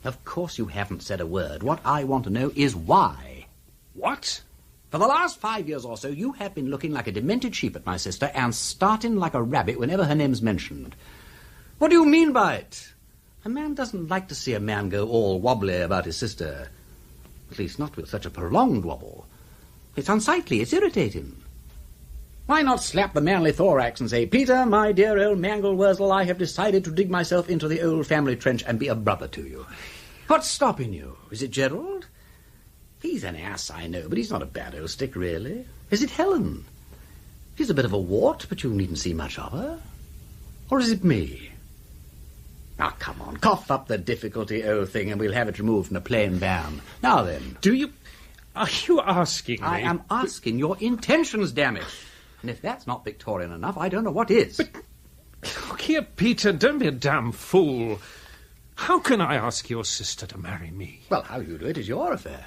Of course you haven't said a word. What I want to know is why.
What?
For the last 5 years or so, you have been looking like a demented sheep at my sister and starting like a rabbit whenever her name's mentioned. What do you mean by it? A man doesn't like to see a man go all wobbly about his sister. At least not with such a prolonged wobble. It's unsightly, it's irritating. Why not slap the manly thorax and say, Peter, my dear old mangle wurzel, I have decided to dig myself into the old family trench and be a brother to you. What's stopping you? Is it Gerald? He's an ass, I know, but he's not a bad old stick, really. Is it Helen? She's a bit of a wart, but you needn't see much of her. Or is it me? Now, come on, cough up the difficulty, old thing, and we'll have it removed in a plain van. Now then.
Are you asking me?
I am asking your intentions, damn it. And if that's not Victorian enough, I don't know what is.
But, look here, Peter, don't be a damn fool. How can I ask your sister to marry me?
Well, how you do it is your affair.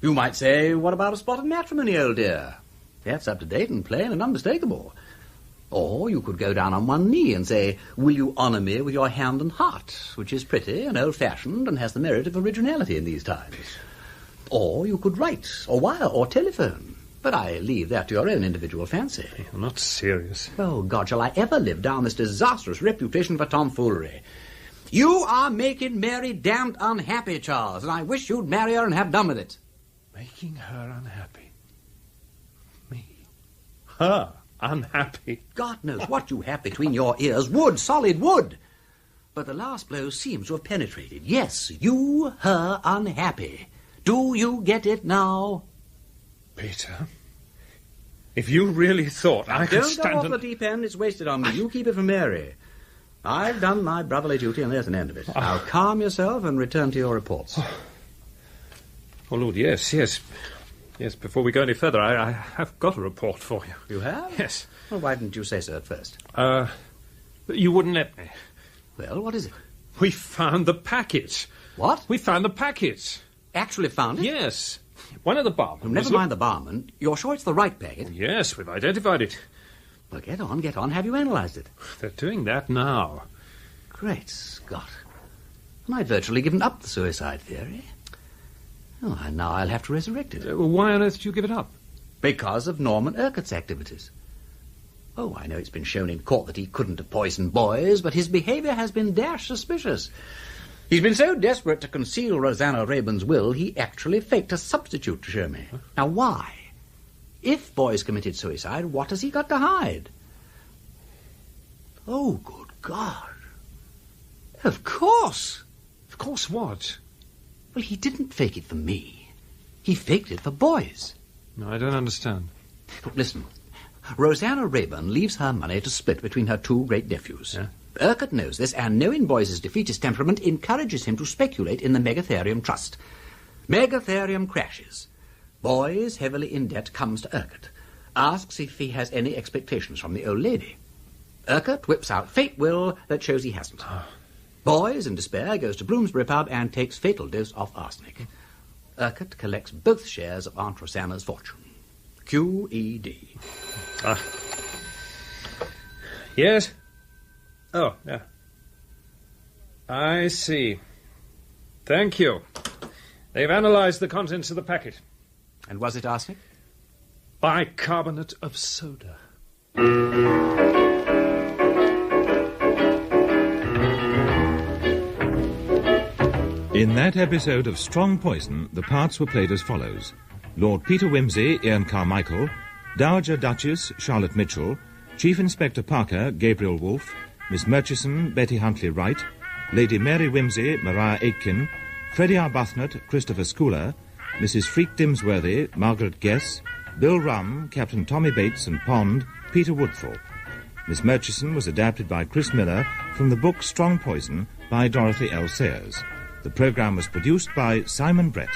You might say, what about a spotted matrimony, old dear? That's up to date and plain and unmistakable. Or you could go down on one knee and say, will you honour me with your hand and heart, which is pretty and old-fashioned and has the merit of originality in these times. Or you could write, or wire, or telephone. But I leave that to your own individual fancy.
You're not serious.
Oh, God, shall I ever live down this disastrous reputation for tomfoolery? You are making Mary damned unhappy, Charles, and I wish you'd marry her and have done with it.
Making her unhappy? Me? Her unhappy?
God knows what you have between your ears. Wood, solid wood. But the last blow seems to have penetrated. Yes, you, her unhappy. Do you get it now?
Peter, if you really thought I could stand...
Don't go off the deep end. It's wasted on me. You keep it from Mary. I've done my brotherly duty, and there's an end of it. Now calm yourself and return to your reports.
Oh, Lord, yes. Yes, before we go any further, I have got a report for you.
You have?
Yes.
Well, why didn't you say so at first?
You wouldn't let me.
Well, what is it?
We found the packet.
What?
We found the packet.
Actually found it?
Yes. One of the barmen...
Never mind the barman. You're sure it's the right packet?
Oh, yes, we've identified it.
Well, get on. Have you analysed it?
They're doing that now.
Great Scott. And I'd virtually given up the suicide theory. Oh, and now I'll have to resurrect it.
Why on earth did you give it up?
Because of Norman Urquhart's activities. Oh, I know it's been shown in court that he couldn't have poisoned boys, but his behaviour has been dash suspicious. He's been so desperate to conceal Rosanna Rayburn's will, he actually faked a substitute to show me. Now, why? If boys committed suicide, what has he got to hide? Oh, good God. Of course.
Of course what?
Well, he didn't fake it for me. He faked it for boys.
No, I don't understand.
Look, listen. Rosanna Rayburn leaves her money to split between her two great nephews.
Yeah?
Urquhart knows this, and knowing Boyce's defeatist temperament encourages him to speculate in the Megatherium Trust. Megatherium crashes. Boyce, heavily in debt, comes to Urquhart, asks if he has any expectations from the old lady. Urquhart whips out fate will that shows he hasn't. Boyce, in despair, goes to Bloomsbury pub and takes fatal dose of arsenic. Urquhart collects both shares of Aunt Rosanna's fortune. Q.E.D.
Yes? Oh, yeah. I see. Thank you. They've analysed the contents of the packet.
And was it arsenic?
Bicarbonate of soda.
In that episode of Strong Poison, the parts were played as follows. Lord Peter Wimsey, Ian Carmichael, Dowager Duchess, Charlotte Mitchell, Chief Inspector Parker, Gabriel Wolfe, Miss Murchison, Betty Huntley-Wright, Lady Mary Wimsey, Maria Aitken, Freddie Arbuthnot, Christopher Schooler, Mrs. Freak Dimsworthy, Margaret Guess, Bill Rum, Captain Tommy Bates and Pond, Peter Woodthorpe. Miss Murchison was adapted by Chris Miller from the book Strong Poison by Dorothy L. Sayers. The programme was produced by Simon Brett.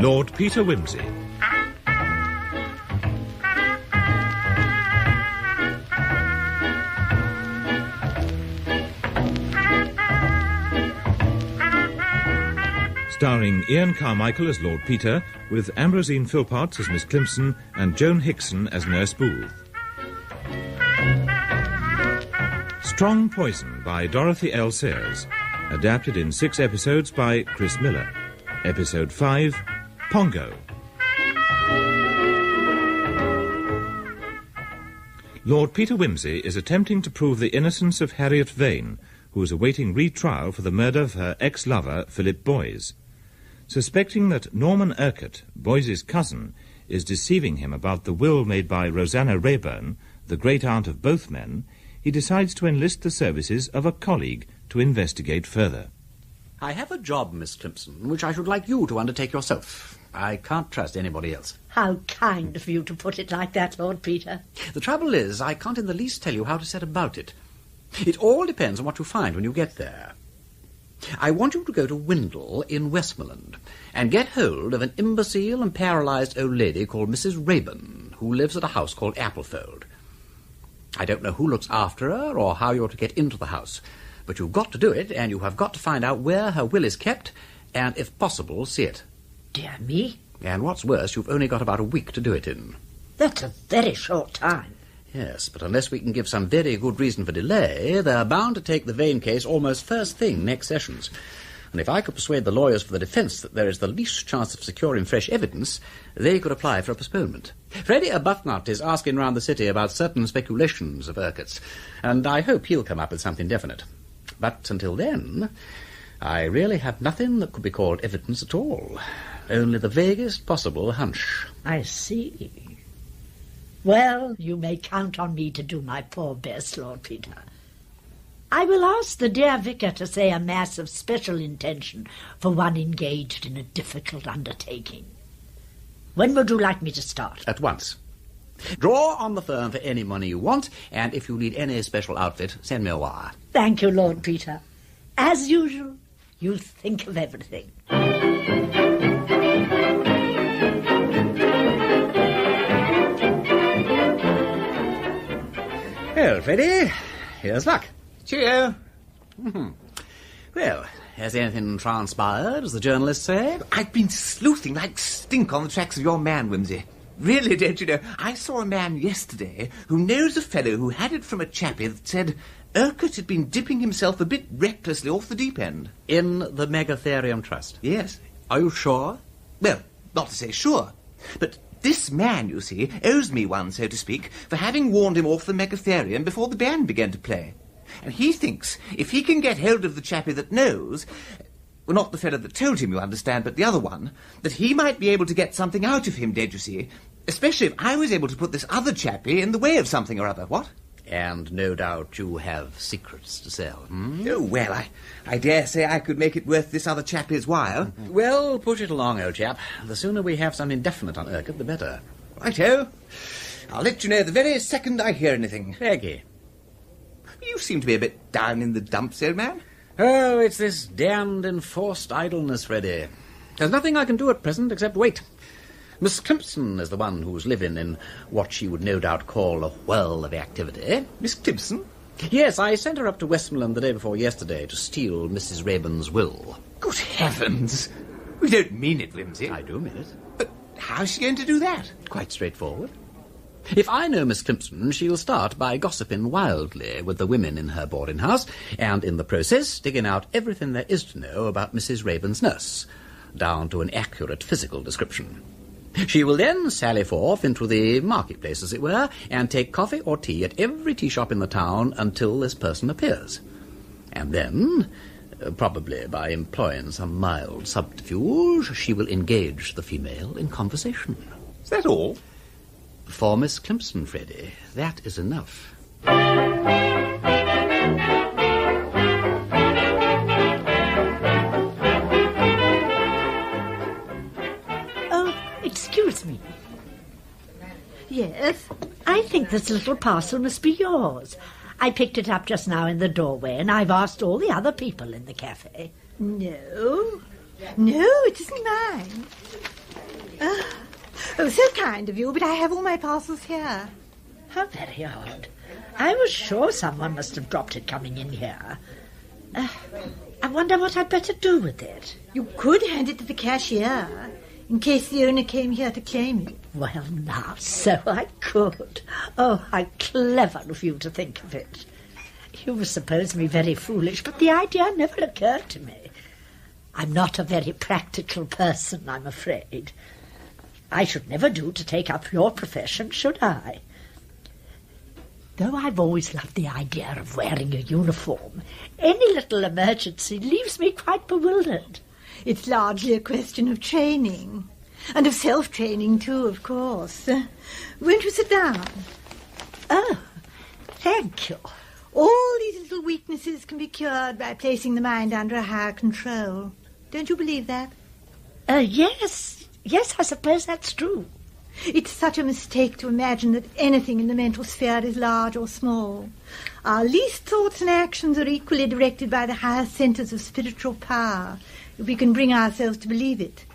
Lord Peter Wimsey. Starring Ian Carmichael as Lord Peter, with Ambrosine Philpotts as Miss Climson and Joan Hickson as Nurse Booth. Strong Poison by Dorothy L. Sayers, adapted in 6 episodes by Chris Miller. Episode 5, Pongo. Lord Peter Wimsey is attempting to prove the innocence of Harriet Vane, who is awaiting retrial for the murder of her ex-lover, Philip Boyce. Suspecting that Norman Urquhart, Boyce's cousin, is deceiving him about the will made by Rosanna Rayburn, the great-aunt of both men, he decides to enlist the services of a colleague to investigate further.
I have a job, Miss Climson, which I should like you to undertake yourself. I can't trust anybody else.
How kind of you to put it like that, Lord Peter.
The trouble is, I can't in the least tell you how to set about it. It all depends on what you find when you get there. I want you to go to Windle in Westmoreland and get hold of an imbecile and paralysed old lady called Mrs. Rayburn, who lives at a house called Applefold. I don't know who looks after her or how you're to get into the house, but you've got to do it, and you have got to find out where her will is kept and, if possible, see it.
Dear me,
And what's worse, you've only got about a week to do it in.
That's a very short time.
Yes, but unless we can give some very good reason for delay, they're bound to take the Vane case almost first thing next sessions. And if I could persuade the lawyers for the defence that there is the least chance of securing fresh evidence, they could apply for a postponement. Freddie Arbuthnot is asking round the city about certain speculations of Urquhart's, and I hope he'll come up with something definite. But until then, I really have nothing that could be called evidence at all. Only the vaguest possible hunch.
I see. Well, you may count on me to do my poor best, Lord Peter. I will ask the dear vicar to say a mass of special intention for one engaged in a difficult undertaking. When would you like me to start?
At once. Draw on the firm for any money you want, and if you need any special outfit, send me a wire.
Thank you, Lord Peter. As usual, you think of everything.
Well, Freddie, here's luck.
Cheerio.
Well, has anything transpired, as the journalists say?
I've been sleuthing like stink on the tracks of your man, Wimsey. Really, don't you know, I saw a man yesterday who knows a fellow who had it from a chappie that said Urquhart had been dipping himself a bit recklessly off the deep end.
In the Megatherium Trust?
Yes.
Are you sure?
Well, not to say sure, but this man, you see, owes me one, so to speak, for having warned him off the Megatherium before the band began to play. And he thinks if he can get hold of the chappie that knows, well, not the fellow that told him, you understand, but the other one, that he might be able to get something out of him, don't you see? Especially if I was able to put this other chappie in the way of something or other, what?
And no doubt you have secrets to sell, hmm?
Oh, well, I dare say I could make it worth this other chappie's while.
Well, push it along, old chap. The sooner we have something definite on Urquhart, the better.
Righto. I'll let you know the very second I hear anything.
Peggy.
You seem to be a bit down in the dumps, old man.
Oh, it's this damned enforced idleness, Freddie. There's nothing I can do at present except wait. Miss Climpson is the one who's living in what she would no doubt call a whirl of activity.
Miss Climpson?
Yes, I sent her up to Westmoreland the day before yesterday to steal Mrs. Rayburn's will.
Good heavens! We don't mean it, Wimsey.
I do mean it.
But how's she going to do that?
Quite straightforward. If I know Miss Climpson, she'll start by gossiping wildly with the women in her boarding house, and in the process digging out everything there is to know about Mrs. Rayburn's nurse, down to an accurate physical description. She will then sally forth into the marketplace, as it were, and take coffee or tea at every tea shop in the town until this person appears. And then, probably by employing some mild subterfuge, she will engage the female in conversation.
Is that all?
For Miss Climpson, Freddie, that is enough.
Oh, excuse me. Yes? I think this little parcel must be yours. I picked it up just now in the doorway, and I've asked all the other people in the cafe.
No, it isn't mine. Oh, so kind of you, but I have all my parcels here.
How very odd. I was sure someone must have dropped it coming in here. I wonder what I'd better do with it.
You could hand it to the cashier, in case the owner came here to claim it.
Well, now, so I could. Oh, how clever of you to think of it. You suppose me very foolish, but the idea never occurred to me. I'm not a very practical person, I'm afraid. I should never do to take up your profession, should I? Though I've always loved the idea of wearing a uniform, any little emergency leaves me quite bewildered.
It's largely a question of training. And of self-training, too, of course. Won't you sit down?
Oh, thank you.
All these little weaknesses can be cured by placing the mind under a higher control. Don't you believe that?
Yes, I suppose that's true.
It's such a mistake to imagine that anything in the mental sphere is large or small. Our least thoughts and actions are equally directed by the higher centres of spiritual power, if we can bring ourselves to believe it.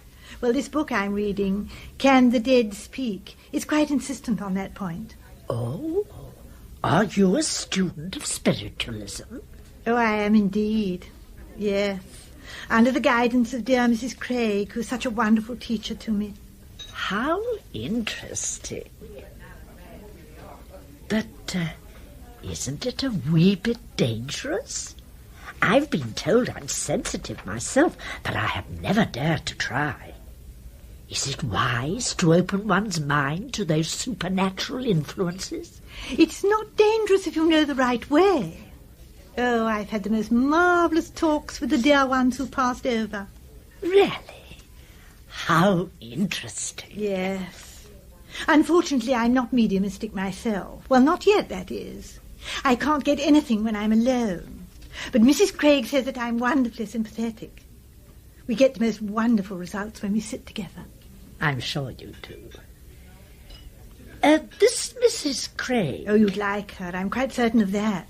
Well, this book I'm reading, Can the Dead Speak, is quite insistent on that point.
Oh, are you a student of spiritualism?
Oh, I am indeed. Yes, under the guidance of dear Mrs. Craig, who's such a wonderful teacher to me.
How interesting. But isn't it a wee bit dangerous? I've been told I'm sensitive myself, but I have never dared to try. Is it wise to open one's mind to those supernatural influences?
It's not dangerous if you know the right way. Oh, I've had the most marvellous talks with the dear ones who passed over.
Really? How interesting.
Yes. Unfortunately, I'm not mediumistic myself. Well, not yet, that is. I can't get anything when I'm alone. But Mrs. Craig says that I'm wonderfully sympathetic. We get the most wonderful results when we sit together.
I'm sure you do. This Mrs. Craig...
Oh, you'd like her. I'm quite certain of that.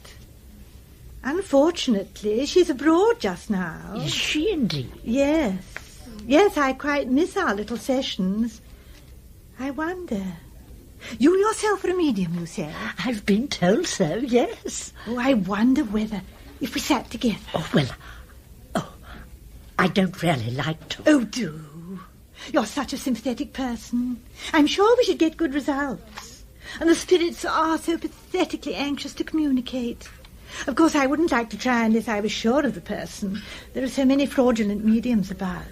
Unfortunately, she's abroad just now.
Is she indeed?
Yes. Yes, I quite miss our little sessions. I wonder... You yourself are a medium, you say?
I've been told so, yes.
Oh, I wonder whether... If we sat together...
Oh, well... Oh, I don't really like to.
Oh, do. You're such a sympathetic person. I'm sure we should get good results. And the spirits are so pathetically anxious to communicate. Of course, I wouldn't like to try unless I was sure of the person. There are so many fraudulent mediums about.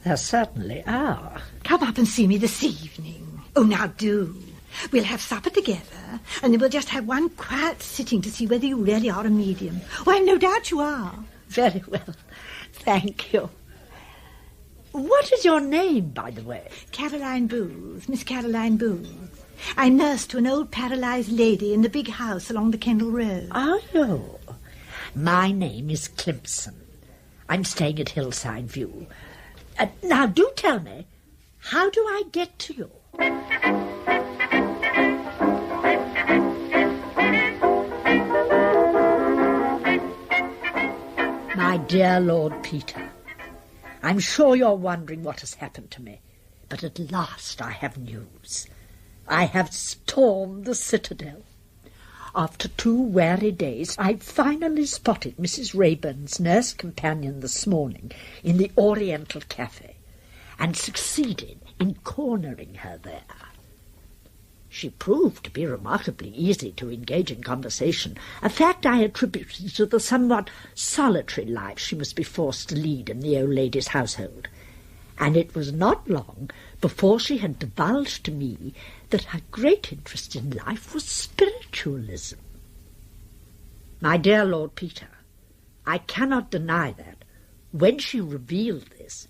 There certainly are.
Come up and see me this evening. Oh, now do. We'll have supper together, and then we'll just have one quiet sitting to see whether you really are a medium. Well, no doubt you are.
Very well. Thank you. What is your name, by the way?
Caroline Booth, Miss Caroline Booth. I'm nurse to an old paralysed lady in the big house along the Kendall Road.
Are you? My name is Climpson. I'm staying at Hillside View. Now, do tell me, how do I get to you? My dear Lord Peter, I'm sure you're wondering what has happened to me, but at last I have news. I have stormed the citadel. After 2 weary days, I finally spotted Mrs. Rayburn's nurse companion this morning in the Oriental Cafe and succeeded in cornering her there. She proved to be remarkably easy to engage in conversation, a fact I attributed to the somewhat solitary life she must be forced to lead in the old lady's household. And it was not long before she had divulged to me that her great interest in life was spiritualism. My dear Lord Peter, I cannot deny that, when she revealed this,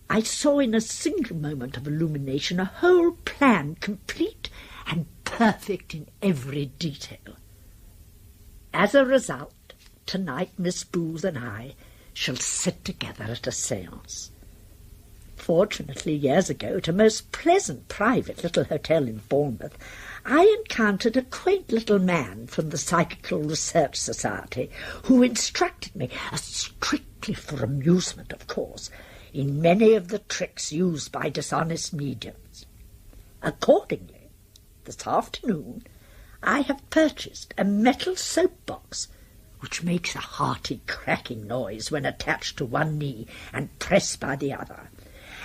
I saw in a single moment of illumination a whole plan complete and perfect in every detail. As a result, tonight Miss Booth and I shall sit together at a séance. Fortunately, years ago, at a most pleasant private little hotel in Bournemouth, I encountered a quaint little man from the Psychical Research Society who instructed me, strictly for amusement, of course, in many of the tricks used by dishonest mediums. Accordingly, this afternoon, I have purchased a metal soapbox which makes a hearty cracking noise when attached to one knee and pressed by the other,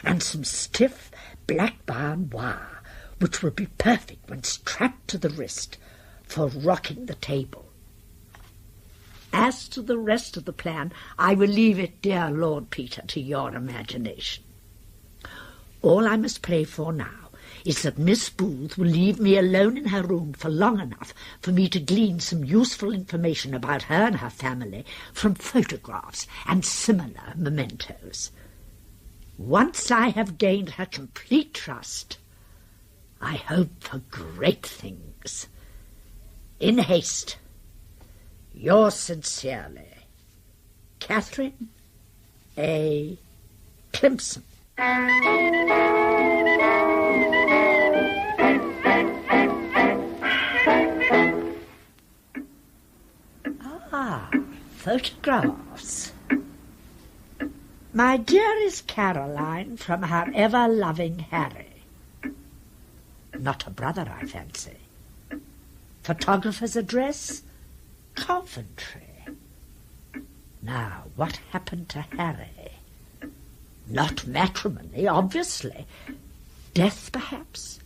and some stiff black barn wire which will be perfect when strapped to the wrist for rocking the table. As to the rest of the plan, I will leave it, dear Lord Peter, to your imagination. All I must pray for now is that Miss Booth will leave me alone in her room for long enough for me to glean some useful information about her and her family from photographs and similar mementos. Once I have gained her complete trust, I hope for great things. In haste, yours sincerely, Catherine A. Climpson. Photographs. My dearest Caroline, from her ever-loving Harry. Not a brother, I fancy. Photographer's address? Coventry. Now, what happened to Harry? Not matrimony, obviously. Death, perhaps?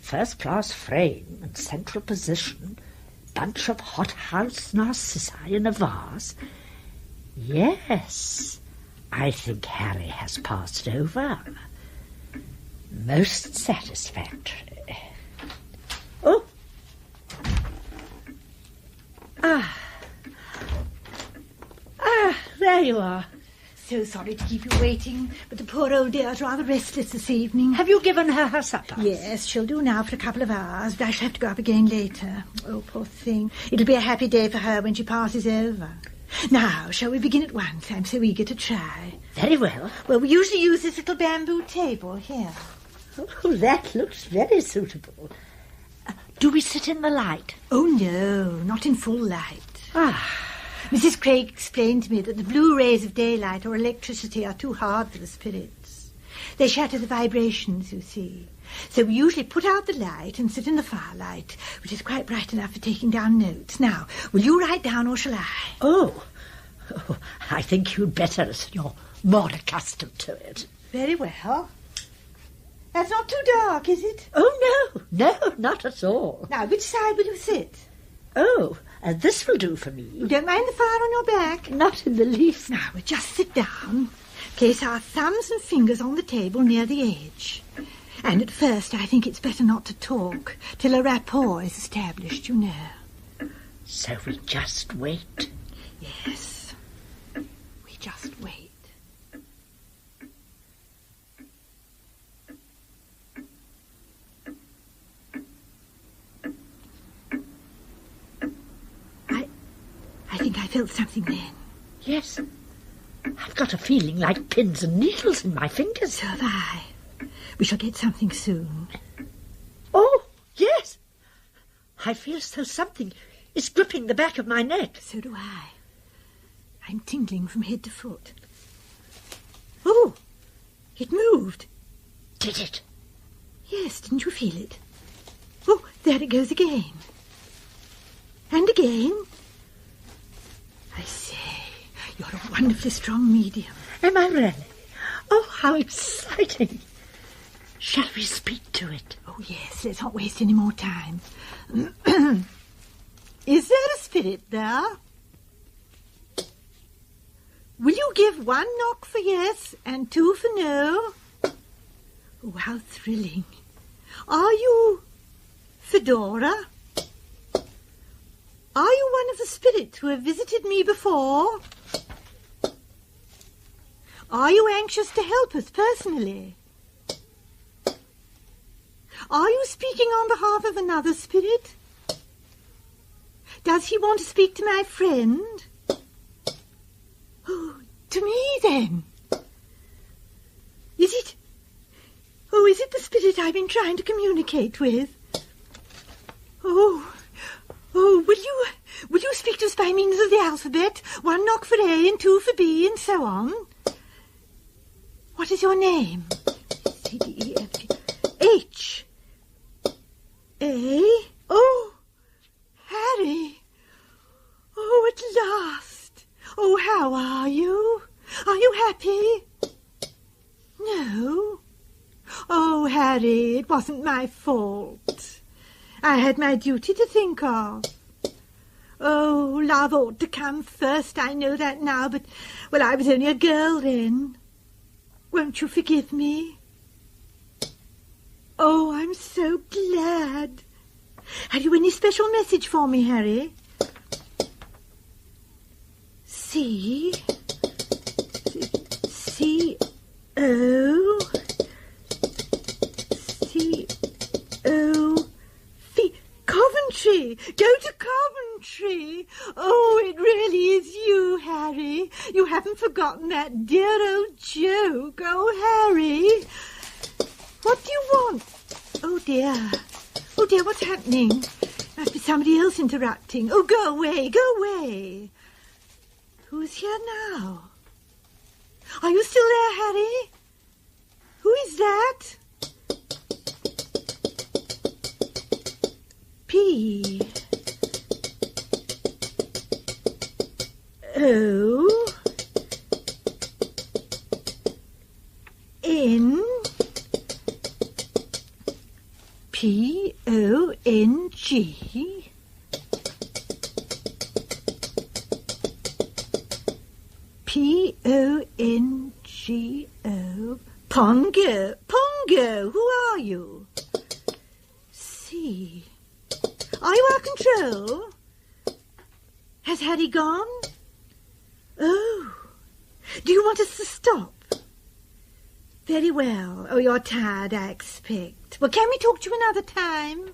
First-class frame and central position, bunch of hothouse narcissi in a vase. Yes, I think Harry has passed over. Most satisfactory. Oh! There you are.
So sorry to keep you waiting, but the poor old dear's rather restless this evening.
Have you given her her supper?
Yes, she'll do now for a couple of hours, but I shall have to go up again later. Oh, poor thing. It'll be a happy day for her when she passes over. Now, shall we begin at once? I'm so eager to try.
Very well.
Well, we usually use this little bamboo table here.
Oh, that looks very suitable. Do we sit in the light?
Oh, no, not in full light. Mrs. Craig explained to me that the blue rays of daylight or electricity are too hard for the spirits. They shatter the vibrations, you see. So we usually put out the light and sit in the firelight, which is quite bright enough for taking down notes. Now, will you write down or shall I?
Oh, I think you'd better, as you're more accustomed to it.
Very well. That's not too dark, is it?
Oh, no, not at all.
Now, which side will you sit?
Oh, this will do for me.
You don't mind the fire on your back?
Not in the least.
Now, we'll just sit down, place our thumbs and fingers on the table near the edge. And at first, I think it's better not to talk till a rapport is established, you know.
So we just wait?
Yes, we just wait. I think I felt something then.
Yes. I've got a feeling like pins and needles in my fingers.
So have I. We shall get something soon.
Oh, yes. I feel as though something is gripping the back of my neck.
So do I. I'm tingling from head to foot. Oh, it moved.
Did it?
Yes, didn't you feel it? Oh, there it goes again. And again. I say, you're a wonderfully strong medium.
Am I really? Oh, how exciting. Shall we speak to it?
Oh, yes, let's not waste any more time. Is there a spirit there? Will you give 1 knock for yes and 2 for no? Oh, how thrilling. Are you Fedora? Are you one of the spirits who have visited me before? Are you anxious to help us personally? Are you speaking on behalf of another spirit? Does he want to speak to my friend? Oh, to me then. Is it the spirit I've been trying to communicate with? Oh, will you speak to us by means of the alphabet? 1 knock for A and 2 for B and so on. What is your name? C, D, E, F, G, H. A. Oh, Harry. Oh, at last. Oh, how are you? Are you happy? No. Oh, Harry, it wasn't my fault. I had my duty to think of. Oh, love ought to come first, I know that now, but, well, I was only a girl then. Won't you forgive me? Oh, I'm so glad. Have you any special message for me, Harry? C. O. Coventry! Go to Coventry! Oh, it really is you, Harry. You haven't forgotten that dear old joke. Oh, Harry. What do you want? Oh, dear. Oh, dear, what's happening? Must be somebody else interrupting. Oh, go away, go away. Who's here now? Are you still there, Harry? Who is that? P. O. N. P-O-N-G. P-O-N-G-O. Pongo. Pongo, who are you? C. Are you our control? Has Harry gone? Oh. Do you want us to stop? Very well. Oh, you're tired, I expect. Well, can we talk to you another time?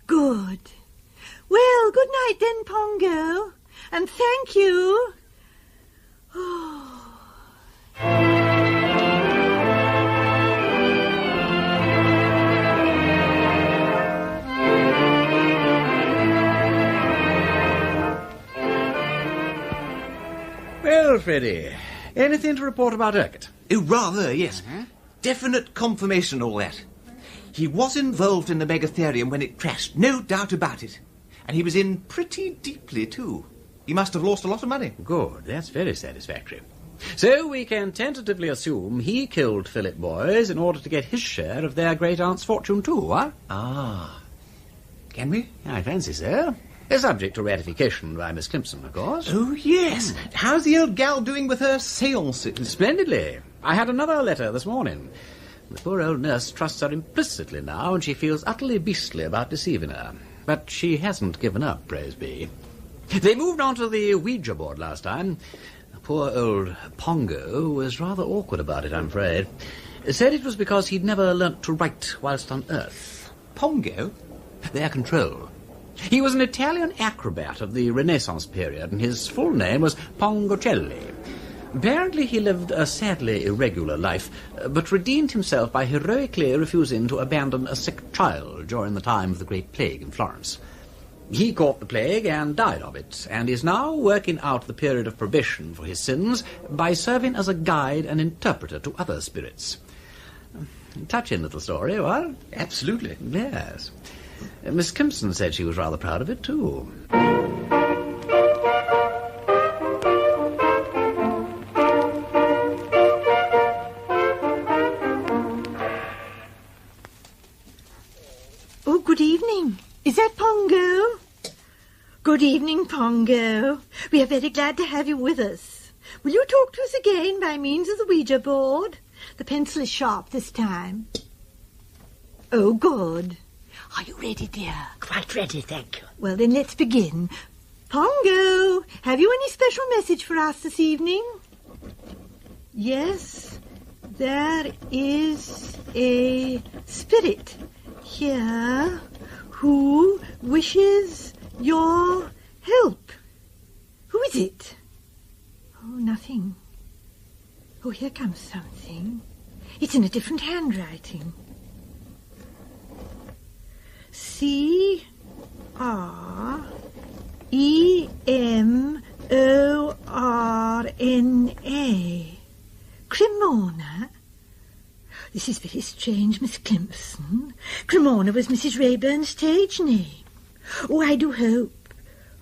Good. Well, good night then, Pongo. And thank you. Oh.
Well, Freddie, anything to report about Urquhart?
Oh, rather, yes. Definite confirmation, all that. He was involved in the megatherium when it crashed, no doubt about it. And he was in pretty deeply, too. He must have lost a lot of money.
Good, that's very satisfactory. So we can tentatively assume he killed Philip Boys in order to get his share of their great-aunt's fortune, too, huh?
Ah. Can we?
I fancy so. Subject to ratification by Miss Climpson, of course.
Oh, yes. How's the old gal doing with her seances?
Splendidly. I had another letter this morning. The poor old nurse trusts her implicitly now, and she feels utterly beastly about deceiving her. But she hasn't given up, praise be. They moved on to the Ouija board last time. The poor old Pongo was rather awkward about it, I'm afraid. Said it was because he'd never learnt to write whilst on Earth.
Pongo?
Their control. He was an Italian acrobat of the Renaissance period, and his full name was Pongocelli. Apparently he lived a sadly irregular life, but redeemed himself by heroically refusing to abandon a sick child during the time of the Great Plague in Florence. He caught the plague and died of it, and is now working out the period of probation for his sins by serving as a guide and interpreter to other spirits. Touching little story, what?
Absolutely.
Yes. Miss Kimpson said she was rather proud of it, too.
Oh, good evening. Is that Pongo? Good evening, Pongo. We are very glad to have you with us. Will you talk to us again by means of the Ouija board? The pencil is sharp this time. Oh, good. Are you ready, dear?
Quite ready, thank you.
Well, then let's begin. Pongo, have you any special message for us this evening? Yes, there is a spirit here who wishes your help. Who is it? Oh, nothing. Oh, here comes something. It's in a different handwriting. C-R-E-M-O-R-N-A. Cremona? This is very strange, Miss Climpson. Cremona was Mrs. Rayburn's stage name. Oh, I do hope.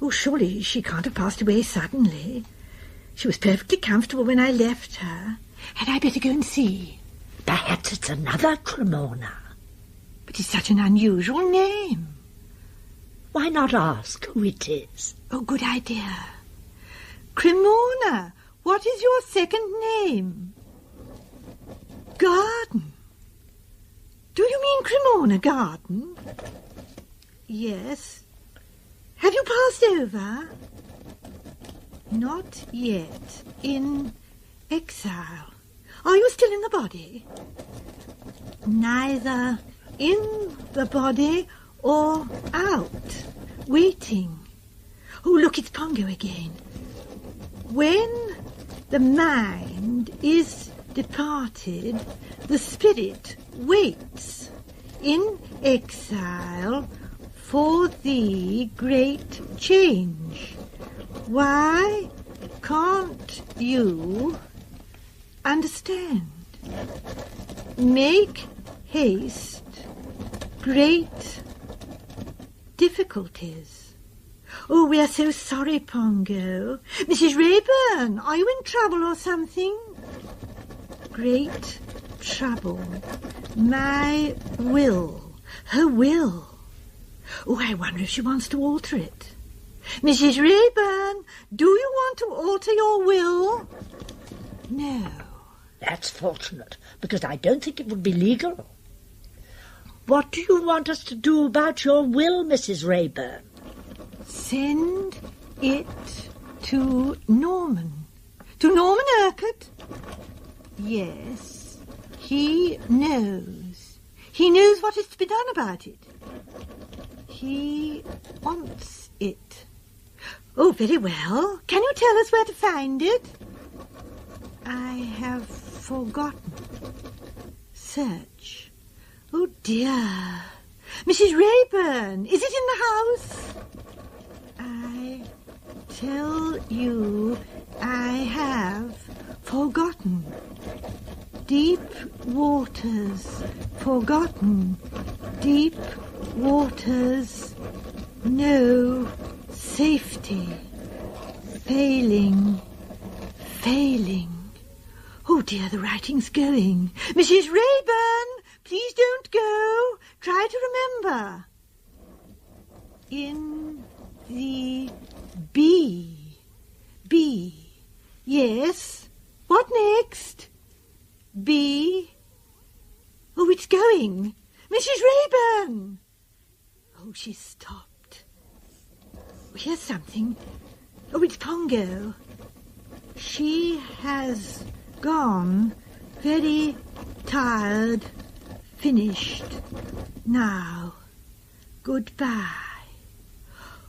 Oh, surely she can't have passed away suddenly. She was perfectly comfortable when I left her. Had I better go and see?
Perhaps it's another Cremona.
But it's such an unusual name.
Why not ask who it is?
Oh, good idea. Cremona, what is your second name? Garden. Do you mean Cremona Garden? Yes. Have you passed over? Not yet. In exile. Are you still in the body? Neither in the body or out. Waiting. Oh, look, it's Pongo again. When the mind is departed, the spirit waits in exile for the great change. Why can't you understand? Make haste, great difficulties. Oh, we are so sorry, Pongo. Mrs. Rayburn, are you in trouble or something? Great trouble. My will Her will. Oh, I wonder if she wants to alter it. Mrs. Rayburn, do you want to alter your will? No.
That's fortunate, because I don't think it would be legal. What do you want us to do about your will, Mrs. Rayburn?
Send it to Norman. To Norman Urquhart? Yes, he knows. He knows what is to be done about it. He wants it. Oh, very well. Can you tell us where to find it? I have forgotten. Search. Oh, dear. Mrs. Rayburn, is it in the house? I tell you, I have forgotten. Deep waters, forgotten. Deep waters, no safety. Failing, failing. Oh, dear, the writing's going. Mrs. Rayburn, please don't go. Try to remember. In the B. B. Yes. What next? B. Oh, it's going. Mrs. Rayburn. Oh, she's stopped. Here's something. Oh, it's Pongo. She has gone. Very tired. Finished. Now. Goodbye.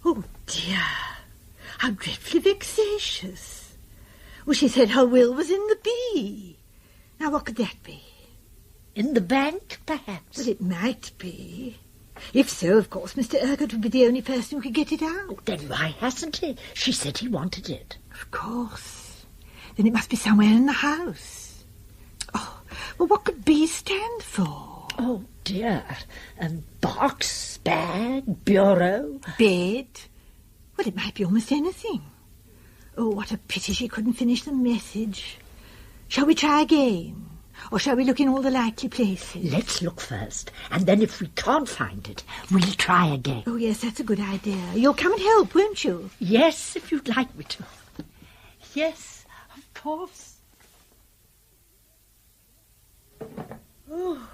Oh, dear. How dreadfully vexatious. Well, she said her will was in the B. Now, what could that be?
In the bank, perhaps?
Well, it might be. If so, of course, Mr. Urquhart would be the only person who could get it out.
Oh, then why hasn't he? She said he wanted it.
Of course. Then it must be somewhere in the house. Oh, well, what could B stand for?
Oh, dear. Box, bag, bureau.
Bed. Well, it might be almost anything. Oh, what a pity she couldn't finish the message. Shall we try again? Or shall we look in all the likely places?
Let's look first, and then if we can't find it, we'll try again.
Oh, yes, that's a good idea. You'll come and help, won't you?
Yes, if you'd like me to. Yes, of course.
Oh,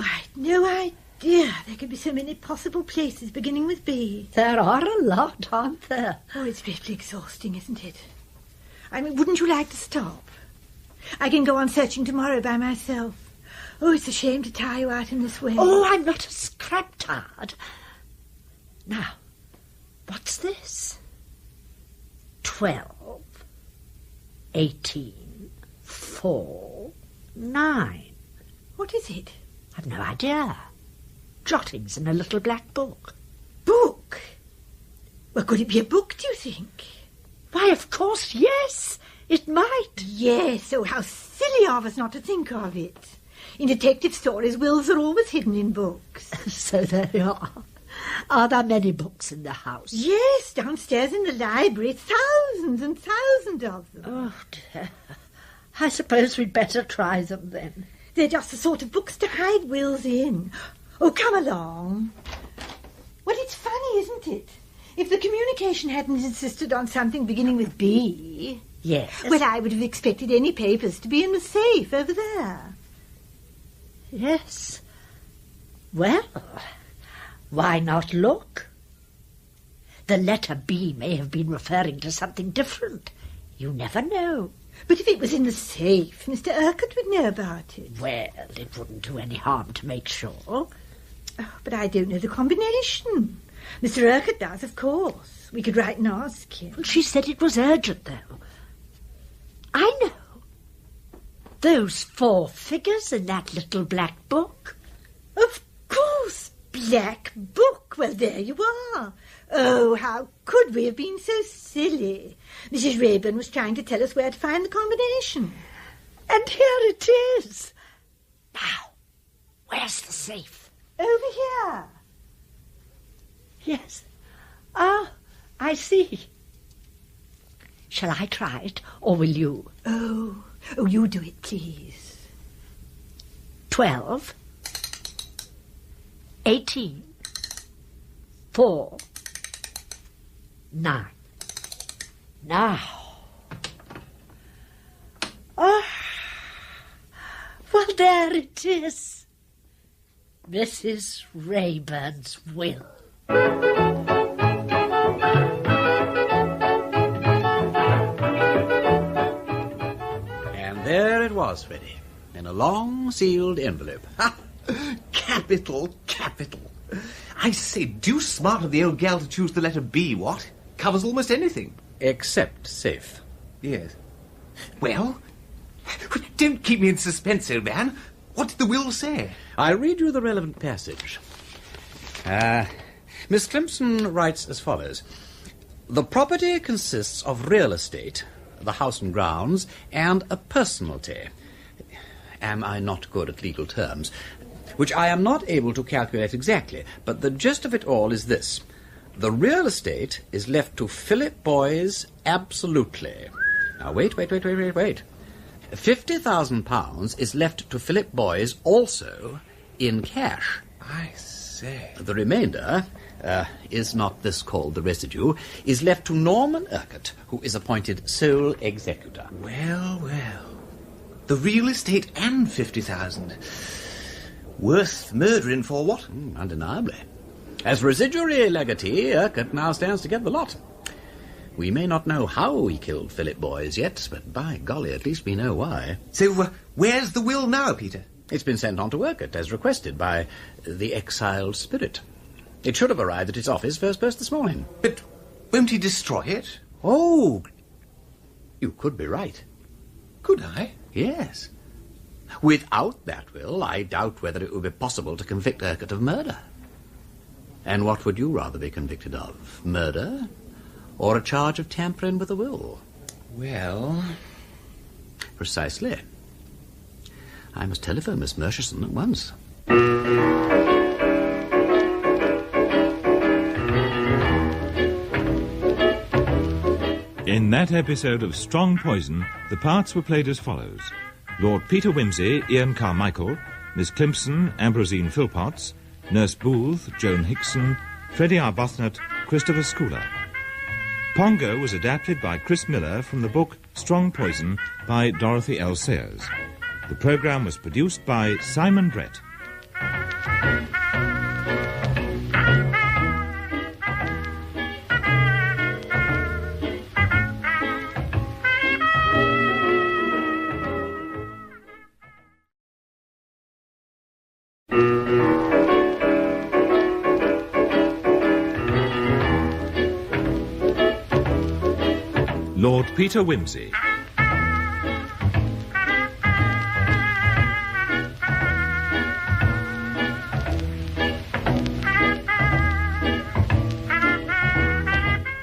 I'd no idea there could be so many possible places beginning with B.
There are a lot, aren't there?
Oh, it's dreadfully exhausting, isn't it? I mean, wouldn't you like to stop? I can go on searching tomorrow by myself. Oh, it's a shame to tire you out in this way.
Oh, I'm not a scrap tired. Now, what's this? 12, 18, 4, 9.
What is it?
I've no idea. Jottings in a little black book.
Book? Well, could it be a book, do you think?
Why, of course, yes. It might.
Yes, oh, how silly of us not to think of it. In detective stories, wills are always hidden in books.
So there you are. Are there many books in the house?
Yes, downstairs in the library, thousands and thousands of them.
Oh, dear. I suppose we'd better try them then.
They're just the sort of books to hide wills in. Oh, come along. Well, it's funny, isn't it? If the communication hadn't insisted on something beginning with B...
Yes.
Well, I would have expected any papers to be in the safe over there.
Yes. Well, why not look? The letter B may have been referring to something different. You never know.
But if it was in the safe, Mr. Urquhart would know about it.
Well, it wouldn't do any harm to make sure.
Oh, but I don't know the combination. Mr. Urquhart does, of course. We could write and ask him.
Well, she said it was urgent, though. I know. Those 4 figures in that little black book.
Of course, black book. Well, there you are. Oh, how could we have been so silly? Mrs. Rayburn was trying to tell us where to find the combination.
And here it is. Now, where's the safe?
Over here.
Yes. Ah, I see. Shall I try it, or will you?
Oh, you do it, please.
12, 18, 4, 9. Now. Ah, well, there it is. Mrs. Rayburn's will.
And there it was, Freddie, in a long sealed envelope.
Ha! Capital, capital. I say, deuce smart of the old gal to choose the letter B, what? Covers almost anything.
Except safe.
Yes. Well, don't keep me in suspense, old man. What did the will say?
I'll read you the relevant passage. Miss Clemson writes as follows. The property consists of real estate, the house and grounds, and a personalty. Am I not good at legal terms? Which I am not able to calculate exactly, but the gist of it all is this. The real estate is left to Philip Boys absolutely. Now, wait. £50,000 is left to Philip Boys also in cash.
I say.
The remainder, is not this called the residue, is left to Norman Urquhart, who is appointed sole executor.
Well. The real estate and 50,000. Worth murdering for what?
Undeniably. As residuary legatee, Urquhart now stands to get the lot. We may not know how he killed Philip Boys yet, but by golly, at least we know why.
So, where's the will now, Peter?
It's been sent on to Urquhart, as requested by the exiled spirit. It should have arrived at his office first post this morning.
But won't he destroy it?
Oh, you could be right.
Could I?
Yes. Without that will, I doubt whether it would be possible to convict Urquhart of murder. And what would you rather be convicted of? Murder? Or a charge of tampering with a will?
Well...
Precisely. I must telephone Miss Murchison at once.
In that episode of Strong Poison, the parts were played as follows. Lord Peter Wimsey, Ian Carmichael, Miss Clemson, Ambrosine Philpotts, Nurse Booth, Joan Hickson, Freddie Arbuthnot, Christopher Schooler. Pongo was adapted by Chris Miller from the book Strong Poison by Dorothy L. Sayers. The programme was produced by Simon Brett. Lord Peter Wimsey.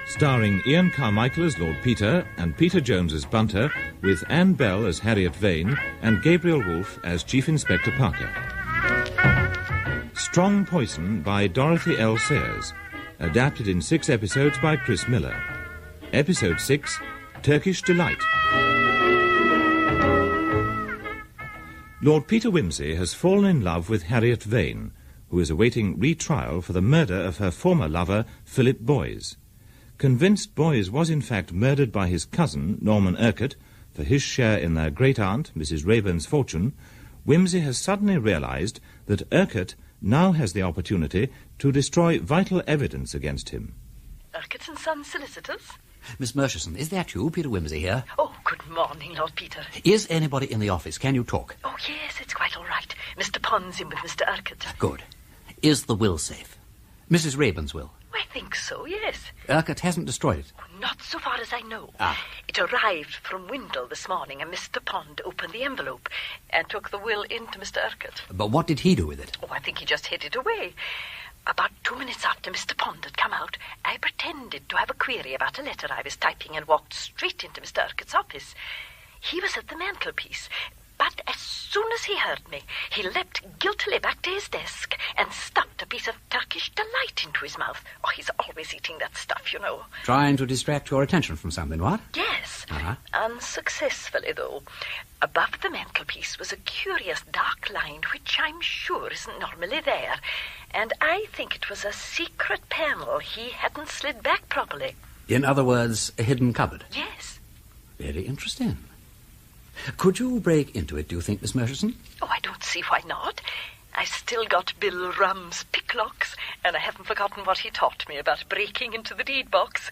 Starring Ian Carmichael as Lord Peter and Peter Jones as Bunter, with Anne Bell as Harriet Vane and Gabriel Wolfe as Chief Inspector Parker. Strong Poison by Dorothy L. Sayers, adapted in 6 episodes by Chris Miller. Episode 6, Turkish Delight. Lord Peter Wimsey has fallen in love with Harriet Vane, who is awaiting retrial for the murder of her former lover, Philip Boys. Convinced Boys was in fact murdered by his cousin, Norman Urquhart, for his share in their great-aunt, Mrs. Rayburn's fortune, Wimsey has suddenly realised that Urquhart now has the opportunity to destroy vital evidence against him.
Urquhart and Sons solicitors?
Miss Murchison, is that you, Peter Wimsey here?
Oh, good morning, Lord Peter.
Is anybody in the office? Can you talk?
Oh, yes, it's quite all right. Mr. Pond's in with Mr. Urquhart.
Good. Is the will safe? Mrs. Rayburn's will?
I think so, yes.
Urquhart hasn't destroyed it?
Not so far as I know.
Ah.
It arrived from Windle this morning, and Mr. Pond opened the envelope and took the will into Mr. Urquhart.
But what did he do with it?
Oh, I think he just hid it away. About 2 minutes after Mr. Pond had come out, I pretended to have a query about a letter I was typing and walked straight into Mr. Urquhart's office. He was at the mantelpiece, but as soon as he heard me, he leapt guiltily back to his desk and stuffed a bit of Turkish delight into his mouth. Oh, he's always eating that stuff, you know.
Trying to distract your attention from something, what?
Yes,
Uh-huh.
unsuccessfully, though. Above the mantelpiece was a curious dark line which I'm sure isn't normally there, and I think it was a secret panel he hadn't slid back properly.
In other words, a hidden cupboard.
Yes.
Very interesting. Could you break into it, do you think, Miss Murchison?
Oh, I don't see why not. I still got Bill Rum's picklocks, and I haven't forgotten what he taught me about breaking into the deed box.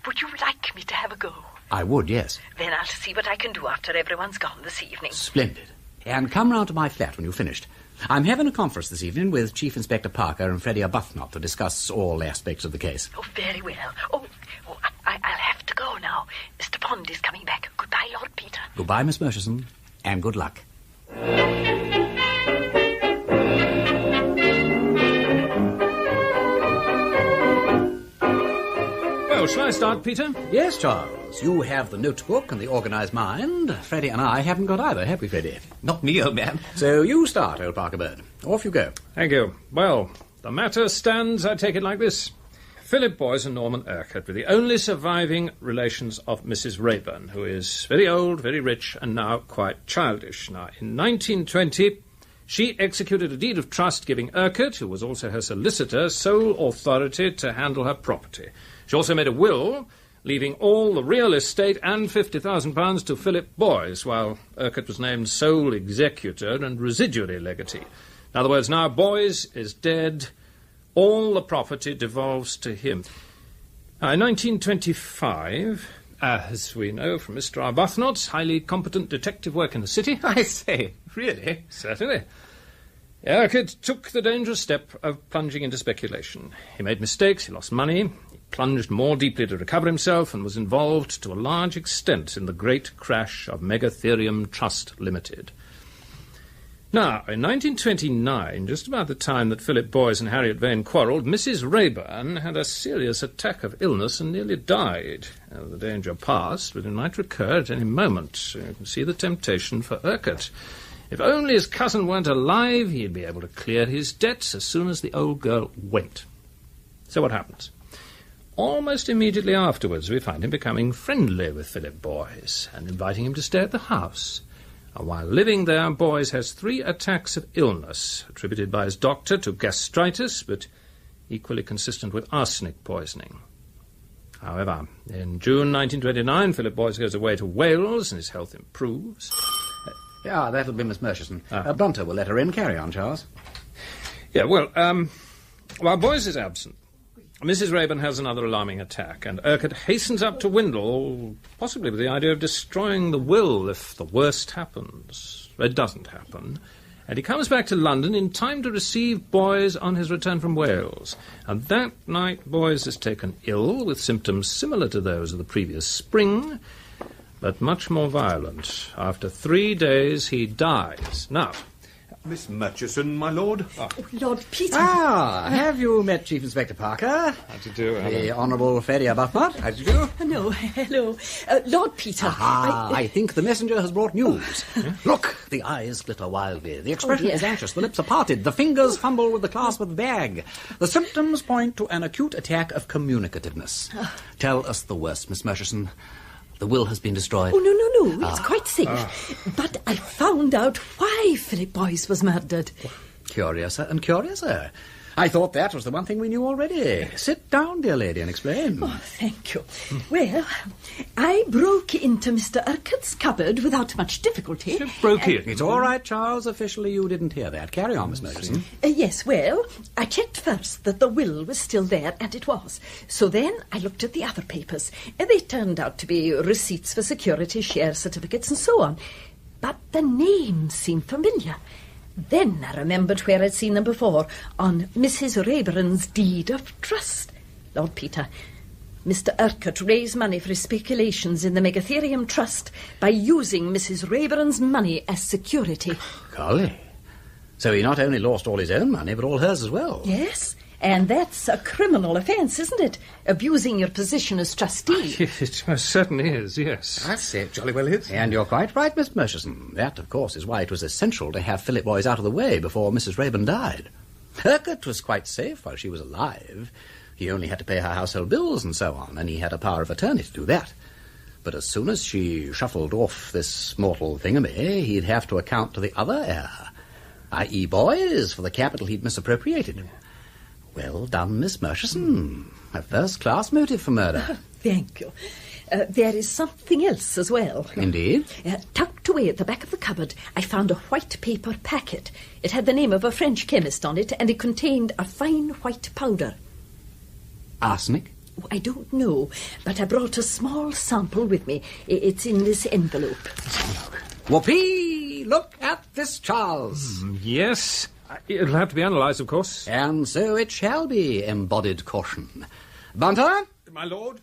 Would you like me to have a go?
I would, yes.
Then I'll see what I can do after everyone's gone this evening.
Splendid. And come round to my flat when you've finished. I'm having a conference this evening with Chief Inspector Parker and Freddie Arbuthnot to discuss all aspects of the case.
Oh, very well. I'll have to go now. Mr. Pond is coming back. Goodbye, Lord Peter.
Goodbye, Miss Murchison, and good luck.
Well, shall I start, Peter?
Yes, Charles. You have the notebook and the organised mind. Freddie and I haven't got either, have we, Freddie?
Not me, old man.
So you start, old Parker Bird. Off you go.
Thank you. Well, the matter stands, I take it, like this. Philip Boyce and Norman Urquhart were the only surviving relations of Mrs. Rayburn, who is very old, very rich, and now quite childish. Now, in 1920, she executed a deed of trust giving Urquhart, who was also her solicitor, sole authority to handle her property. She also made a will, leaving all the real estate and £50,000 to Philip Boyce, while Urquhart was named sole executor and residuary legatee. In other words, now Boyce is dead, all the property devolves to him. In 1925, as we know from Mr. Arbuthnot's highly competent detective work in the city...
I say, really?
Certainly. Urquhart took the dangerous step of plunging into speculation. He made mistakes, he lost money, he plunged more deeply to recover himself, and was involved to a large extent in the great crash of Megatherium Trust Limited. Now, in 1929, just about the time that Philip Boyce and Harriet Vane quarrelled, Mrs. Rayburn had a serious attack of illness and nearly died. The danger passed, but it might recur at any moment. You can see the temptation for Urquhart. If only his cousin weren't alive, he'd be able to clear his debts as soon as the old girl went. So what happens? Almost immediately afterwards, we find him becoming friendly with Philip Boyce and inviting him to stay at the house. While living there, Boyce has 3 attacks of illness, attributed by his doctor to gastritis, but equally consistent with arsenic poisoning. However, in June 1929, Philip Boyce goes away to Wales and his health improves.
Yeah, that'll be Miss Murchison. Brunter will let her in. Carry on, Charles.
Yeah, well, while Boyce is absent, Mrs. Rayburn has another alarming attack, and Urquhart hastens up to Windle, possibly with the idea of destroying the will if the worst happens. It doesn't happen, and he comes back to London in time to receive Boyce on his return from Wales. And that night Boyce is taken ill with symptoms similar to those of the previous spring, but much more violent. After 3 days he dies. Now,
Miss Murchison, my lord.
Lord Peter.
Have you met Chief Inspector Parker?
How do you do, Alan?
The Honourable Freddie Arbuthnot. How do you do?
No, hello. Lord Peter.
I think the messenger has brought news. Look, the eyes glitter wildly. The expression is anxious. The lips are parted. The fingers fumble with the clasp of the bag. The symptoms point to an acute attack of communicativeness. Tell us the worst, Miss Murchison. The will has been destroyed.
Oh, no. It's quite safe. But I found out why Philip Boyce was murdered.
Curiouser and curiouser. I thought that was the one thing we knew already. Sit down, dear lady, and explain.
Oh, thank you. Well, I broke into Mr. Urquhart's cupboard without much difficulty.
You broke in?
It's all right, Charles. Officially, you didn't hear that. Carry on, Miss Murchison.
Yes, well, I checked first that the will was still there, and it was. So then I looked at the other papers, and they turned out to be receipts for security, share certificates, and so on. But the names seemed familiar. Then I remembered where I'd seen them before, on Mrs. Rayburn's deed of trust. Lord Peter, Mr. Urquhart raised money for his speculations in the Megatherium Trust by using Mrs. Rayburn's money as security.
Golly. So he not only lost all his own money, but all hers as well.
Yes, and that's a criminal offence, isn't it? Abusing your position as trustee.
It most certainly is, yes.
I'd say it jolly well is. And you're quite right, Miss Murchison. That, of course, is why it was essential to have Philip Boyce out of the way before Mrs. Rayburn died. Urquhart was quite safe while she was alive. He only had to pay her household bills and so on, and he had a power of attorney to do that. But as soon as she shuffled off this mortal thingamy, he'd have to account to the other heir, i.e. boys, for the capital he'd misappropriated. Well done, Miss Murchison. A first-class motive for murder.
Thank you. There is something else as well.
Indeed?
Tucked away at the back of the cupboard, I found a white paper packet. It had the name of a French chemist on it, and it contained a fine white powder.
Arsenic?
I don't know, but I brought a small sample with me. It's in this envelope.
Whoopee! Look at this, Charles.
Yes. It'll have to be analysed, of course.
And so it shall be, embodied caution. Bunter?
My lord?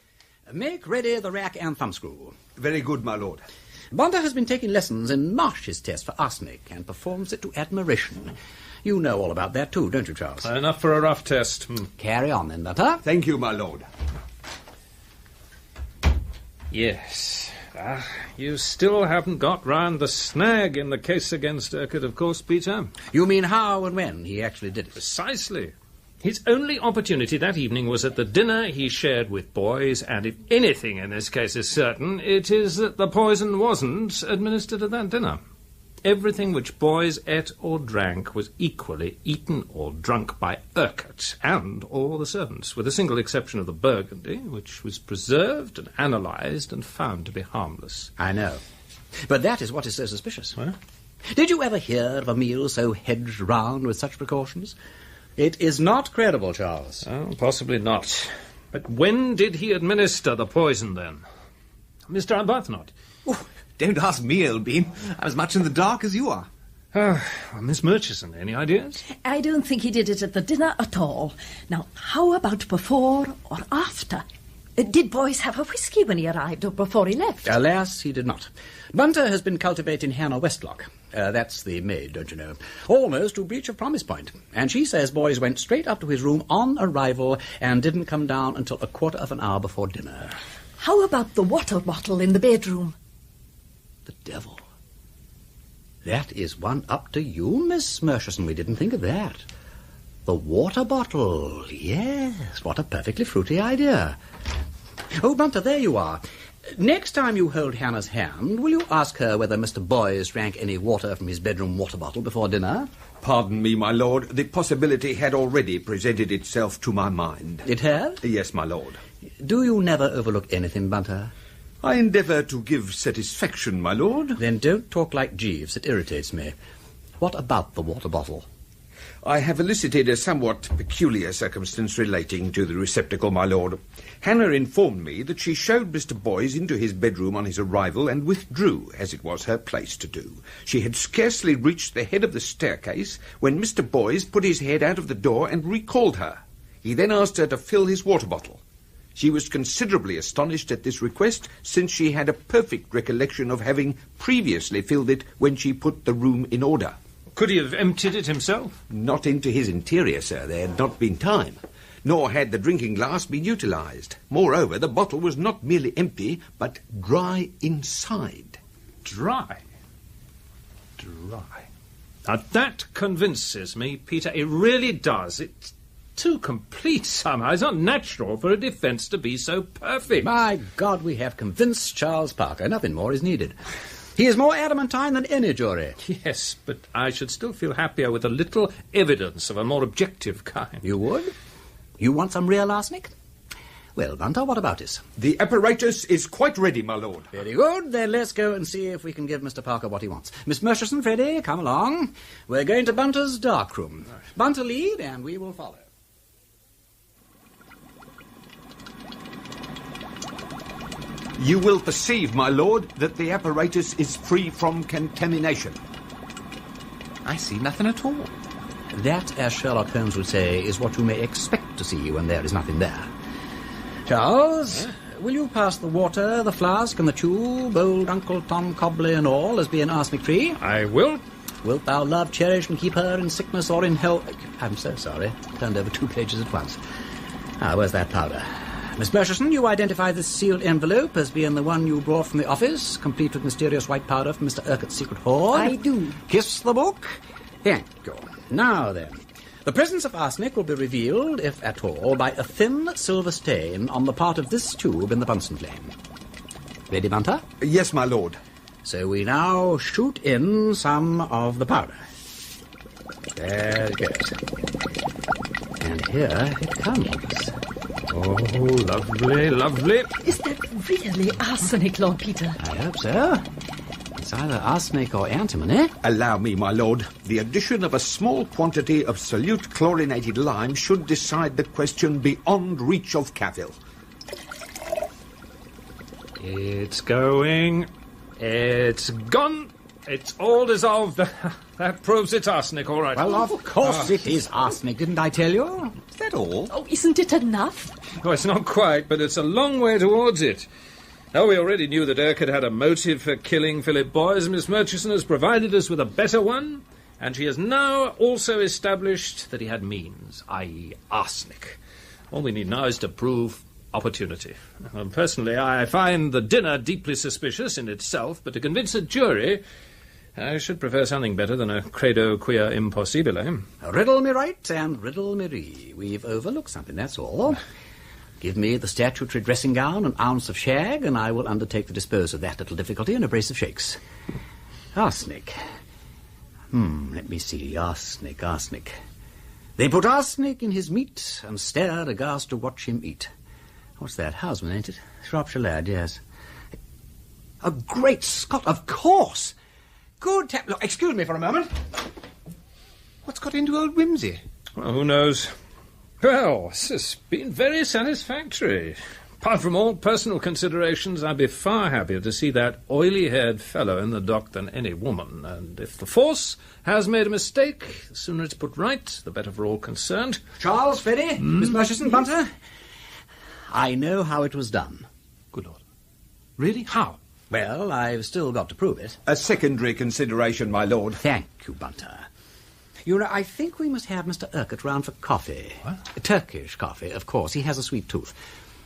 Make ready the rack and thumbscrew.
Very good, my lord.
Bunter has been taking lessons in Marsh's test for arsenic and performs it to admiration. You know all about that too, don't you, Charles?
Enough for a rough test.
Carry on then, Bunter.
Thank you, my lord.
Yes. You still haven't got round the snag in the case against Urquhart, of course, Peter.
You mean how and when he actually did it?
Precisely. His only opportunity that evening was at the dinner he shared with boys, and if anything in this case is certain, it is that the poison wasn't administered at that dinner. Everything which boys ate or drank was equally eaten or drunk by Urquhart and all the servants, with a single exception of the burgundy, which was preserved and analysed and found to be harmless.
I know. But that is what is so suspicious.
Huh?
Did you ever hear of a meal so hedged round with such precautions? It is not credible, Charles.
Oh, possibly not. But when did he administer the poison, then? Mr. Arbuthnot?
Oh, don't ask me, old bean. I'm as much in the dark as you are.
Miss Murchison, any ideas?
I don't think he did it at the dinner at all. Now, how about before or after? Did boys have a whisky when he arrived or before he left?
Alas, he did not. Bunter has been cultivating Hannah Westlock. That's the maid, don't you know? Almost to breach of promise point. And she says boys went straight up to his room on arrival and didn't come down until a quarter of an hour before dinner.
How about the water bottle in the bedroom?
The devil. That is one up to you, Miss Murchison. We didn't think of that. The water bottle. Yes, what a perfectly fruity idea. Oh, Bunter, there you are. Next time you hold Hannah's hand, will you ask her whether Mr. Boyce drank any water from his bedroom water bottle before dinner?
Pardon me, my lord. The possibility had already presented itself to my mind.
It had?
Yes, my lord.
Do you never overlook anything, Bunter?
I endeavour to give satisfaction, my lord.
Then don't talk like Jeeves. It irritates me. What about the water bottle?
I have elicited a somewhat peculiar circumstance relating to the receptacle, my lord. Hannah informed me that she showed Mr. Boyce into his bedroom on his arrival and withdrew, as it was her place to do. She had scarcely reached the head of the staircase when Mr. Boyce put his head out of the door and recalled her. He then asked her to fill his water bottle. She was considerably astonished at this request, since she had a perfect recollection of having previously filled it when she put the room in order.
Could he have emptied it himself?
Not into his interior, sir. There had not been time. Nor had the drinking glass been utilised. Moreover, the bottle was not merely empty, but dry inside.
Dry? Dry. Now, that convinces me, Peter. It really does. It's too complete somehow. It's not natural for a defence to be so perfect.
My God, we have convinced Charles Parker. Nothing more is needed. He is more adamantine than any jury.
Yes, but I should still feel happier with a little evidence of a more objective kind.
You would? You want some real arsenic? Well, Bunter, what about this?
The apparatus is quite ready, my lord.
Very good. Then let's go and see if we can give Mr. Parker what he wants. Miss Murchison, Freddie, come along. We're going to Bunter's darkroom. Bunter lead, and we will follow.
You will perceive, my lord, that the apparatus is free from contamination.
I see nothing at all.
That, as Sherlock Holmes would say, is what you may expect to see when there is nothing there. Charles, will you pass the water, the flask, and the tube, old Uncle Tom Cobley and all, as being arsenic-free?
I will.
Wilt thou love, cherish, and keep her in sickness or in health? I'm so sorry. Turned over 2 pages at once. Where's that powder? Miss Murchison, you identify this sealed envelope as being the one you brought from the office, complete with mysterious white powder from Mr. Urquhart's secret hoard?
I do.
Kiss the book. Thank you. Now then, The presence of arsenic will be revealed, if at all, by a thin silver stain on the part of this tube in the Bunsen flame. Ready, Bunter?
Yes, my lord.
So we now shoot in some of the powder. There it goes. And here it comes.
Oh, lovely, lovely.
Is that really arsenic, Lord Peter?
I hope so. It's either arsenic or antimony.
Allow me, my lord. The addition of a small quantity of solute chlorinated lime should decide the question beyond reach of cavil.
It's going. It's gone. It's all dissolved. That proves it's arsenic, all right.
Well, of course it is arsenic, didn't I tell you? Is that all?
Oh, isn't it enough?
Oh, it's not quite, but it's a long way towards it. Now, we already knew that Urquhart had a motive for killing Philip Boyes. Miss Murchison has provided us with a better one, and she has now also established that he had means, i.e. arsenic. All we need now is to prove opportunity. Personally, I find the dinner deeply suspicious in itself, but to convince a jury, I should prefer something better than a credo quia impossibile.
Riddle me right and riddle me ree. We've overlooked something, that's all. Give me the statutory dressing gown, an ounce of shag, and I will undertake to dispose of that little difficulty in a brace of shakes. Arsenic. Let me see. Arsenic. They put arsenic in his meat and stared aghast to watch him eat. What's that? Houseman, ain't it? Shropshire lad, yes. A great Scott, of course! Good tap... Look, excuse me for a moment.
What's got into old Wimsey?
Well, who knows? Well, this has been very satisfactory. Apart from all personal considerations, I'd be far happier to see that oily-haired fellow in the dock than any woman. And if the force has made a mistake, the sooner it's put right, the better for all concerned.
Charles, Freddy, Miss Murchison, Bunter, I know how it was done.
Good Lord. Really? How?
Well, I've still got to prove it.
A secondary consideration, my lord.
Thank you, Bunter. You know, I think we must have Mr. Urquhart round for coffee.
What?
Turkish coffee, of course. He has a sweet tooth.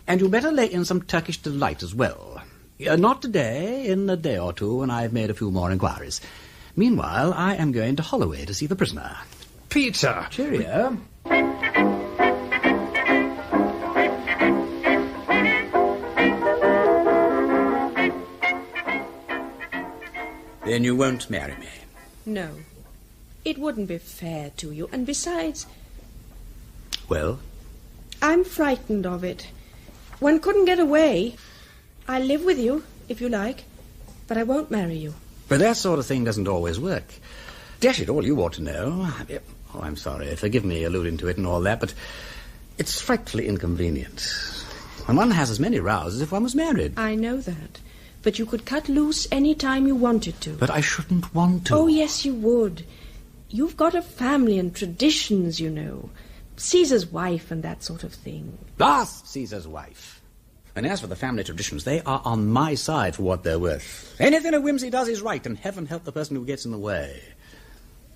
And you'd better lay in some Turkish delight as well. Not today, in a day or two, when I've made a few more inquiries. Meanwhile, I am going to Holloway to see the prisoner.
Peter!
Cheerio. Then you won't marry me?
No. It wouldn't be fair to you. And besides...
Well?
I'm frightened of it. One couldn't get away. I'll live with you, if you like, but I won't marry you.
But that sort of thing doesn't always work. Dash it all, you ought to know. Oh, I'm sorry. Forgive me alluding to it and all that, but it's frightfully inconvenient. And one has as many rows as if one was married.
I know that. But you could cut loose any time you wanted to.
But I shouldn't want to.
Oh, yes, you would. You've got a family and traditions, you know. Caesar's wife and that sort of thing.
Last Caesar's wife. And as for the family traditions, they are on my side for what they're worth. Anything a Wimsey does is right, and heaven help the person who gets in the way.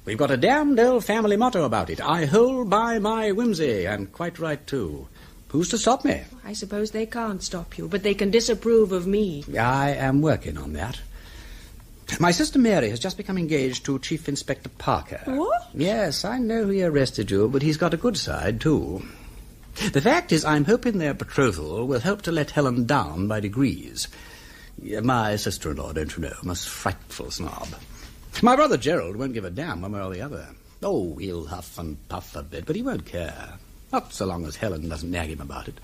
We've got a damned old family motto about it. I hold by my Wimsey, and quite right, too. Who's to stop me?
I suppose they can't stop you, but they can disapprove of me.
I am working on that. My sister Mary has just become engaged to Chief Inspector Parker.
What?
Yes, I know he arrested you, but he's got a good side, too. The fact is, I'm hoping their betrothal will help to let Helen down by degrees. My sister-in-law, don't you know, most frightful snob. My brother Gerald won't give a damn one way or the other. Oh, he'll huff and puff a bit, but he won't care. Not so long as Helen doesn't nag him about it.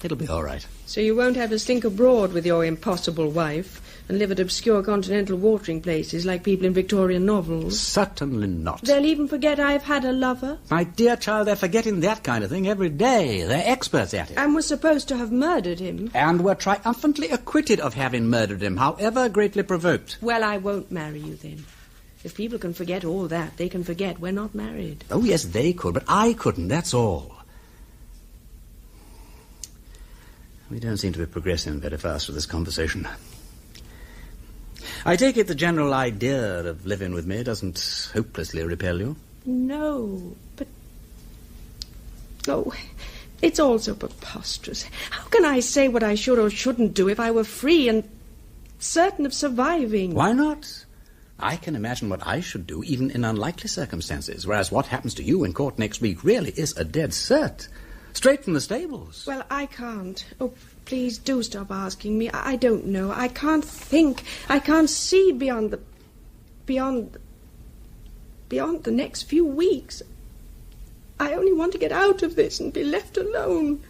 It'll be all right.
So you won't have to stink abroad with your impossible wife and live at obscure continental watering places like people in Victorian novels?
Certainly not.
They'll even forget I've had a lover?
My dear child, they're forgetting that kind of thing every day. They're experts at it.
And were supposed to have murdered him.
And were triumphantly acquitted of having murdered him, however greatly provoked.
Well, I won't marry you then. If people can forget all that, they can forget we're not married.
Oh, yes, they could, but I couldn't, that's all. We don't seem to be progressing very fast with this conversation. I take it the general idea of living with me doesn't hopelessly repel you?
No, but... Oh, it's all so preposterous. How can I say what I should or shouldn't do if I were free and certain of surviving?
Why not? I can imagine what I should do, even in unlikely circumstances, whereas what happens to you in court next week really is a dead cert. Straight from the stables.
Well, I can't. Oh, please do stop asking me. I don't know. I can't think. I can't see beyond the next few weeks. I only want to get out of this and be left alone.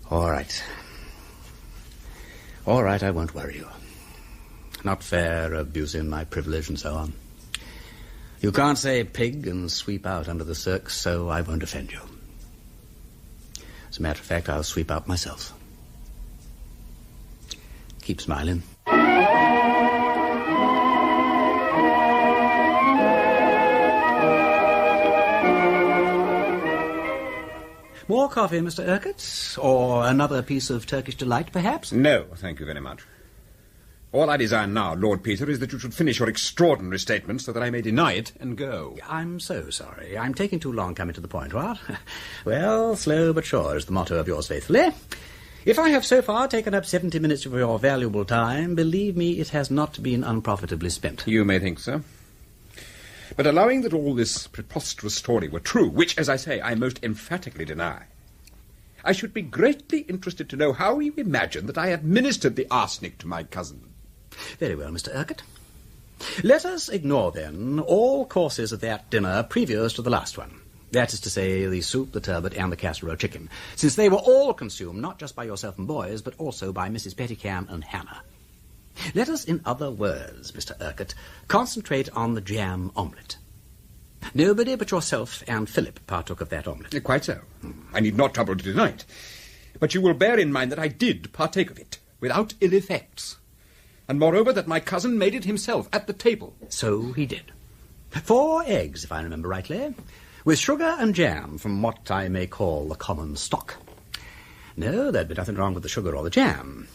All right. All right, I won't worry you. Not fair, abusing my privilege and so on. You can't say pig and sweep out under the cirque, so I won't offend you. As a matter of fact, I'll sweep out myself. Keep smiling. More coffee, Mr. Urquhart? Or another piece of Turkish delight, perhaps?
No, thank you very much. All I desire now, Lord Peter, is that you should finish your extraordinary statement so that I may deny it and go.
I'm so sorry. I'm taking too long coming to the point, what? Well, slow but sure is the motto of yours faithfully. If I have so far taken up 70 minutes of your valuable time, believe me, it has not been unprofitably spent.
You may think so. But allowing that all this preposterous story were true, which, as I say, I most emphatically deny, I should be greatly interested to know how you imagine that I administered the arsenic to my cousin.
Very well, Mr. Urquhart. Let us ignore, then, all courses of that dinner previous to the last one. That is to say, the soup, the turbot, and the casserole chicken, since they were all consumed not just by yourself and boys, but also by Mrs. Pettycam and Hannah. Let us, in other words, Mr. Urquhart, concentrate on the jam omelette. Nobody but yourself and Philip partook of that omelette.
Quite so. I need not trouble to deny it. But you will bear in mind that I did partake of it, without ill effects. And moreover, that my cousin made it himself at the table.
So he did. 4 eggs, if I remember rightly, with sugar and jam from what I may call the common stock. No, there'd be nothing wrong with the sugar or the jam.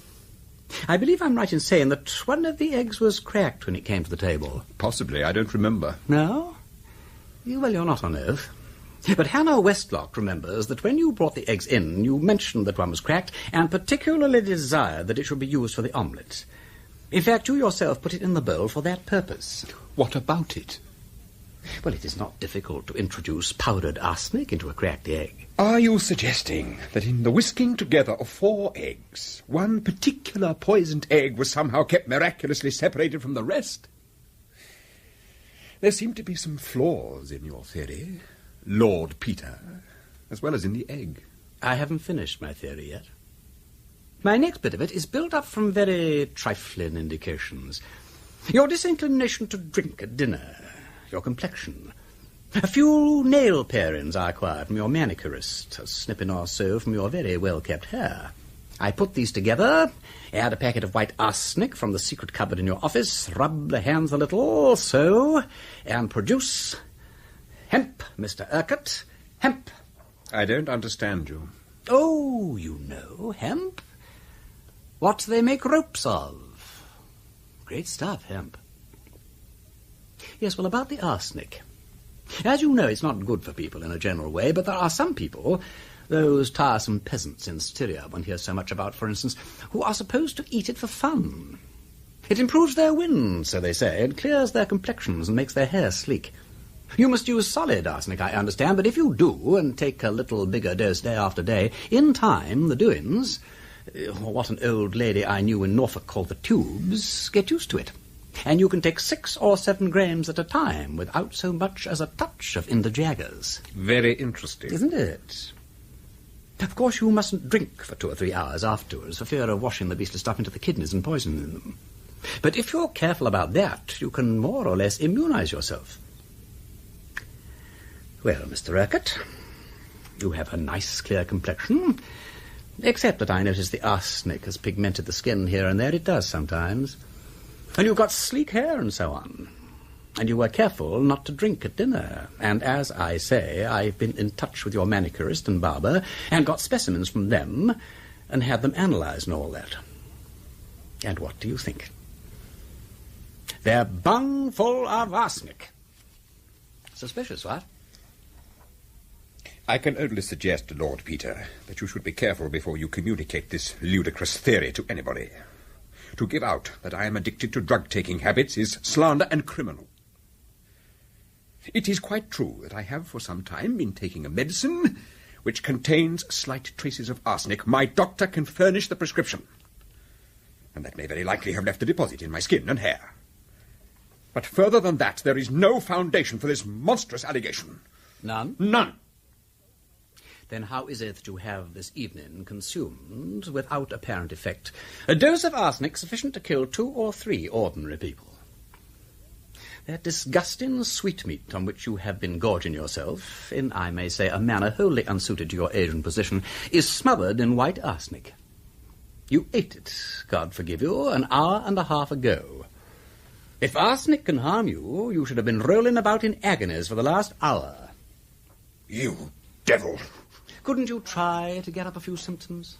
I believe I'm right in saying that one of the eggs was cracked when it came to the table.
Possibly, I don't remember.
No? Well, you're not on oath. But Hannah Westlock remembers that when you brought the eggs in, you mentioned that one was cracked, and particularly desired that it should be used for the omelette. In fact, you yourself put it in the bowl for that purpose.
What about it?
Well, it is not difficult to introduce powdered arsenic into a cracked egg.
Are you suggesting that in the whisking together of 4 eggs, one particular poisoned egg was somehow kept miraculously separated from the rest? There seem to be some flaws in your theory, Lord Peter, as well as in the egg.
I haven't finished my theory yet. My next bit of it is built up from very trifling indications. Your disinclination to drink at dinner, your complexion, a few nail parings I acquired from your manicurist, a snipping or so from your very well-kept hair. I put these together, add a packet of white arsenic from the secret cupboard in your office, rub the hands a little, so, and produce hemp, Mr. Urquhart, hemp.
I don't understand you.
Oh, you know, hemp. What they make ropes of. Great stuff, hemp. Yes, well, about the arsenic. As you know, it's not good for people in a general way, but there are some people, those tiresome peasants in Styria one hears so much about, for instance, who are supposed to eat it for fun. It improves their wind, so they say, and clears their complexions and makes their hair sleek. You must use solid arsenic, I understand, but if you do, and take a little bigger dose day after day, in time, the doings, or what an old lady I knew in Norfolk called the tubes, get used to it. And you can take 6 or 7 grains at a time without so much as a touch of indijaggers.
Very interesting.
Isn't it? Of course, you mustn't drink for 2 or 3 hours afterwards for fear of washing the beastly stuff into the kidneys and poisoning them. But if you're careful about that, you can more or less immunize yourself. Well, Mr. Urquhart, you have a nice, clear complexion, except that I notice the arsenic has pigmented the skin here and there. It does sometimes. And you've got sleek hair and so on. And you were careful not to drink at dinner. And as I say, I've been in touch with your manicurist and barber and got specimens from them and had them analyzed and all that. And what do you think? They're bung full of arsenic. Suspicious, what?
I can only suggest, Lord Peter, that you should be careful before you communicate this ludicrous theory to anybody. To give out that I am addicted to drug-taking habits is slander and criminal. It is quite true that I have for some time been taking a medicine which contains slight traces of arsenic. My doctor can furnish the prescription, and that may very likely have left a deposit in my skin and hair. But further than that, there is no foundation for this monstrous allegation.
None?
None.
Then how is it that you have this evening consumed, without apparent effect, a dose of arsenic sufficient to kill 2 or 3 ordinary people? That disgusting sweetmeat on which you have been gorging yourself, in, I may say, a manner wholly unsuited to your age and position, is smothered in white arsenic. You ate it, God forgive you, an hour and a half ago. If arsenic can harm you, you should have been rolling about in agonies for the last hour.
You devil!
Couldn't you try to get up a few symptoms?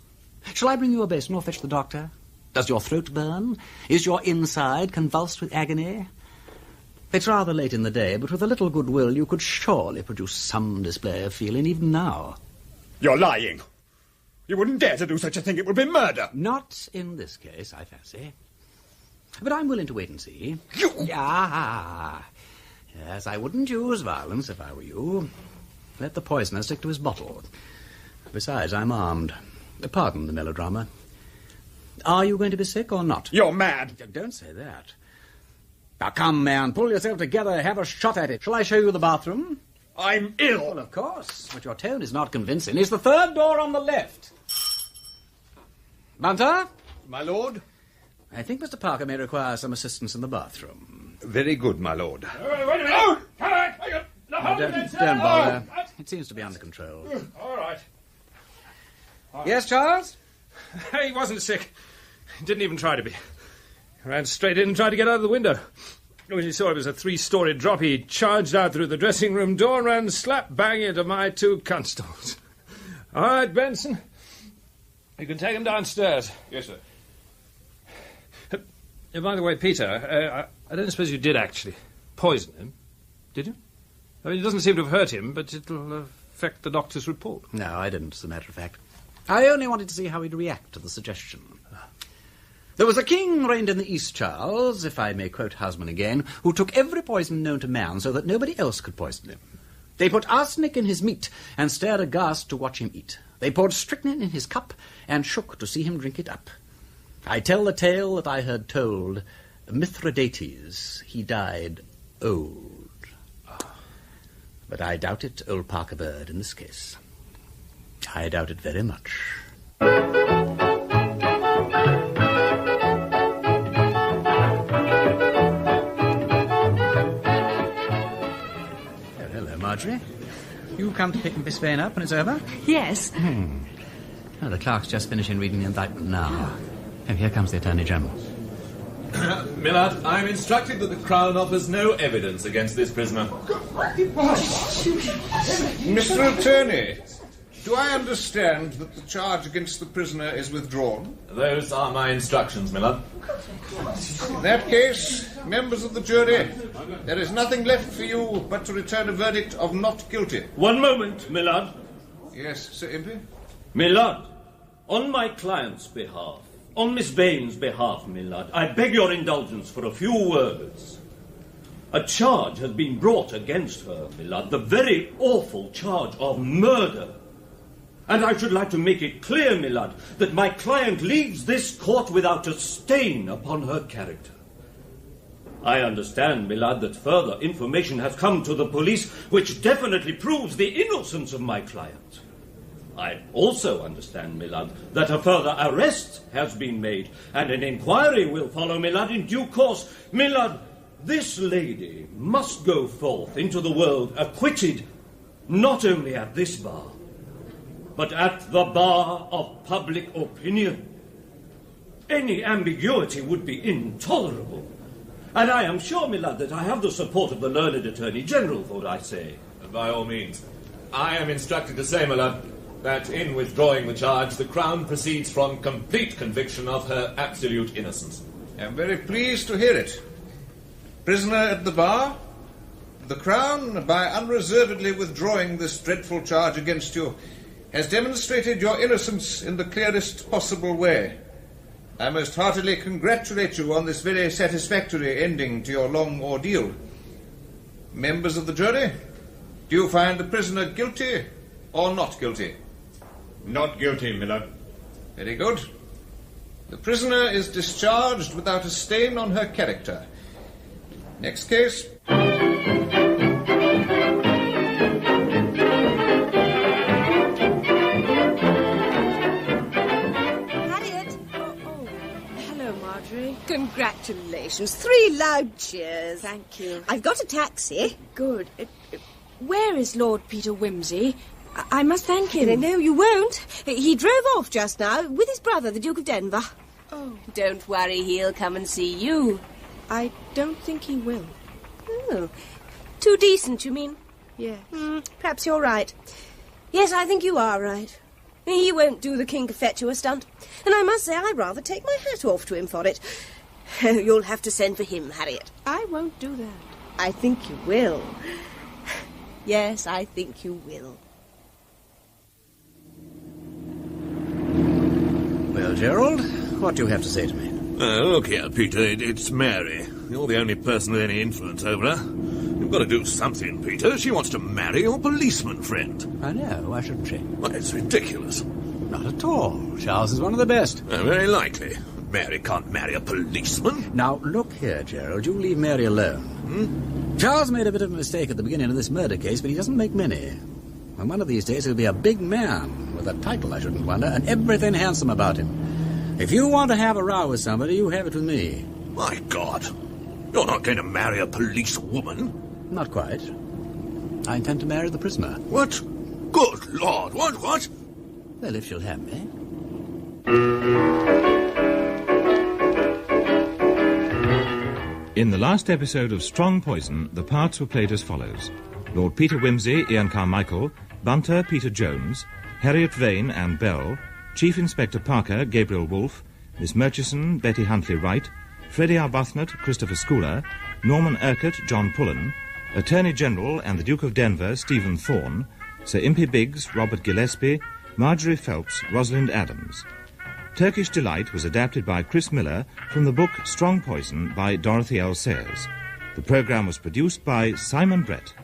Shall I bring you a basin or fetch the doctor? Does your throat burn? Is your inside convulsed with agony? It's rather late in the day, but with a little goodwill you could surely produce some display of feeling even now.
You're lying. You wouldn't dare to do such a thing. It would be murder.
Not in this case, I fancy. But I'm willing to wait and see.
You!
Ah, yes, I wouldn't use violence if I were you. Let the poisoner stick to his bottle. Besides, I'm armed. Pardon the melodrama. Are you going to be sick or not?
You're mad.
Don't say that. Now, come, man, pull yourself together, have a shot at it. Shall I show you the bathroom?
I'm ill.
Well, of course, but your tone is not convincing. It's the third door on the left. Bunter?
My lord?
I think Mr. Parker may require some assistance in the bathroom.
Very good, my lord.
Wait a minute. Oh! Come on!
Don't bother. It seems to be under control.
All right.
Yes, Charles?
He wasn't sick. He didn't even try to be. He ran straight in and tried to get out of the window. When he saw it was a 3-story drop, he charged out through the dressing room door and ran slap bang into my 2 constables. All right, Benson. You can take him downstairs.
Yes, sir.
By the way, Peter, I don't suppose you did actually poison him, did you? I mean, it doesn't seem to have hurt him, but it'll affect the doctor's report.
No, I didn't, as a matter of fact. I only wanted to see how he'd react to the suggestion. There was a king reigned in the East, Charles, if I may quote Husband again, who took every poison known to man so that nobody else could poison him. They put arsenic in his meat and stared aghast to watch him eat. They poured strychnine in his cup and shook to see him drink it up. I tell the tale that I heard told. Mithridates, he died old. But I doubt it, old Parker Bird, in this case. I doubt it very much. Hello, Marjorie. You come to pick Miss Vane up when it's over?
Yes.
Oh, the clerk's just finishing reading the indictment now. Oh, here comes the Attorney General.
Millard, I am instructed that the Crown offers no evidence against this prisoner.
Mr. Attorney, do I understand that the charge against the prisoner is withdrawn?
Those are my instructions, Millard.
In that case, members of the jury, there is nothing left for you but to return a verdict of not guilty.
One moment, Millard.
Yes, Sir Impey?
Millard, on my client's behalf, on Miss Vane's behalf, Millard, I beg your indulgence for a few words. A charge has been brought against her, Millard, the very awful charge of murder. And I should like to make it clear, Millard, that my client leaves this court without a stain upon her character. I understand, Millard, that further information has come to the police which definitely proves the innocence of my client. I also understand, Millard, that a further arrest has been made, and an inquiry will follow, Millard, in due course. Millard, this lady must go forth into the world acquitted, not only at this bar, but at the bar of public opinion. Any ambiguity would be intolerable. And I am sure, Millard, that I have the support of the learned Attorney General for what I say.
By all means. I am instructed to say, Millard, that in withdrawing the charge, the Crown proceeds from complete conviction of her absolute innocence.
I am very pleased to hear it. Prisoner at the bar, the Crown, by unreservedly withdrawing this dreadful charge against you, has demonstrated your innocence in the clearest possible way.
I most heartily congratulate you on this very satisfactory ending to your long ordeal. Members of the jury, do you find the prisoner guilty or not guilty?
Not guilty, Miller.
Very good. The prisoner is discharged without a stain on her character. Next case.
Congratulations. 3 loud cheers.
Thank you.
I've got a taxi.
Good. Where is Lord Peter Wimsey? I must thank him.
No, you won't. He drove off just now with his brother, the Duke of Denver.
Oh.
Don't worry, he'll come and see you.
I don't think he will.
Oh. Too decent, you mean?
Yes.
Perhaps you're right. Yes, I think you are right. He won't do the King Cophetua stunt. And I must say, I'd rather take my hat off to him for it. You'll have to send for him, Harriet.
I won't do that.
I think you will. Yes, I think you will.
Well, Gerald, what do you have to say to me?
Look here, Peter, it's Mary. You're the only person with any influence over her. You've got to do something, Peter. She wants to marry your policeman friend.
I know. Why shouldn't she?
Well, it's ridiculous.
Not at all. Charles is one of the best.
Very likely. Mary can't marry a policeman.
Now, look here, Gerald. You leave Mary alone. Charles made a bit of a mistake at the beginning of this murder case, but he doesn't make many. And one of these days he'll be a big man, with a title, I shouldn't wonder, and everything handsome about him. If you want to have a row with somebody, you have it with me.
My God. You're not going to marry a policewoman.
Not quite. I intend to marry the prisoner.
What? Good Lord, what?
Well, if she'll have me.
In the last episode of Strong Poison, the parts were played as follows. Lord Peter Wimsey, Ian Carmichael, Bunter, Peter Jones, Harriet Vane, Anne Bell, Chief Inspector Parker, Gabriel Wolfe, Miss Murchison, Betty Huntley Wright, Freddie Arbuthnot, Christopher Schooler, Norman Urquhart, John Pullen, Attorney General and the Duke of Denver, Stephen Thorne, Sir Impey Biggs, Robert Gillespie, Marjorie Phelps, Rosalind Adams. Turkish Delight was adapted by Chris Miller from the book Strong Poison by Dorothy L. Sayers. The programme was produced by Simon Brett.